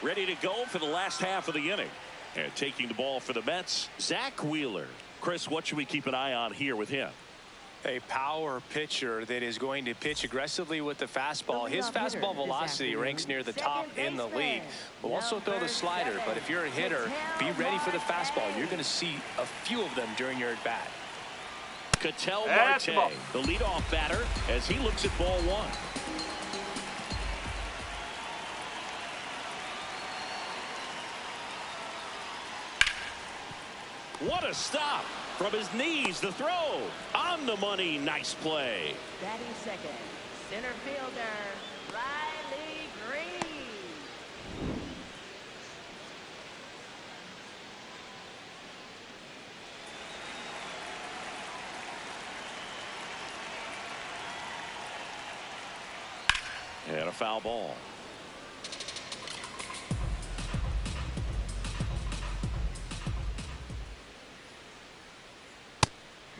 Ready to go for the last half of the inning. And taking the ball for the Mets, Zach Wheeler. Chris, what should we keep an eye on here with him? A power pitcher that is going to pitch aggressively with the fastball. His fastball velocity ranks near the top in the league. Will also throw the slider, but if you're a hitter, be ready for the fastball. You're going to see a few of them during your at-bat. Ketel Marte, the leadoff batter, as he looks at ball 1. What a stop from his knees. The throw on the money. Nice play. Batting second, center fielder Riley Green. And a foul ball.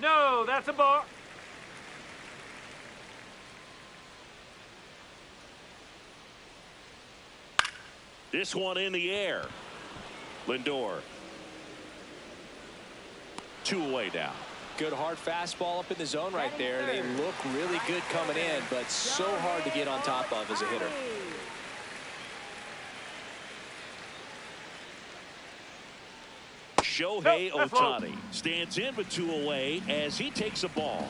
No, that's a ball. This one in the air. Lindor. 2 away now. Good hard fastball up in the zone right there. They look really good coming in, but so hard to get on top of as a hitter. Shohei Ohtani stands in with 2 away as he takes a ball.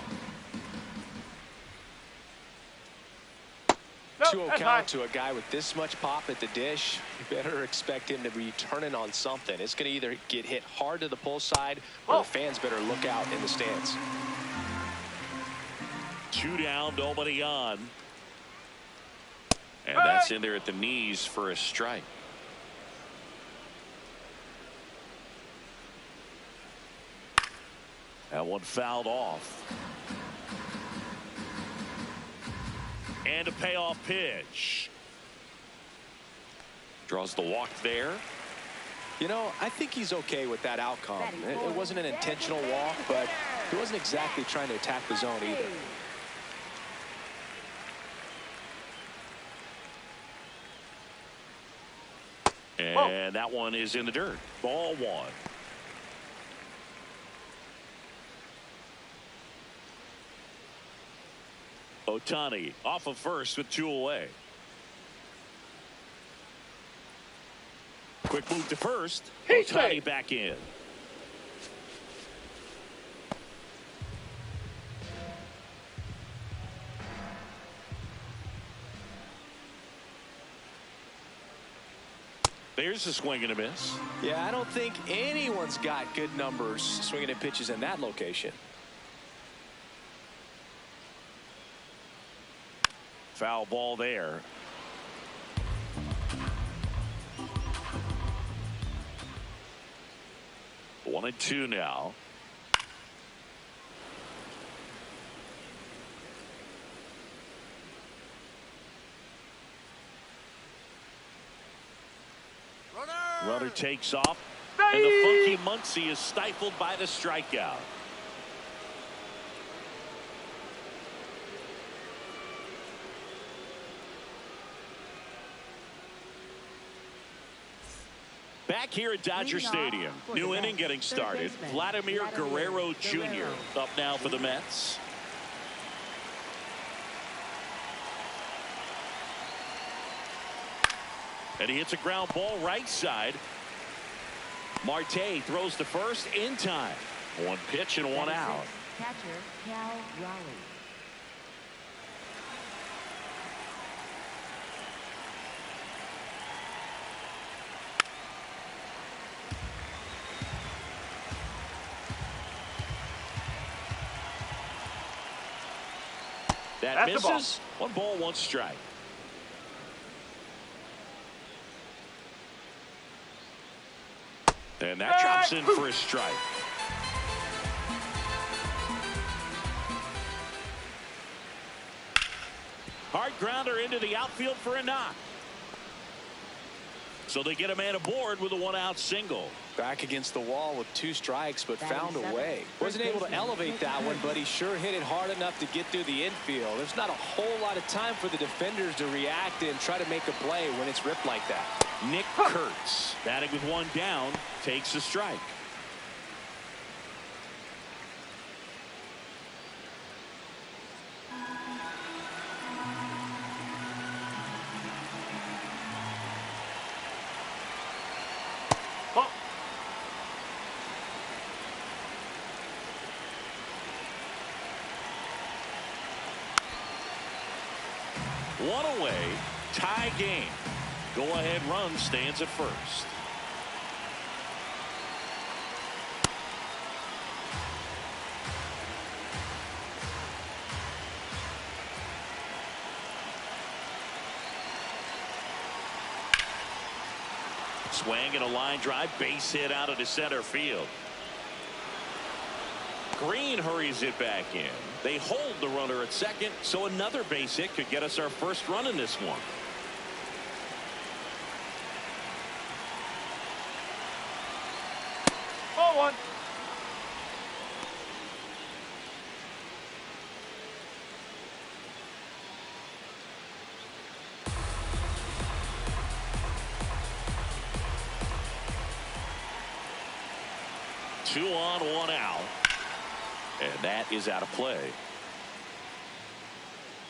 2-0 count to a guy with this much pop at the dish. You better expect him to be turning on something. It's going to either get hit hard to the pull side, or the fans better look out in the stands. 2 down, nobody on. And that's in there at the knees for a strike. That one fouled off. And a payoff pitch. Draws the walk there. You know, I think he's okay with that outcome. It wasn't an intentional walk, but he wasn't exactly trying to attack the zone either. And that one is in the dirt. Ball 1. Ohtani off of first with 2 away. Quick move to first. Ohtani back in. There's a swing and a miss. Yeah, I don't think anyone's got good numbers swinging at pitches in that location. Foul ball there. One and 2 now. Runner takes off, and the funky Muncy is stifled by the strikeout. Back here at Dodger Stadium, new inning getting started. Vladimir Guerrero Jr. up now for the Mets. And he hits a ground ball right side. Marte throws to first in time. 1 pitch and 1 out. Catcher Cal Raleigh. That misses. 1 ball, 1 strike. And that drops in for a strike. Hard grounder into the outfield for a knock. So they get a man aboard with a 1-out single. Back against the wall with 2 strikes, but found a way. Wasn't able to elevate that one, but he sure hit it hard enough to get through the infield. There's not a whole lot of time for the defenders to react and try to make a play when it's ripped like that. Nick Kurtz, batting with 1 down, takes a strike. One away, tie game. Go-ahead run stands at first. Swing and a line drive, base hit out of the center field. Green hurries it back in. They hold the runner at second, so another base hit could get us our first run in this one. Ball one. Two on, one out. And that is out of play.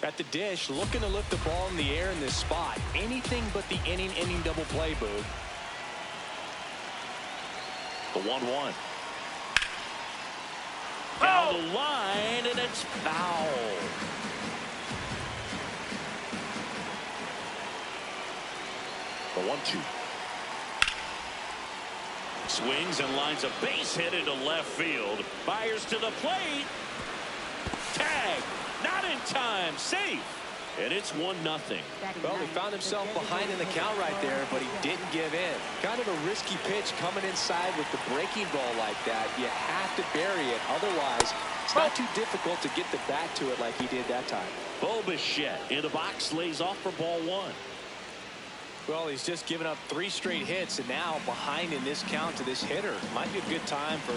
At the dish, looking to lift the ball in the air in this spot. Anything but the inning double play, Boog. The 1-1. Down the line, and it's foul. The 1-2. Swings and lines a base hit into left field. Fires to the plate. Tag. Not in time. Safe. And it's 1-0. Well, he found himself behind in the count right there, but he didn't give in. Kind of a risky pitch coming inside with the breaking ball like that. You have to bury it. Otherwise, it's not too difficult to get the bat to it like he did that time. Bo Bichette in the box, lays off for ball one. Well, he's just given up 3 straight hits, and now behind in this count to this hitter. Might be a good time for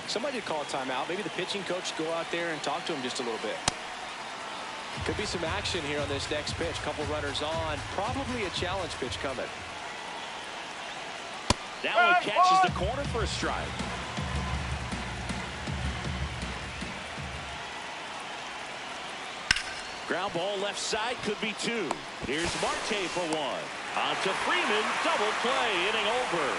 somebody to call a timeout. Maybe the pitching coach go out there and talk to him just a little bit. Could be some action here on this next pitch. Couple runners on. Probably a challenge pitch coming. That one catches the corner for a strike. Ground ball left side, could be 2. Here's Marte for 1. On to Freeman, double play, inning over.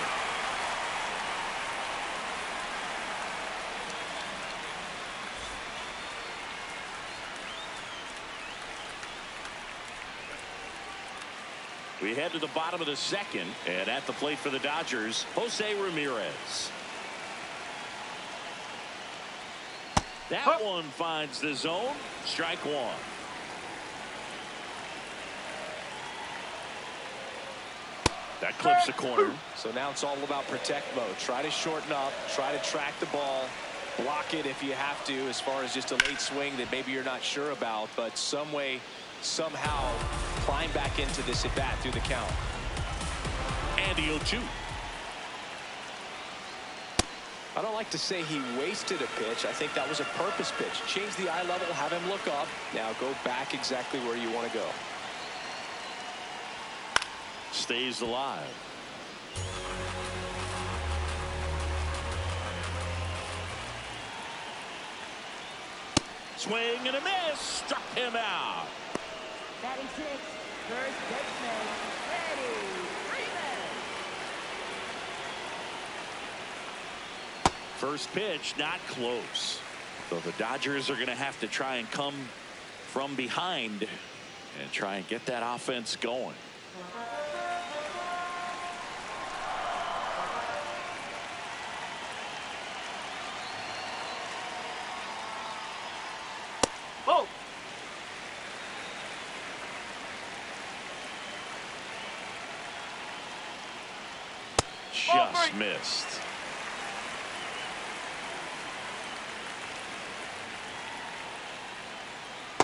We head to the bottom of the second, and at the plate for the Dodgers, Jose Ramirez. That one finds the zone. Strike 1. That clips the corner. So now it's all about protect mode. Try to shorten up, try to track the ball, block it if you have to, as far as just a late swing that maybe you're not sure about, but some way, somehow climb back into this at bat through the count. And he'll shoot. I don't like to say he wasted a pitch. I think that was a purpose pitch. Change the eye level, have him look up. Now go back exactly where you want to go. Stays alive. Swing and a miss. Struck him out. Batting 6, first baseman, Freddie Freeman. First pitch, not close. So the Dodgers are going to have to try and come from behind and try and get that offense going. Oh. Just missed.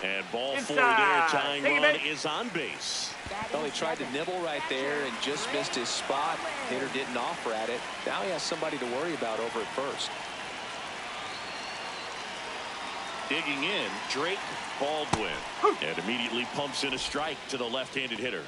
And ball 4 there. Tying run is on base. Well, he tried to nibble right there and just missed his spot. Hitter didn't offer at it. Now he has somebody to worry about over at first. Digging in, Drake Baldwin. And immediately pumps in a strike to the left-handed hitter.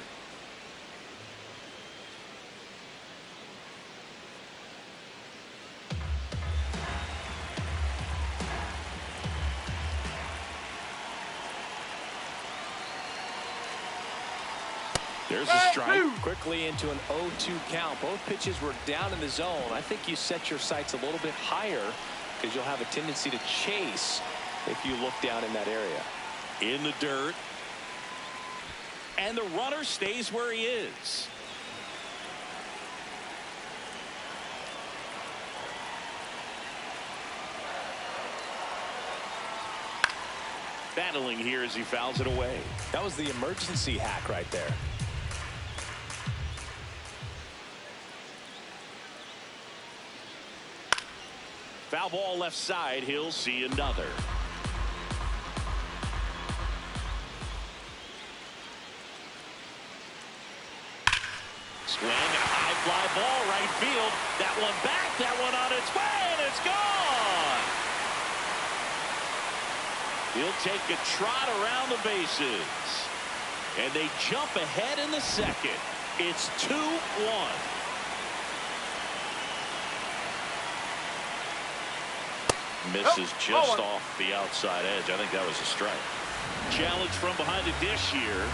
There's a strike. Quickly into an 0-2 count. Both pitches were down in the zone. I think you set your sights a little bit higher because you'll have a tendency to chase if you look down in that area. In the dirt. And the runner stays where he is. Battling here as he fouls it away. That was the emergency hack right there. Foul ball left side. He'll see another. Swing, a high fly ball right field. That one back, that one on its way, and it's gone. He'll take a trot around the bases. And they jump ahead in the second. It's 2-1. Misses just off the outside edge. I think that was a strike. Challenge from behind the dish here.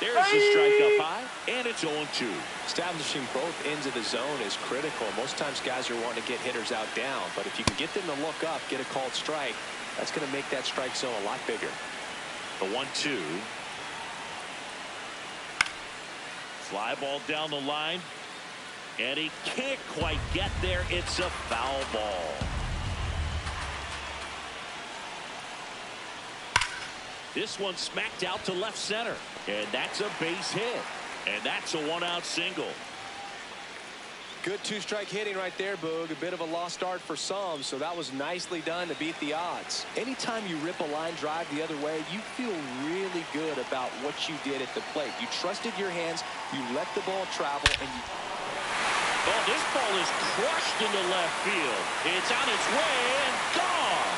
There's the strike up high, and it's 0-2. Establishing both ends of the zone is critical. Most times guys are wanting to get hitters out down, but if you can get them to look up, get a called strike, that's going to make that strike zone a lot bigger. The 1-2. Fly ball down the line, and he can't quite get there. It's a foul ball. This one smacked out to left center, and that's a base hit, and that's a one-out single. Good two-strike hitting right there, Boog. A bit of a lost art for some, so that was nicely done to beat the odds. Anytime you rip a line drive the other way, you feel really good about what you did at the plate. You trusted your hands, you let the ball travel, and you... Oh, this ball is crushed into left field. It's on its way and gone.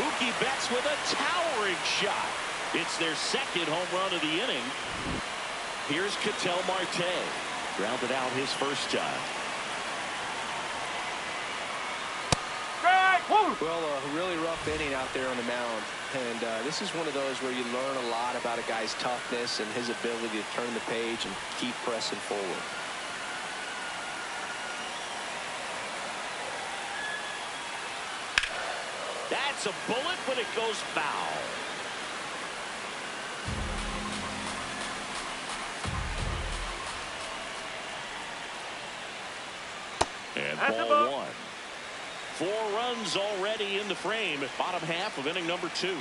Mookie Betts with a towering shot. It's their second home run of the inning. Here's Ketel Marte. Grounded out his first time. Well, a really rough inning out there on the mound. And this is one of those where you learn a lot about a guy's toughness and his ability to turn the page and keep pressing forward. That's a bullet, but it goes foul. And ball one. 4 runs already in the frame at bottom half of inning number 2.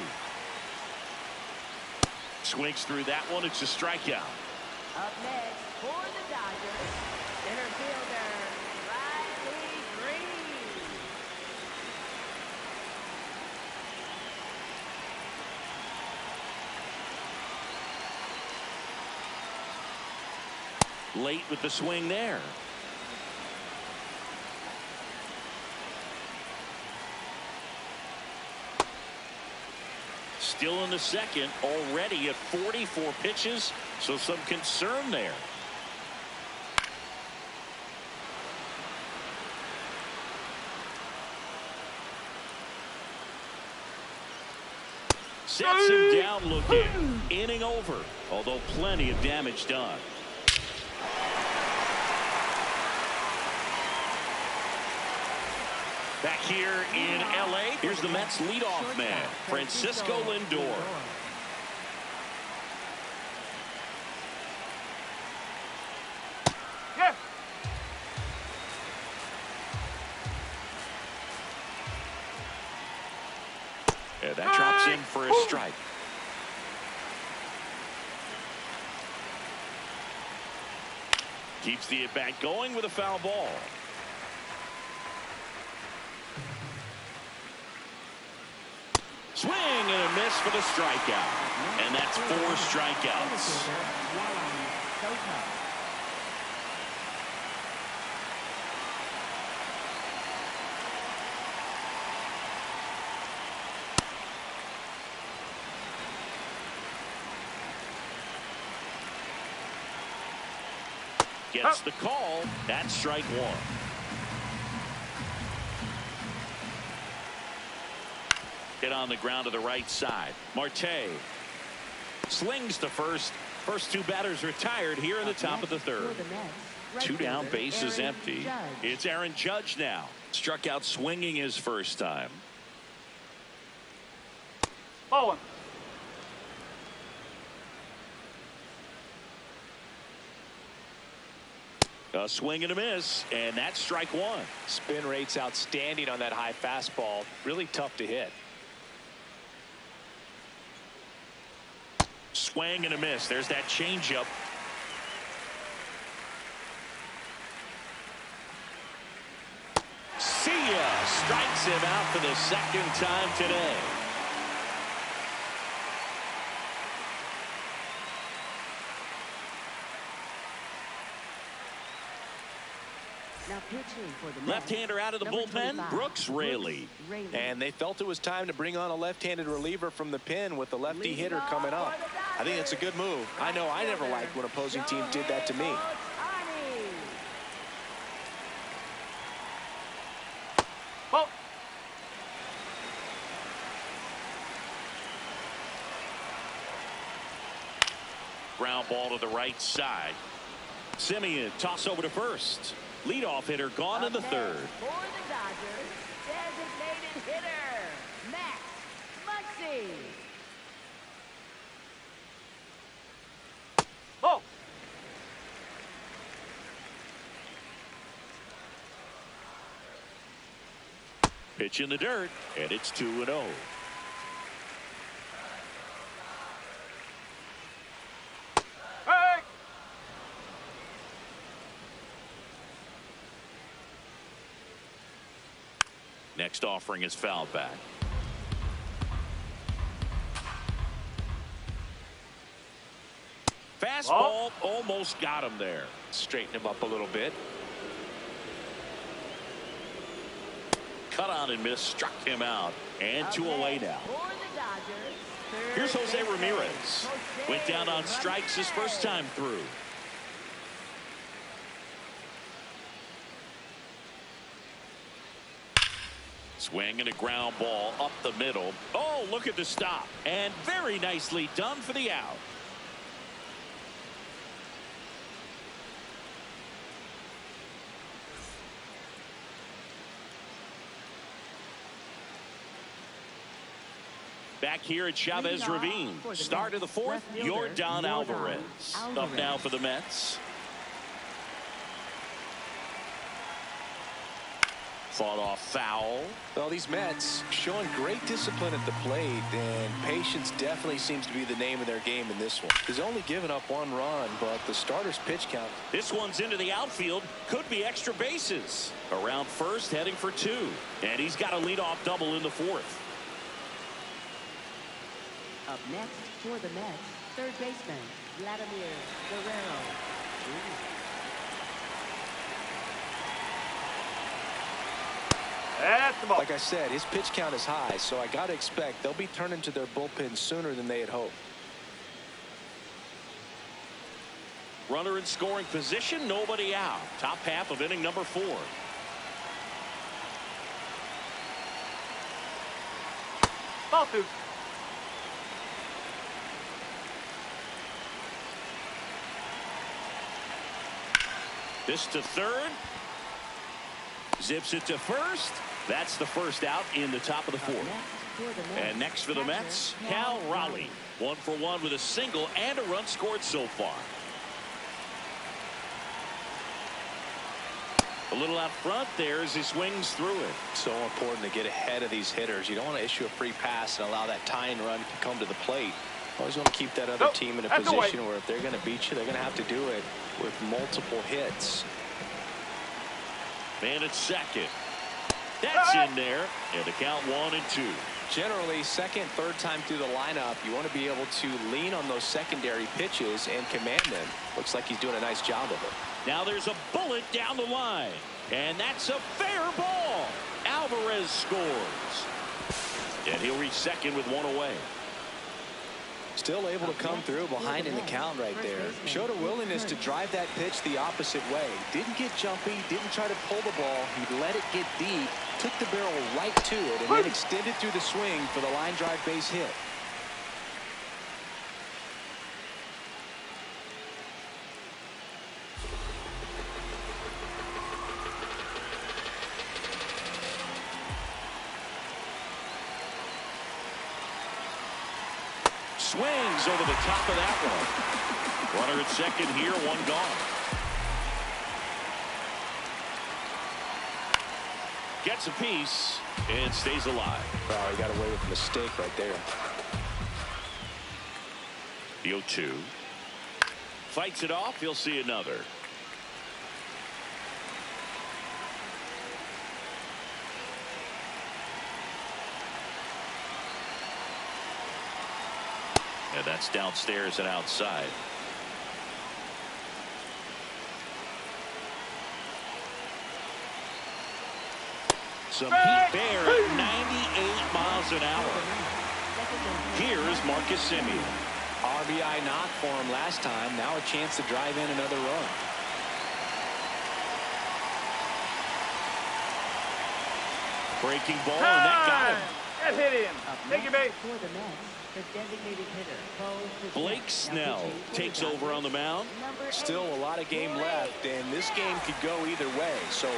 Swings through that one. It's a strikeout. Up next for the Dodgers, center fielder Riley Green. Late with the swing there. Still in the second, already at 44 pitches, so some concern there. Sets him down looking. Inning over, although plenty of damage done. Back here in L.A., here's the Mets leadoff man, Francisco Lindor. Yeah. And that drops in for a strike. Keeps the at-bat going with a foul ball. Swing and a miss for the strikeout. And that's 4 strikeouts. Gets the call. That's strike 1. Hit on the ground to the right side. Marte slings to first. First 2 batters retired here in the top of the 3rd. 2 down, bases empty. It's Aaron Judge now. Struck out swinging his first time. Ball one. A swing and a miss, and that's strike 1. Spin rate's outstanding on that high fastball. Really tough to hit. Swing and a miss. There's that changeup. strikes him out for the second time today. Now pitching for the Mets, Left-hander out of the number bullpen, 25, Brooks Raley. And they felt it was time to bring on a left-handed reliever from the pen with the lefty hitter coming up. I think it's a good move. I know I never liked when opposing teams did that to me. Oh, Ground ball to the right side. Semien toss over to first. Leadoff hitter gone in the third. For the Dodgers, designated hitter, Max Muncy. oh. Pitch in the dirt, and it's 2-0. Hey! Next offering is fouled back. Fastball almost got him there. Straighten him up a little bit. Cut on and miss, struck him out, and 2 away now. For the Dodgers, Here's third Jose baseman, Ramirez. Jose Went down on strikes his first time through. Swing and a ground ball up the middle. Oh, look at the stop. And very nicely done for the out. Back here at Chavez Ravine. Start of the fourth, Yordan Alvarez. Up now for the Mets. Fought off foul. Well, these Mets showing great discipline at the plate, and patience definitely seems to be the name of their game in this one. He's only given up 1 run, but the starter's pitch count. This one's into the outfield. Could be extra bases. Around first, heading for 2. And he's got a leadoff double in the fourth. Up next for the Mets, third baseman, Vladimir Guerrero. That's the ball. Like I said, his pitch count is high, so I got to expect they'll be turning to their bullpen sooner than they had hoped. Runner in scoring position, nobody out. Top half of inning number 4. Ball 2. This to third. Zips it to first. That's the first out in the top of the 4th. And next for the Mets, Cal Raleigh. 1 for 1 with a single and a run scored so far. A little out front there as he swings through it. So important to get ahead of these hitters. You don't want to issue a free pass and allow that tying run to come to the plate. Always want to keep that other team in a position where if they're going to beat you, they're going to have to do it with multiple hits. Man at second. That's in there. And the count 1-2. Generally, second, third time through the lineup, you want to be able to lean on those secondary pitches and command them. Looks like he's doing a nice job of it. Now there's a bullet down the line. And that's a fair ball. Alvarez scores. And he'll reach second with 1 away. Still able to come through behind in the count right there. Showed a willingness to drive that pitch the opposite way. Didn't get jumpy, didn't try to pull the ball. He let it get deep, took the barrel right to it, and then extended through the swing for the line drive base hit. Swings over the top of that one. Runner at second here, 1 gone. Gets a piece and stays alive. Wow, he got away with a mistake right there. The 0-2. Fights it off. He'll see another. Yeah, that's downstairs and outside. Some heat there at 98 miles an hour. Here's Marcus Semien. RBI knock for him last time. Now a chance to drive in another run. Breaking ball, and that got him. That hit him. Take your base. For the Mets, the designated hitter, Blake Snell takes over on the mound. Still a lot of game left, and this game could go either way. So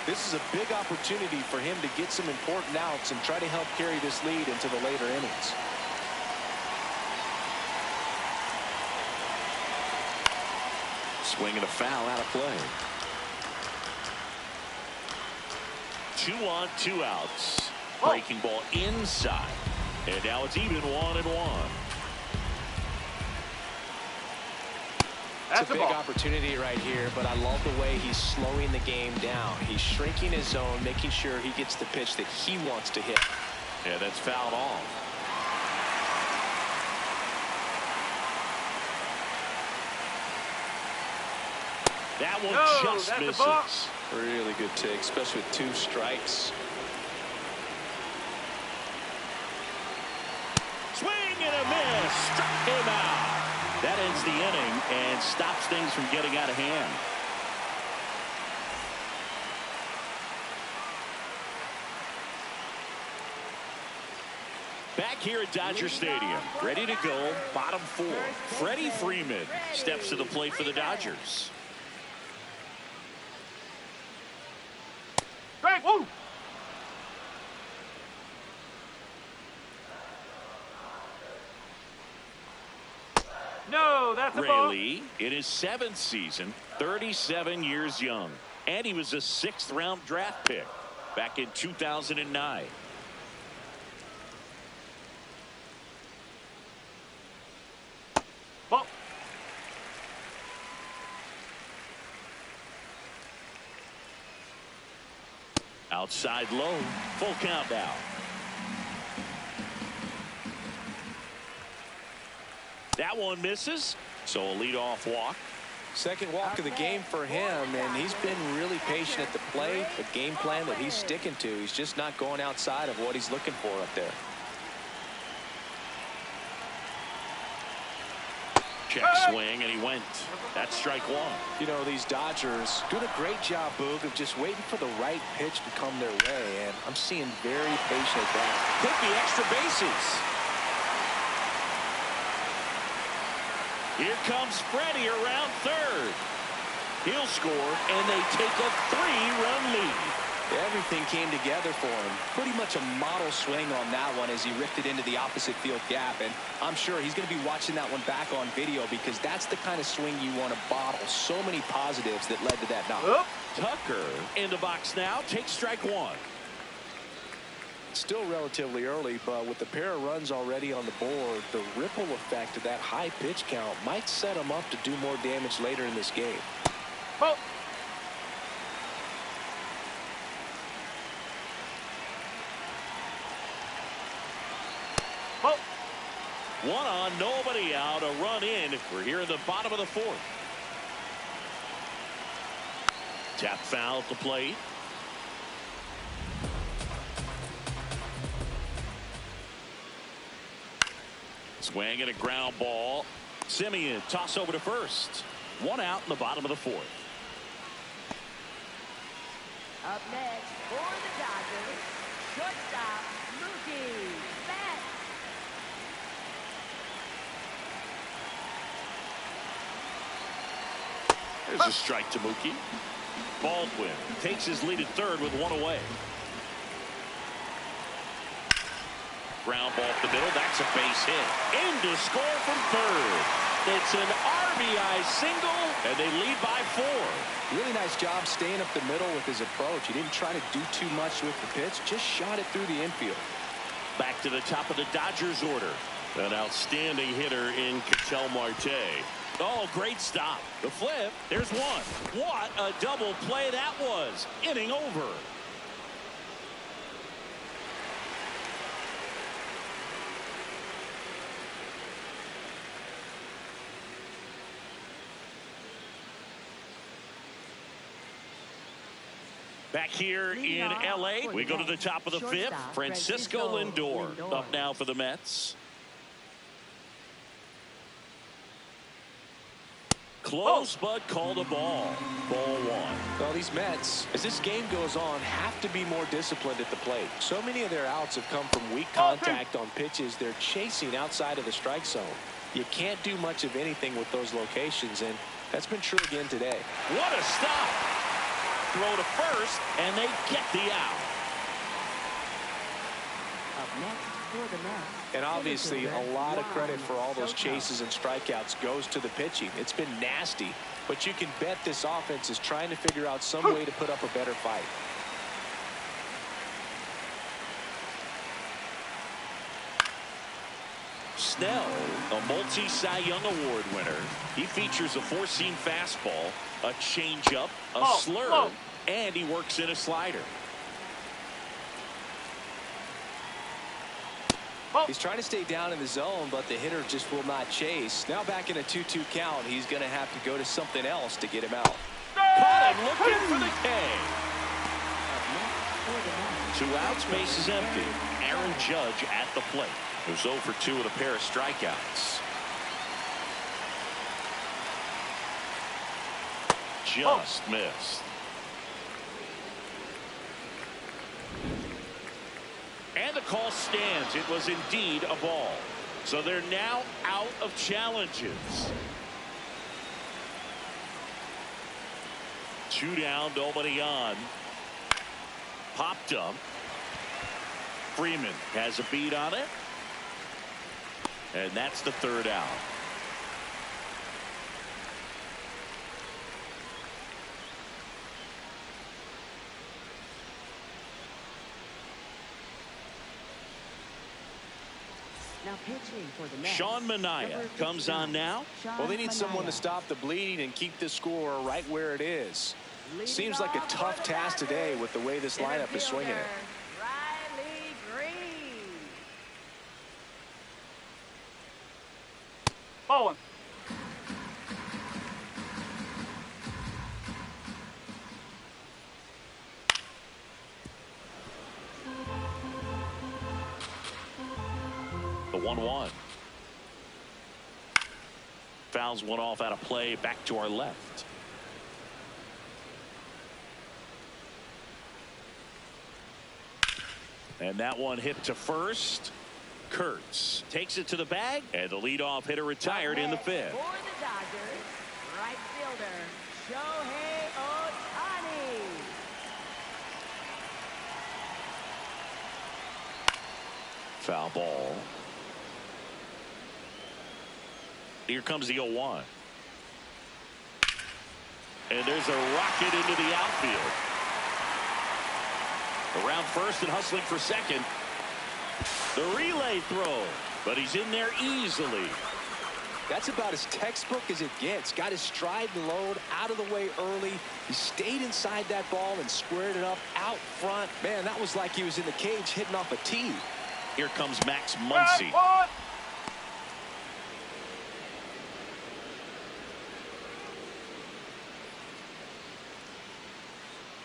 this is a big opportunity for him to get some important outs and try to help carry this lead into the later innings. Swing and a foul out of play. 2 on, 2 outs. Breaking ball inside. And now it's even 1-1. It's a big opportunity right here, but I love the way he's slowing the game down. He's shrinking his zone, making sure he gets the pitch that he wants to hit. Yeah, that's fouled off. That one just misses. Really good take, especially with 2 strikes. Swing and a miss. Struck him out. That ends the inning and stops things from getting out of hand. Back here at Dodger Stadium, ready to go, bottom 4. Freddie Freeman steps to the plate for the Dodgers. Strike. Woo. No, that's a ball. Ray Lee in his 7th season, 37 years young, and he was a 6th-round draft pick back in 2009. Ball. Outside low, full count now. That one misses, so a leadoff walk. Second walk of the game for him, and he's been really patient at the plate. The game plan that he's sticking to, he's just not going outside of what he's looking for up there. Check swing, and he went. That's strike 1. You know, these Dodgers doing a great job, Boog, of just waiting for the right pitch to come their way, and I'm seeing very patient at that. Take the extra bases. Here comes Freddie around third. He'll score, and they take a 3-run lead. Everything came together for him. Pretty much a model swing on that one as he ripped it into the opposite field gap. And I'm sure he's going to be watching that one back on video because that's the kind of swing you want to bottle. So many positives that led to that knock. Tucker in the box now. Takes strike 1. Still relatively early, but with the pair of runs already on the board, the ripple effect of that high pitch count might set him up to do more damage later in this game. Ball. Ball. 1 on, nobody out. A run in. We're here in the bottom of the 4th. Tap foul at the plate. Swing and a ground ball. Semien toss over to first. 1 out in the bottom of the 4th. Up next for the Dodgers, shortstop Mookie Betts. There's a strike to Mookie. Baldwin takes his lead at third with 1 away. Ground ball up the middle. That's a base hit. In to score from third. It's an RBI single, and they lead by 4. Really nice job staying up the middle with his approach. He didn't try to do too much with the pitch, just shot it through the infield. Back to the top of the Dodgers order. An outstanding hitter in Ketel Marte. Oh, great stop. The flip. There's one. What a double play that was. Inning over. Back here in L.A., we go to the top of the fifth. Francisco Lindor up now for the Mets. Close, but called a ball. Ball one. Well, these Mets, as this game goes on, have to be more disciplined at the plate. So many of their outs have come from weak contact on pitches they're chasing outside of the strike zone. You can't do much of anything with those locations, and that's been true again today. What a stop. Throw to first, and they get the out. Up next for the Mets. And obviously, a lot of credit for all those chases and strikeouts goes to the pitching. It's been nasty, but you can bet this offense is trying to figure out some way to put up a better fight. Snell, a multi-Cy Young Award winner. He features a four-seam fastball, a changeup, a slurve, and he works in a slider. He's trying to stay down in the zone, but the hitter just will not chase. Now back in a 2-2 count, he's going to have to go to something else to get him out. Caught him looking for the K. 2 outs, base is empty. Aaron Judge at the plate. He was 0 for 2 with a pair of strikeouts. Just missed. And the call stands. It was indeed a ball. So they're now out of challenges. 2 down, nobody on. Popped up. Freeman has a beat on it. And that's the 3rd out. Now pitching for the Mets. Sean Manaea comes on now. Well, they need someone to stop the bleeding and keep the score right where it is. Seems like a tough task today with the way this lineup is swinging it. Riley Green. Ball one. The 1-1. Fouls one off out of play, back to our left. And that one hit to first. Kurtz takes it to the bag, and the leadoff hitter retired in the 5th. For the Dodgers, right fielder Shohei Ohtani. Foul ball. Here comes the 0-1. And there's a rocket into the outfield. Around first and hustling for second. The relay throw, but he's in there easily. That's about as textbook as it gets. Got his stride and load out of the way early. He stayed inside that ball and squared it up out front. Man, that was like he was in the cage hitting off a tee. Here comes Max Muncy.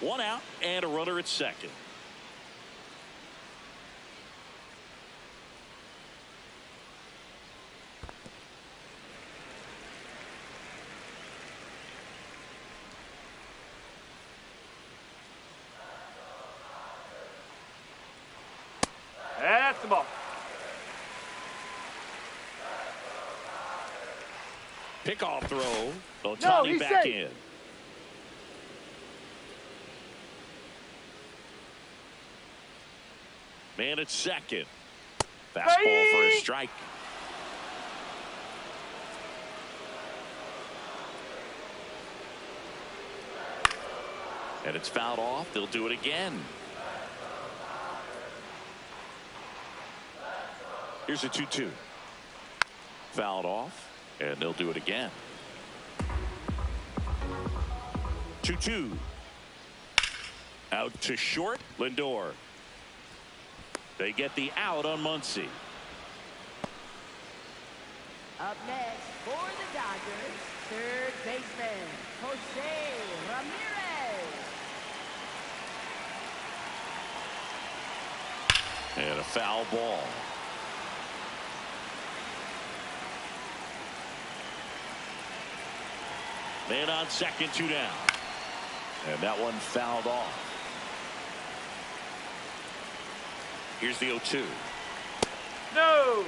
One out and a runner at second. That's the ball. Pickoff throw. Ohtani back in. Man at second. Fastball for a strike. And it's fouled off. They'll do it again. Here's a 2-2. Fouled off, and they'll do it again. 2-2. Out to short. Lindor. They get the out on Muncy. Up next for the Dodgers, third baseman Jose Ramirez. And a foul ball. Man on second, 2 down. And that one fouled off. Here's the 0-2. No.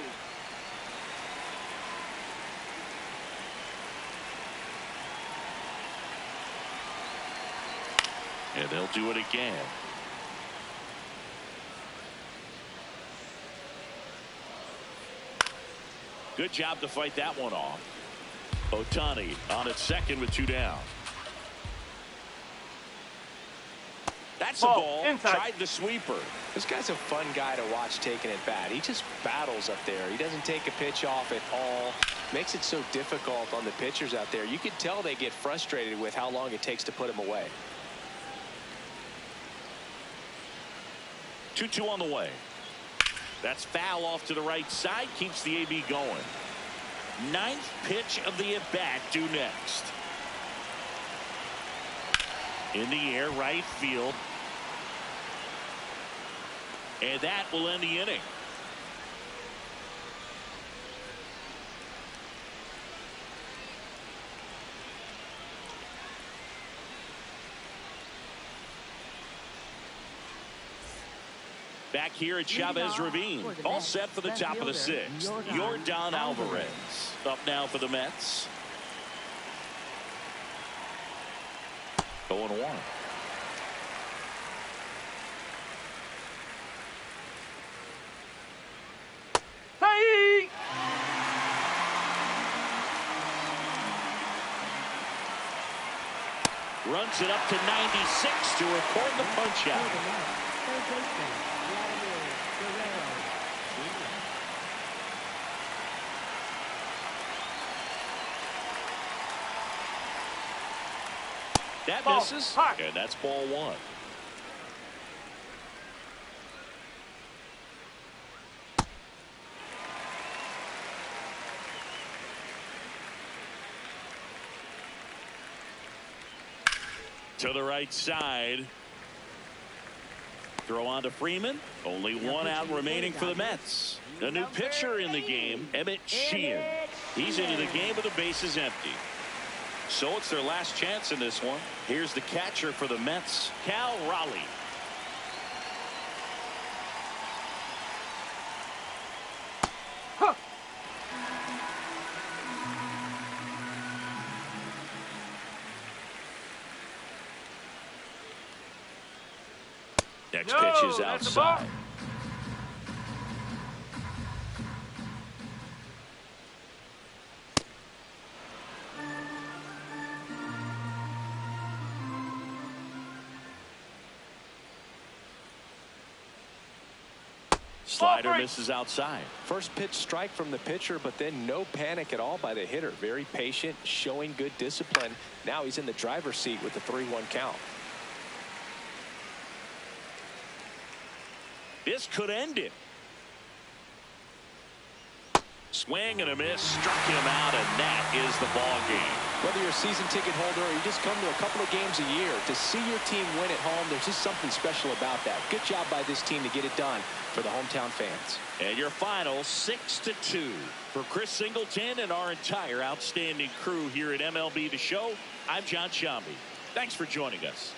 And they'll do it again. Good job to fight that one off. Ohtani on at second with 2 down. That's a ball. Inside. Tried the sweeper. This guy's a fun guy to watch taking it bat. He just battles up there. He doesn't take a pitch off at all. Makes it so difficult on the pitchers out there. You can tell they get frustrated with how long it takes to put him away. 2-2 on the way. That's foul off to the right side. Keeps the AB going. 9th pitch of the at-bat due next. In the air, right field. And that will end the inning. Back here at Chavez Ravine. All set for the top of the 6th. Yordan Alvarez up now for the Mets. 0-1. Hey. Runs it up to 96 to record the punch out. That misses, and that's ball 1. To the right side. Throw on to Freeman. Only 1 out remaining for the Mets. A new pitcher in the game, Emmett Sheehan. He's into the game with the bases empty. So it's their last chance in this one. Here's the catcher for the Mets, Cal Raleigh. Huh. Next pitch is outside. Slider misses outside. First pitch strike from the pitcher, but then no panic at all by the hitter. Very patient, showing good discipline. Now he's in the driver's seat with the 3-1 count. This could end it. Swing and a miss, struck him out, and that is the ball game. Whether you're a season ticket holder or you just come to a couple of games a year, to see your team win at home, there's just something special about that. Good job by this team to get it done for the hometown fans. And your final 6-2. For Chris Singleton and our entire outstanding crew here at MLB The Show, I'm John Sciambi. Thanks for joining us.